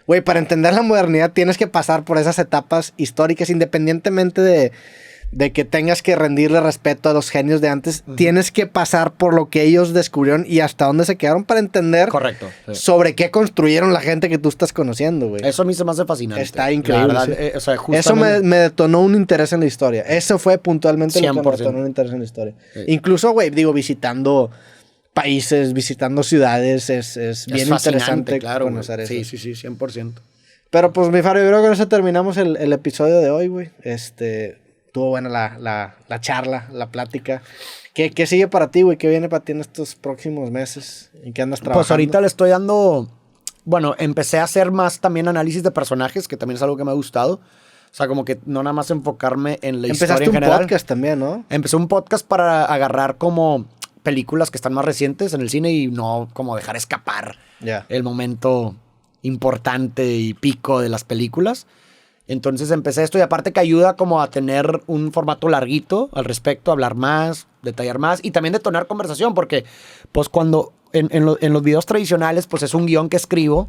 S1: güey, para entender la modernidad tienes que pasar por esas etapas históricas independientemente de que tengas que rendirle respeto a los genios de antes, tienes que pasar por lo que ellos descubrieron y hasta dónde se quedaron para entender
S2: Correcto, sí.
S1: sobre qué construyeron la gente que tú estás conociendo, güey.
S2: Eso a mí se me hace fascinante.
S1: Está increíble.
S2: La verdad,
S1: sí.
S2: o sea, justamente...
S1: Eso me detonó un interés en la historia. Eso fue puntualmente lo que
S2: 100%.
S1: me detonó un interés en la historia.
S2: Sí.
S1: Incluso, güey, visitando países, visitando ciudades, es bien interesante conocer eso.
S2: Sí, 100%.
S1: Pero pues, mi Faro, yo creo que con eso terminamos el episodio de hoy, güey. Estuvo buena la charla, la plática. ¿Qué sigue para ti, güey? ¿Qué viene para ti en estos próximos meses? ¿En qué andas trabajando?
S2: Pues ahorita le estoy dando... Bueno, empecé a hacer más también análisis de personajes, que también es algo que me ha gustado. O sea, como que no nada más enfocarme en la historia en general.
S1: Empezaste un podcast también, ¿no?
S2: Empecé un podcast para agarrar como películas que están más recientes en el cine y no como dejar escapar el momento importante y pico de las películas. Entonces empecé esto y aparte que ayuda como a tener un formato larguito al respecto, hablar más, detallar más y también detonar conversación porque pues cuando en los videos tradicionales pues es un guión que escribo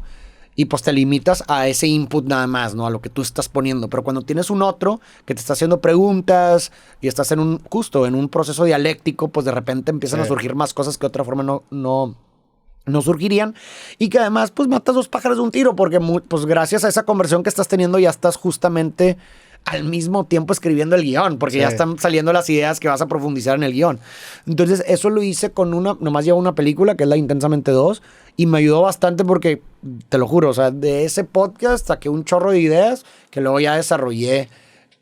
S2: y pues te limitas a ese input nada más, ¿no? A lo que tú estás poniendo. Pero cuando tienes un otro que te está haciendo preguntas y estás en un proceso dialéctico, pues de repente empiezan a surgir más cosas que de otra forma no surgirían y que además pues matas dos pájaros de un tiro porque pues gracias a esa conversión que estás teniendo ya estás justamente al mismo tiempo escribiendo el guión porque ya están saliendo las ideas que vas a profundizar en el guión. Entonces eso lo hice con nomás llevo una película que es la Intensamente 2 y me ayudó bastante porque te lo juro, o sea, de ese podcast saqué un chorro de ideas que luego ya desarrollé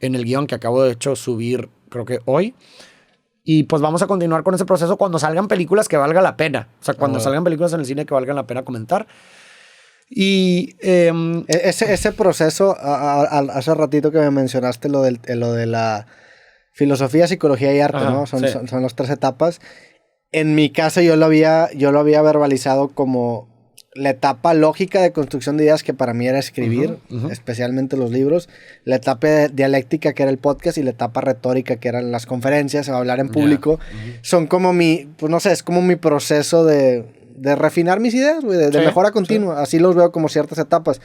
S2: en el guión que acabo de hecho subir creo que hoy. Y pues vamos a continuar con ese proceso cuando salgan películas que valga la pena. O sea, cuando salgan películas en el cine que valgan la pena comentar. Y
S1: ese proceso, hace ratito que me mencionaste lo de la filosofía, psicología y arte, ¿no? Son las 3 etapas. En mi caso yo lo había verbalizado como la etapa lógica de construcción de ideas que para mí era escribir, especialmente los libros, la etapa dialéctica que era el podcast y la etapa retórica que eran las conferencias o hablar en público, son como pues no sé, es como mi proceso de refinar mis ideas, güey, de mejora continua, así los veo como ciertas etapas.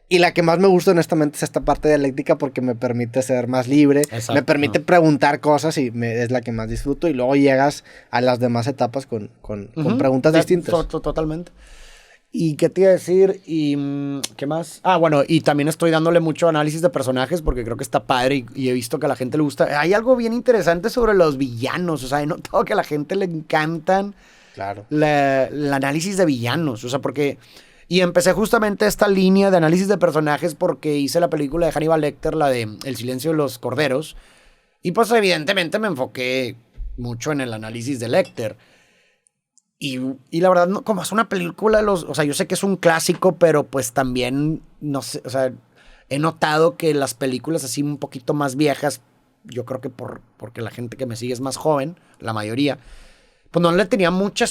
S1: Y la que más me gusta honestamente es esta parte dialéctica porque me permite ser más libre, me permite preguntar cosas y es la que más disfruto y luego llegas a las demás etapas con preguntas distintas.
S2: Totalmente. ¿Y qué te iba a decir? ¿Y qué más? Ah, bueno, y también estoy dándole mucho análisis de personajes porque creo que está padre y he visto que a la gente le gusta. Hay algo bien interesante sobre los villanos, o sea, he notado que a la gente le encantan el análisis de villanos, o sea, porque... Y empecé justamente esta línea de análisis de personajes porque hice la película de Hannibal Lecter, la de El silencio de los corderos, y pues evidentemente me enfoqué mucho en el análisis de Lecter. Y la verdad, no, como es una película, o sea, yo sé que es un clásico, pero pues también, no sé, o sea, he notado que las películas así un poquito más viejas, yo creo que porque la gente que me sigue es más joven, la mayoría, pues no le tenía mucha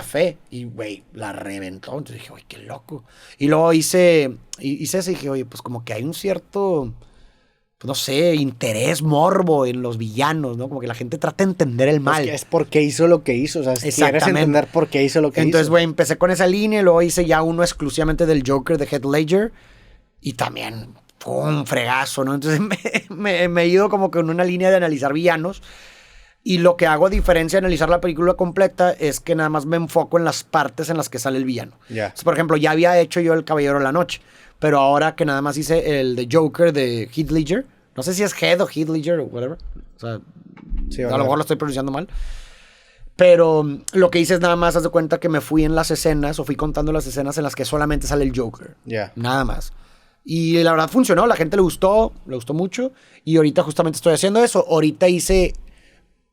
S2: fe. Y, güey, la reventó. Entonces dije, güey, qué loco. Y luego hice eso y dije, oye, pues como que hay un cierto... pues no sé, interés, morbo en los villanos, ¿no? Como que la gente trata de entender el mal.
S1: Es porque hizo lo que hizo, o sea, quieres entender por qué hizo lo que hizo.
S2: Entonces, güey, empecé con esa línea y luego hice ya uno exclusivamente del Joker de Heath Ledger y también fue un fregazo, ¿no? Entonces me he ido como que en una línea de analizar villanos y lo que hago a diferencia de analizar la película completa es que nada más me enfoco en las partes en las que sale el villano. Entonces, por ejemplo, ya había hecho yo El Caballero de la Noche, pero ahora que nada más hice el de Joker de Heath Ledger, no sé si es Head o Heath Ledger o whatever. O sea, sí, a lo mejor lo estoy pronunciando mal. Pero lo que hice es nada más, haz de cuenta que me fui en las escenas o fui contando las escenas en las que solamente sale el Joker. Nada más. Y la verdad funcionó, la gente le gustó mucho. Y ahorita justamente estoy haciendo eso. Ahorita hice,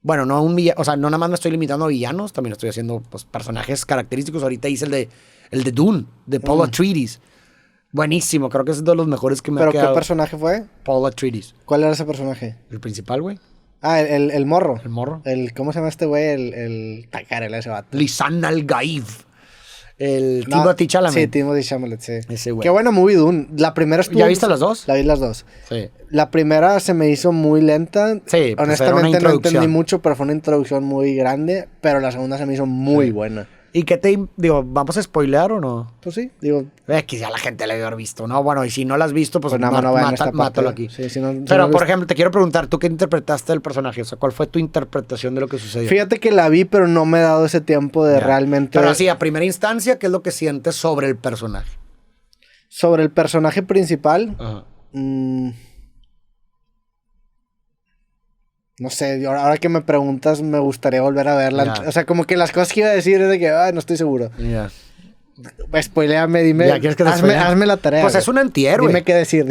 S2: bueno, no un villano, o sea, no nada más me estoy limitando a villanos, también estoy haciendo pues, personajes característicos. Ahorita hice el de Dune, de Paul Atreides. Buenísimo, creo que es de los mejores que me ha
S1: ¿Pero
S2: quedado.
S1: qué personaje fue?
S2: Paul Atreides.
S1: ¿Cuál era ese personaje?
S2: El principal, güey.
S1: Ah, el morro.
S2: El morro.
S1: ¿Cómo se llama este güey? El Tacarela, ese vato.
S2: Lisan Al-Gaib. El
S1: No,
S2: Timothée Chalamet.
S1: Sí, Timothée Chalamet, sí.
S2: Ese güey.
S1: Qué buena movie, Dune. La primera estuvo...
S2: ¿Ya viste las dos?
S1: La vi las dos.
S2: Sí.
S1: La primera se me hizo muy lenta.
S2: Sí, pues
S1: honestamente
S2: era una
S1: no entendí
S2: introducción.
S1: mucho, pero fue una introducción muy grande. Pero la segunda se me hizo muy buena.
S2: ¿Y qué digo, vamos a spoilear o no?
S1: Pues sí, digo...
S2: Que ya la gente la debe haber visto, ¿no? Bueno, y si no la has visto, pues
S1: nada más no vean esta parte.
S2: mátalo aquí.
S1: Sí, si no
S2: Pero, por
S1: ves-
S2: ejemplo, te quiero preguntar, ¿tú qué interpretaste del personaje? O sea, ¿cuál fue tu interpretación de lo que sucedió?
S1: Fíjate que la vi, pero no me he dado ese tiempo de
S2: Ya.
S1: realmente...
S2: Pero así, a primera instancia, ¿qué es lo que sientes sobre el personaje?
S1: Sobre el personaje principal...
S2: Ajá.
S1: No sé, ahora que me preguntas, me gustaría volver a verla.
S2: Ya.
S1: O sea, como que las cosas que iba a decir es de que, no estoy seguro.
S2: Ya.
S1: Spoiléame, dime.
S2: Ya, ¿quieres que te spoilee?
S1: hazme la tarea.
S2: Pues
S1: güey.
S2: es un antihéroe.
S1: Dime qué decir.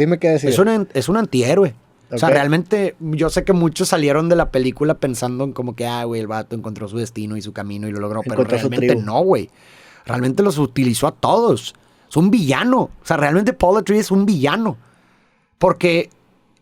S2: Es un antihéroe. O sea,
S1: Ok.
S2: realmente yo sé que muchos salieron de la película pensando en como que, güey, el vato encontró su destino y su camino y lo logró. Pero
S1: Encontró su
S2: realmente
S1: tribu.
S2: no, güey. Realmente los utilizó a todos. Es un villano. O sea, realmente Paul Atreides es un villano. Porque,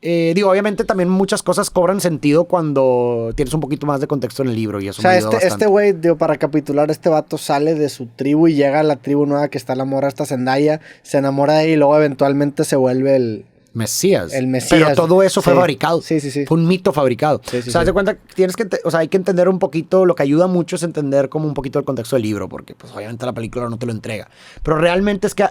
S2: digo, obviamente también muchas cosas cobran sentido cuando tienes un poquito más de contexto en el libro y eso
S1: O sea,
S2: me ayudó bastante.
S1: este güey, digo, para recapitular, este vato sale de su tribu y llega a la tribu nueva que está la morra esta Zendaya, se enamora de ella y luego eventualmente se vuelve
S2: Mesías.
S1: el Mesías.
S2: Pero todo eso fue
S1: Sí.
S2: fabricado.
S1: Sí.
S2: Fue un mito fabricado.
S1: Sí,
S2: o sea, haz de cuenta que tienes que, o sea, hay que entender un poquito, lo que ayuda mucho es entender como un poquito el contexto del libro, porque pues obviamente la película no te lo entrega. Pero realmente es que,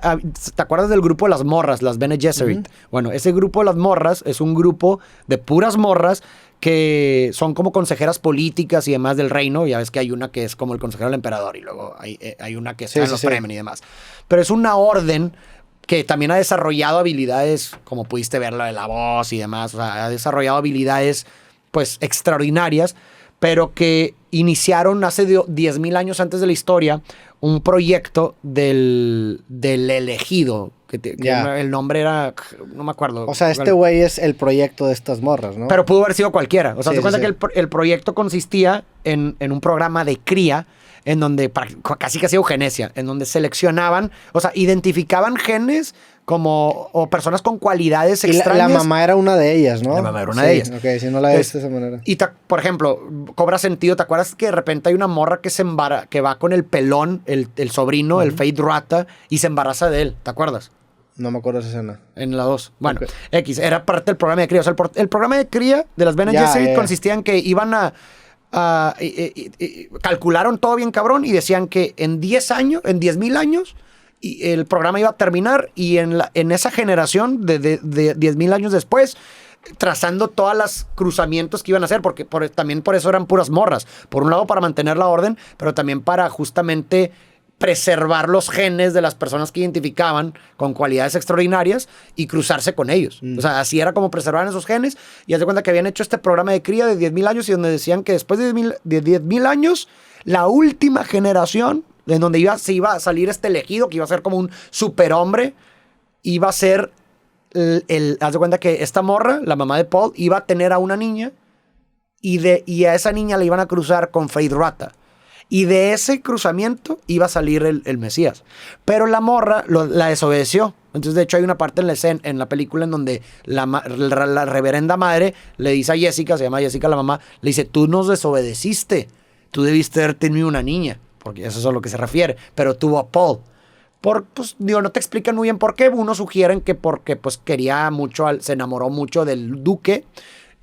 S2: ¿te acuerdas del grupo de las morras, las Bene Gesserit? Bueno, ese grupo de las morras es un grupo de puras morras que son como consejeras políticas y demás del reino. Ya ves que hay una que es como el consejero del emperador y luego hay una que está en los Fremen y demás. Pero es una orden que también ha desarrollado habilidades, como pudiste ver lo de la voz y demás, o sea, ha desarrollado habilidades pues extraordinarias, pero que iniciaron hace 10,000 años antes de la historia un proyecto del elegido, que
S1: Ya.
S2: el nombre era, no me acuerdo.
S1: O sea, este güey es el proyecto de estas morras, ¿no?
S2: Pero pudo haber sido cualquiera. O sea,
S1: Sí,
S2: te cuenta
S1: sí,
S2: que el proyecto consistía en un programa de cría en donde casi eugenesia, en donde seleccionaban, o sea, identificaban genes o personas con cualidades
S1: Y la
S2: extrañas.
S1: mamá era una de ellas, ¿no?
S2: La mamá era una de ellas.
S1: Ok, si no la ves de esa manera.
S2: Y por ejemplo, cobra sentido. ¿Te acuerdas que de repente hay una morra que va con el pelón, el sobrino, el Fade Rata, y se embaraza de él? ¿Te acuerdas?
S1: No me acuerdo de esa escena.
S2: En la 2. Bueno,
S1: Ok.
S2: era parte del programa de cría. O sea, el programa de cría de las Bene
S1: Ya,
S2: Gesserit
S1: ya.
S2: consistía en que iban calcularon todo bien cabrón y decían que en 10,000 años, y el programa iba a terminar y en esa generación de 10,000 años después, trazando todas las cruzamientos que iban a hacer, porque también por eso eran puras morras. Por un lado para mantener la orden, pero también para justamente preservar los genes de las personas que identificaban con cualidades extraordinarias y cruzarse con ellos. O sea, así era como preservaban esos genes. Y haz de cuenta que habían hecho este programa de cría de 10,000 años y donde decían que después de 10,000 años, la última generación, en donde se iba a salir este elegido, que iba a ser como un superhombre, iba a ser haz de cuenta que esta morra, la mamá de Paul, iba a tener a una niña y a esa niña la iban a cruzar con Fade Rata. Y de ese cruzamiento iba a salir el Mesías. Pero la morra la desobedeció. Entonces, de hecho, hay una parte en la película en donde la reverenda madre le dice a Jessica, se llama Jessica la mamá, le dice, tú nos desobedeciste. Tú debiste haber tenido una niña. Porque eso es a lo que se refiere. Pero tuvo a Paul. Pues, digo, no te explican muy bien por qué. Unos sugieren que porque pues quería mucho, se enamoró mucho del duque.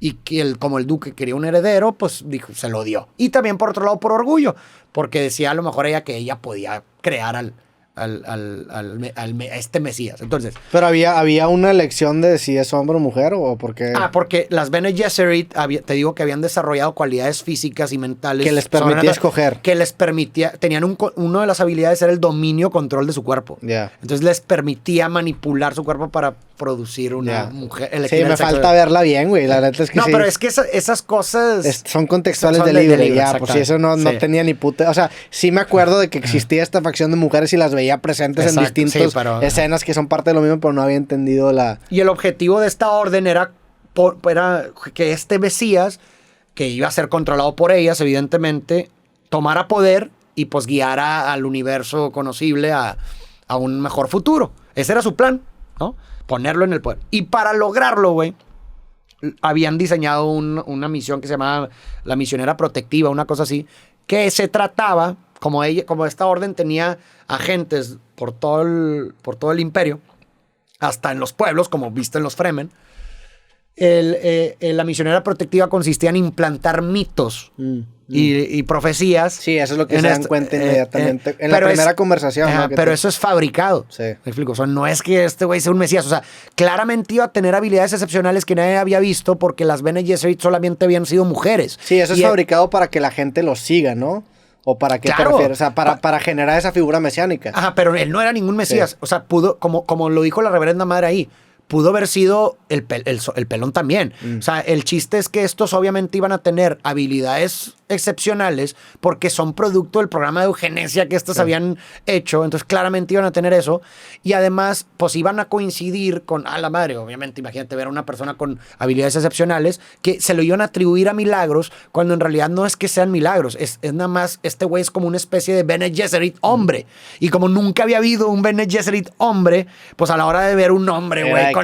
S2: Y que como el duque quería un heredero, pues dijo, se lo dio. Y también por otro lado por orgullo, porque decía a lo mejor ella que ella podía crear a este Mesías. Entonces,
S1: Pero había una elección de si es hombre o mujer o porque...
S2: porque las Bene Gesserit, te digo que habían desarrollado cualidades físicas y mentales.
S1: Que les permitía escoger.
S2: Que les permitía, tenían una de las habilidades era el dominio, control de su cuerpo.
S1: Ya.
S2: Entonces les permitía manipular su cuerpo para producir una
S1: Ya.
S2: mujer.
S1: Sí, me falta verla bien, güey. La neta es que
S2: No,
S1: sí.
S2: pero es que esas cosas...
S1: Son contextuales
S2: son
S1: del
S2: del
S1: libro,
S2: libro,
S1: ya. Pues si eso no
S2: sí.
S1: tenía ni puta... O sea, sí me acuerdo de que existía esta facción de mujeres y las veía veía presentes
S2: Exacto,
S1: en distintas
S2: sí, pero-
S1: escenas que son parte de lo mismo, pero no había entendido la...
S2: Y el objetivo de esta orden era que este Mesías, que iba a ser controlado por ellas, evidentemente, tomara poder y pues guiara al universo conocible a un mejor futuro. Ese era su plan, ¿no? Ponerlo en el poder. Y para lograrlo, güey, habían diseñado una misión que se llamaba la misionera protectiva, una cosa así, que se trataba, como esta orden tenía agentes por todo el imperio, hasta en los pueblos, como viste en los Fremen, la misionera protectiva consistía en implantar mitos y profecías.
S1: Sí, eso es lo que se dan cuenta inmediatamente. En la primera conversación. ¿No?
S2: Pero eso es fabricado.
S1: Sí.
S2: Me explico. O sea, no es que este güey sea un mesías. O sea, claramente iba a tener habilidades excepcionales que nadie había visto porque las Bene Gesserit solamente habían sido mujeres.
S1: Sí, eso es fabricado para que la gente lo siga, ¿no? ¿O para qué te refieres? O sea, para generar esa figura mesiánica.
S2: Ajá, pero él no era ningún mesías. Sí. O sea, pudo, como lo dijo la reverenda madre ahí, pudo haber sido el pelón también. O sea, el chiste es que estos obviamente iban a tener habilidades excepcionales porque son producto del programa de eugenesia que estos habían hecho. Entonces, claramente iban a tener eso. Y además, pues iban a coincidir con, la madre, obviamente, imagínate ver a una persona con habilidades excepcionales que se lo iban a atribuir a milagros cuando en realidad no es que sean milagros. Es nada más, este güey es como una especie de Bene Gesserit hombre. Y como nunca había habido un Bene Gesserit hombre, pues a la hora de ver un hombre, güey,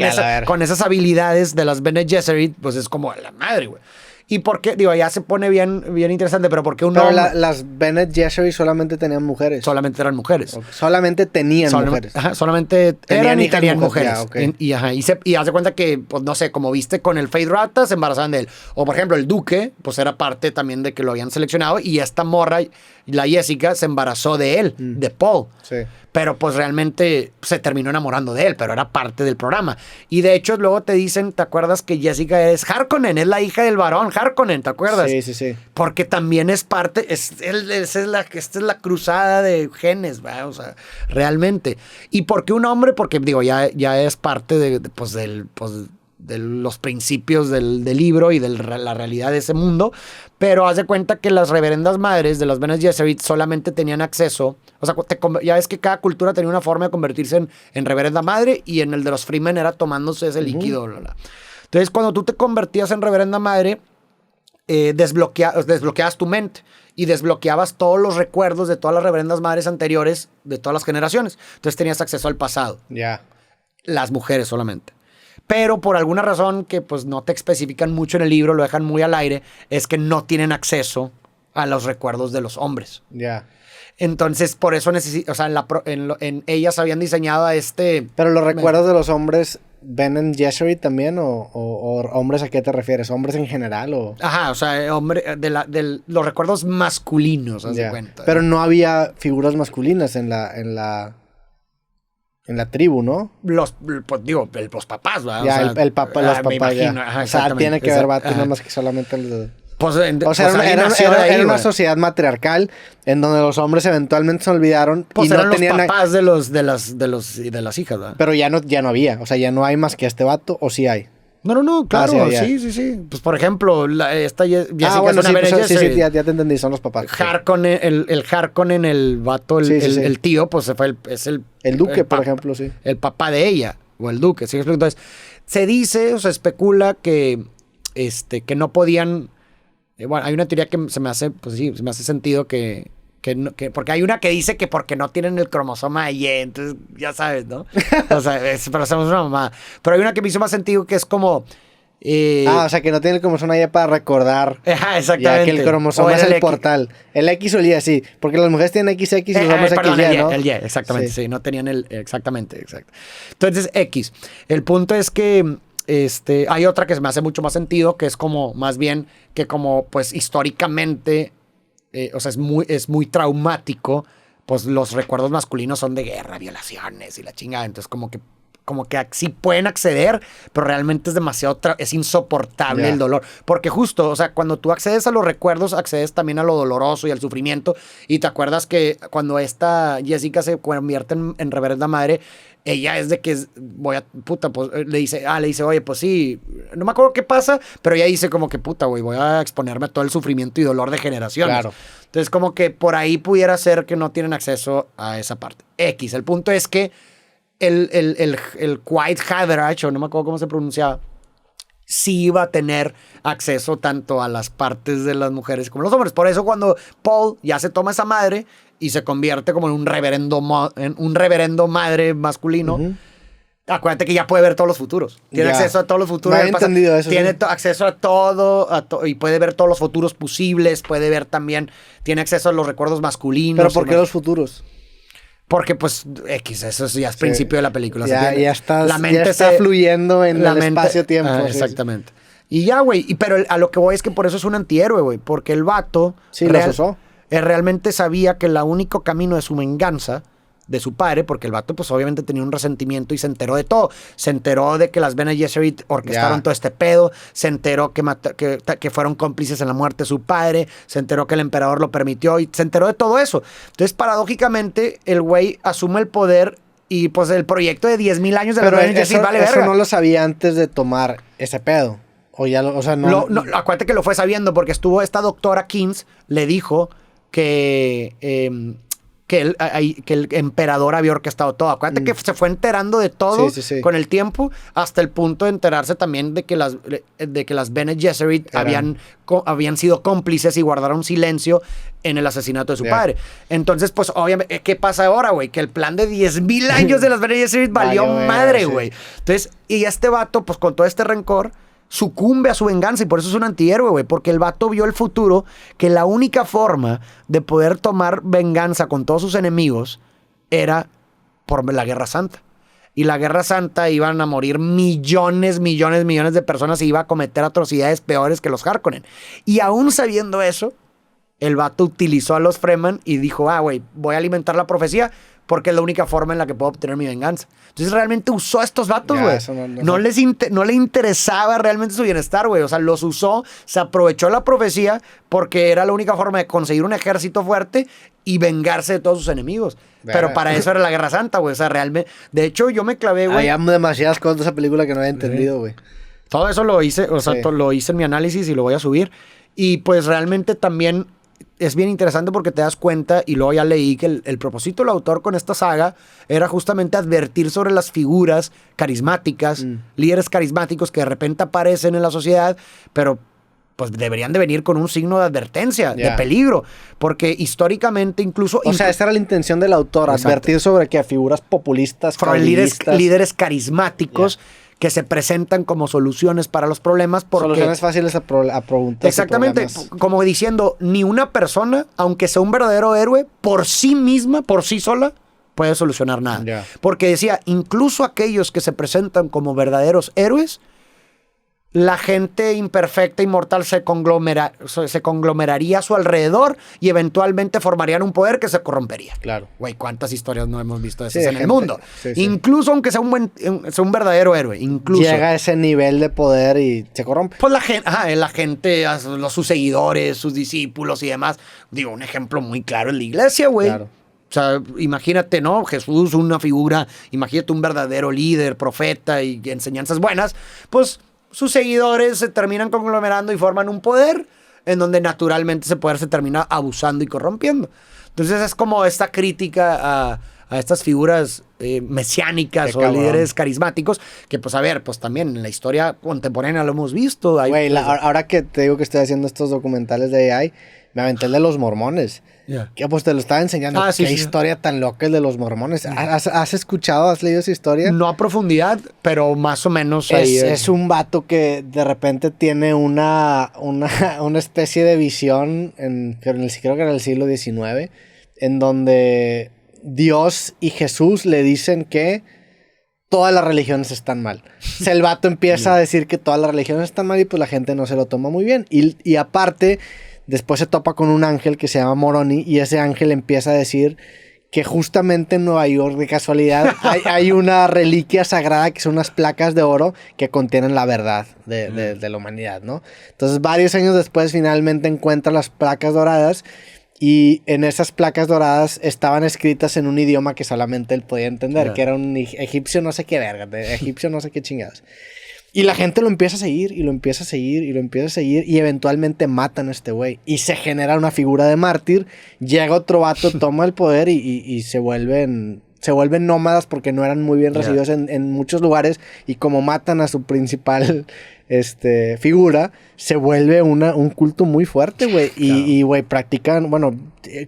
S2: con esas habilidades de las Bene Gesserit, pues es como a la madre, güey. ¿Y por qué? Digo, ya se pone bien interesante, pero ¿por qué un hombre?
S1: Las Bene Gesserit solamente tenían mujeres.
S2: Solamente eran mujeres.
S1: Okay. Solamente tenían mujeres.
S2: Ajá, solamente eran y tenían mujeres.
S1: Ya, okay.
S2: Y haz de cuenta que, pues no sé, como viste con el Fade Rata, se embarazaban de él. O por ejemplo, el Duque, pues era parte también de que lo habían seleccionado. Y esta morra, la Jessica, se embarazó de él, de Paul.
S1: Sí.
S2: Pero pues realmente se terminó enamorando de él, pero era parte del programa. Y de hecho luego te dicen, ¿te acuerdas que Jessica es Harkonnen? Es la hija del varón Harkonnen, ¿te acuerdas?
S1: Sí.
S2: Porque también es parte, esta es la cruzada de genes, ¿verdad? O sea, realmente. ¿Y por qué un hombre? Porque digo, ya es parte de los principios del libro y de la realidad de ese mundo, pero haz de cuenta que las reverendas madres de las Bene Gesserit solamente tenían acceso, o sea, ya ves que cada cultura tenía una forma de convertirse en reverenda madre y en el de los Freemen era tomándose ese líquido. Entonces, cuando tú te convertías en reverenda madre, desbloqueabas tu mente y desbloqueabas todos los recuerdos de todas las reverendas madres anteriores de todas las generaciones. Entonces tenías acceso al pasado.
S1: Ya.
S2: Las mujeres solamente. Pero por alguna razón que pues no te especifican mucho en el libro, lo dejan muy al aire, es que no tienen acceso a los recuerdos de los hombres.
S1: Ya.
S2: Entonces, por eso o sea, en ellas habían diseñado a este...
S1: Pero los recuerdos de los hombres, ¿Bene Gesserit también? ¿O hombres a qué te refieres? ¿Hombres en general? O...
S2: Ajá, o sea, los recuerdos masculinos, haz de cuenta.
S1: Pero no había figuras masculinas en la tribu, ¿no?
S2: Los papás, ¿verdad?
S1: Ya,
S2: o sea,
S1: los papás, ya.
S2: Ajá,
S1: o sea, tiene que haber vatos, nada más que solamente los de...
S2: Pues,
S1: o sea, era una sociedad matriarcal en donde los hombres eventualmente se olvidaron
S2: pues
S1: y
S2: eran
S1: no tenían...
S2: los papás de las hijas, ¿verdad?
S1: Pero ya no había, o sea, ya no hay más que este vato, ¿o sí hay?
S2: No, claro, sí. Pues, por ejemplo, esta Jessica
S1: bueno,
S2: es una Bene Gesserit.
S1: Sí, ya te entendí, son los papás.
S2: Harkonnen, el Harkonnen, el vato, el tío, pues es el
S1: Duque, por ejemplo, sí.
S2: El papá de ella, o el Duque, ¿sí? Entonces, se dice o se especula que no podían... bueno, hay una teoría que se me hace sentido que porque hay una que dice que porque no tienen el cromosoma Y, entonces ya sabes, ¿no? O sea, pero somos una mamá. Pero hay una que me hizo más sentido que es como...
S1: o sea, que no tienen el cromosoma Y para recordar.
S2: Exactamente.
S1: Ya que el cromosoma es el portal. El X o el Y, sí. Porque las mujeres tienen XX y los hombres XY, ¿no?
S2: El Y, exactamente, sí. No tenían exactamente. Entonces, X. El punto es que... hay otra que se me hace mucho más sentido, que es como, más bien, que como, pues, históricamente, o sea, es muy traumático, pues, los recuerdos masculinos son de guerra, violaciones y la chingada, entonces como que como que sí pueden acceder, pero realmente es demasiado, es insoportable el dolor. Porque justo, o sea, cuando tú accedes a los recuerdos, accedes también a lo doloroso y al sufrimiento. Y te acuerdas que cuando esta Jessica se convierte en reverenda madre, ella es de que le dice, oye, pues sí, no me acuerdo qué pasa, pero ella dice como que puta, güey, voy a exponerme a todo el sufrimiento y dolor de generaciones.
S1: Claro.
S2: Entonces, como que por ahí pudiera ser que no tienen acceso a esa parte. El punto es que el Quiet Haderach, o no me acuerdo cómo se pronunciaba, sí iba a tener acceso tanto a las partes de las mujeres como los hombres. Por eso cuando Paul ya se toma esa madre y se convierte como en un reverendo madre masculino, acuérdate que ya puede ver todos los futuros. Tiene acceso a todos los futuros.
S1: No había entendido eso.
S2: Tiene acceso a todo, y puede ver todos los futuros posibles, puede ver también, tiene acceso a los recuerdos masculinos.
S1: ¿Pero por qué los futuros?
S2: Porque, pues, eso ya es principio de la película.
S1: Ya está fluyendo en el espacio-tiempo.
S2: Exactamente. Y ya, güey. Pero a lo que voy es que por eso es un antihéroe, güey. Porque el vato...
S1: Sí, lo usó.
S2: Realmente sabía que el único camino de su venganza de su padre, porque el vato pues obviamente tenía un resentimiento y se enteró de todo. Se enteró de que las Bene Gesserit orquestaron todo este pedo, se enteró que fueron cómplices en la muerte de su padre, se enteró que el emperador lo permitió y se enteró de todo eso. Entonces, paradójicamente, el güey asume el poder y pues el proyecto de 10,000 años de las Bene Gesserit vale verga.
S1: Eso no lo sabía antes de tomar ese pedo.
S2: Acuérdate que lo fue sabiendo porque esta doctora Kings le dijo que el emperador había orquestado todo. Acuérdate que se fue enterando de todo con el tiempo, hasta el punto de enterarse también de que las Bene Gesserit habían sido cómplices y guardaron silencio en el asesinato de su padre. Entonces, pues, obviamente, ¿qué pasa ahora, güey? Que el plan de 10,000 años de las Bene Gesserit valió madre, güey. Entonces, y este vato, pues, con todo este rencor, sucumbe a su venganza y por eso es un antihéroe, güey, porque el vato vio el futuro, que la única forma de poder tomar venganza con todos sus enemigos era por la Guerra Santa. Y la Guerra Santa iban a morir millones de personas y iba a cometer atrocidades peores que los Harkonnen. Y aún sabiendo eso, el vato utilizó a los Fremen y dijo, güey, voy a alimentar la profecía porque es la única forma en la que puedo obtener mi venganza. Entonces realmente usó a estos vatos, güey. No le interesaba realmente su bienestar, güey. O sea, los usó, se aprovechó la profecía porque era la única forma de conseguir un ejército fuerte y vengarse de todos sus enemigos. Pero para eso era la Guerra Santa, güey. O sea, realmente... De hecho, yo me clavé, güey.
S1: Hay demasiadas cosas de esa película que no había entendido, güey.
S2: Todo eso lo hice, o sea, lo hice en mi análisis y lo voy a subir. Y pues realmente también... es bien interesante porque te das cuenta, y luego ya leí que el propósito del autor con esta saga era justamente advertir sobre las figuras carismáticas, líderes carismáticos que de repente aparecen en la sociedad, pero pues deberían de venir con un signo de advertencia, de peligro, porque históricamente incluso...
S1: O sea, esa era la intención del autor, advertir sobre que figuras populistas,
S2: líderes carismáticos... que se presentan como soluciones para los problemas.
S1: Soluciones fáciles a preguntar.
S2: Exactamente, como diciendo, ni una persona, aunque sea un verdadero héroe, por sí misma, por sí sola, puede solucionar nada. Porque decía, incluso aquellos que se presentan como verdaderos héroes, la gente imperfecta y mortal se conglomeraría a su alrededor y eventualmente formarían un poder que se corrompería.
S1: Claro.
S2: Güey, ¿cuántas historias no hemos visto de esas en el mundo? Incluso aunque sea un verdadero héroe, incluso.
S1: Llega a ese nivel de poder y se corrompe.
S2: Pues la gente, sus seguidores, sus discípulos y demás. Digo, un ejemplo muy claro es la iglesia, güey. Claro. O sea, imagínate, ¿no? Jesús, una figura, imagínate un verdadero líder, profeta y enseñanzas buenas, pues... sus seguidores se terminan conglomerando y forman un poder en donde naturalmente ese poder se termina abusando y corrompiendo. Entonces es como esta crítica a estas figuras mesiánicas o líderes carismáticos que, pues, a ver, pues también en la historia contemporánea lo hemos visto.
S1: Güey, ahora que te digo que estoy haciendo estos documentales de AI, me aventé el de los mormones. Que pues te lo estaba enseñando. Qué historia tan loca el de los mormones. ¿Has escuchado, has leído esa historia?
S2: No a profundidad, pero más o menos ahí
S1: es un vato que de repente tiene una especie de visión, creo que era el siglo XIX, en donde Dios y Jesús le dicen que todas las religiones están mal. O sea, el vato empieza a decir que todas las religiones están mal y pues la gente no se lo toma muy bien. Y aparte... después se topa con un ángel que se llama Moroni y ese ángel empieza a decir que justamente en Nueva York, de casualidad, hay una reliquia sagrada que son unas placas de oro que contienen la verdad de la humanidad, ¿no? Entonces, varios años después, finalmente encuentra las placas doradas y en esas placas doradas estaban escritas en un idioma que solamente él podía entender, que era un egipcio no sé qué verga, egipcio no sé qué chingados. Y la gente lo empieza a seguir, y lo empieza a seguir, y lo empieza a seguir, y eventualmente matan a este güey. Y se genera una figura de mártir, llega otro vato, toma el poder y se vuelven nómadas porque no eran muy bien recibidos en muchos lugares. Y como matan a su principal figura, se vuelve un culto muy fuerte, güey. Y, güey, practican, bueno,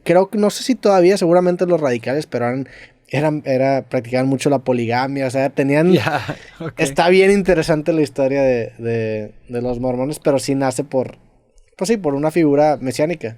S1: creo que, no sé si todavía, seguramente los radicales, pero practicaban mucho la poligamia, o sea, tenían... Está bien interesante la historia de los mormones, pero sí nace por una figura mesiánica.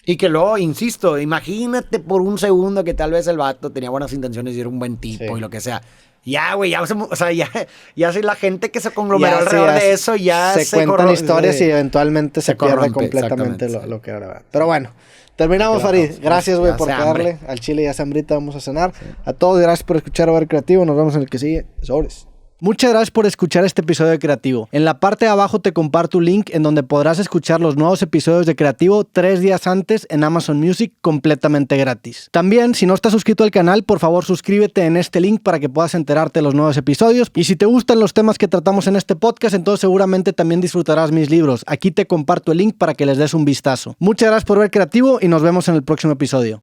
S2: Y que luego, insisto, imagínate por un segundo que tal vez el vato tenía buenas intenciones y era un buen tipo y lo que sea. Ya, güey, o sea, ya si la gente que se conglomeró alrededor de eso ya
S1: se cuentan historias y eventualmente se pierde completamente lo que era. Pero bueno, terminamos, Farid. Gracias, güey, por quedarle al chile y a Zambrita. Vamos a cenar. A todos, gracias por escuchar Ver Creativo. Nos vemos en el que sigue. Sobres. Muchas gracias por escuchar este episodio de Creativo. En la parte de abajo te comparto un link en donde podrás escuchar los nuevos episodios de Creativo 3 días antes en Amazon Music completamente gratis. También, si no estás suscrito al canal, por favor suscríbete en este link para que puedas enterarte de los nuevos episodios. Y si te gustan los temas que tratamos en este podcast, entonces seguramente también disfrutarás mis libros. Aquí te comparto el link para que les des un vistazo. Muchas gracias por ver Creativo y nos vemos en el próximo episodio.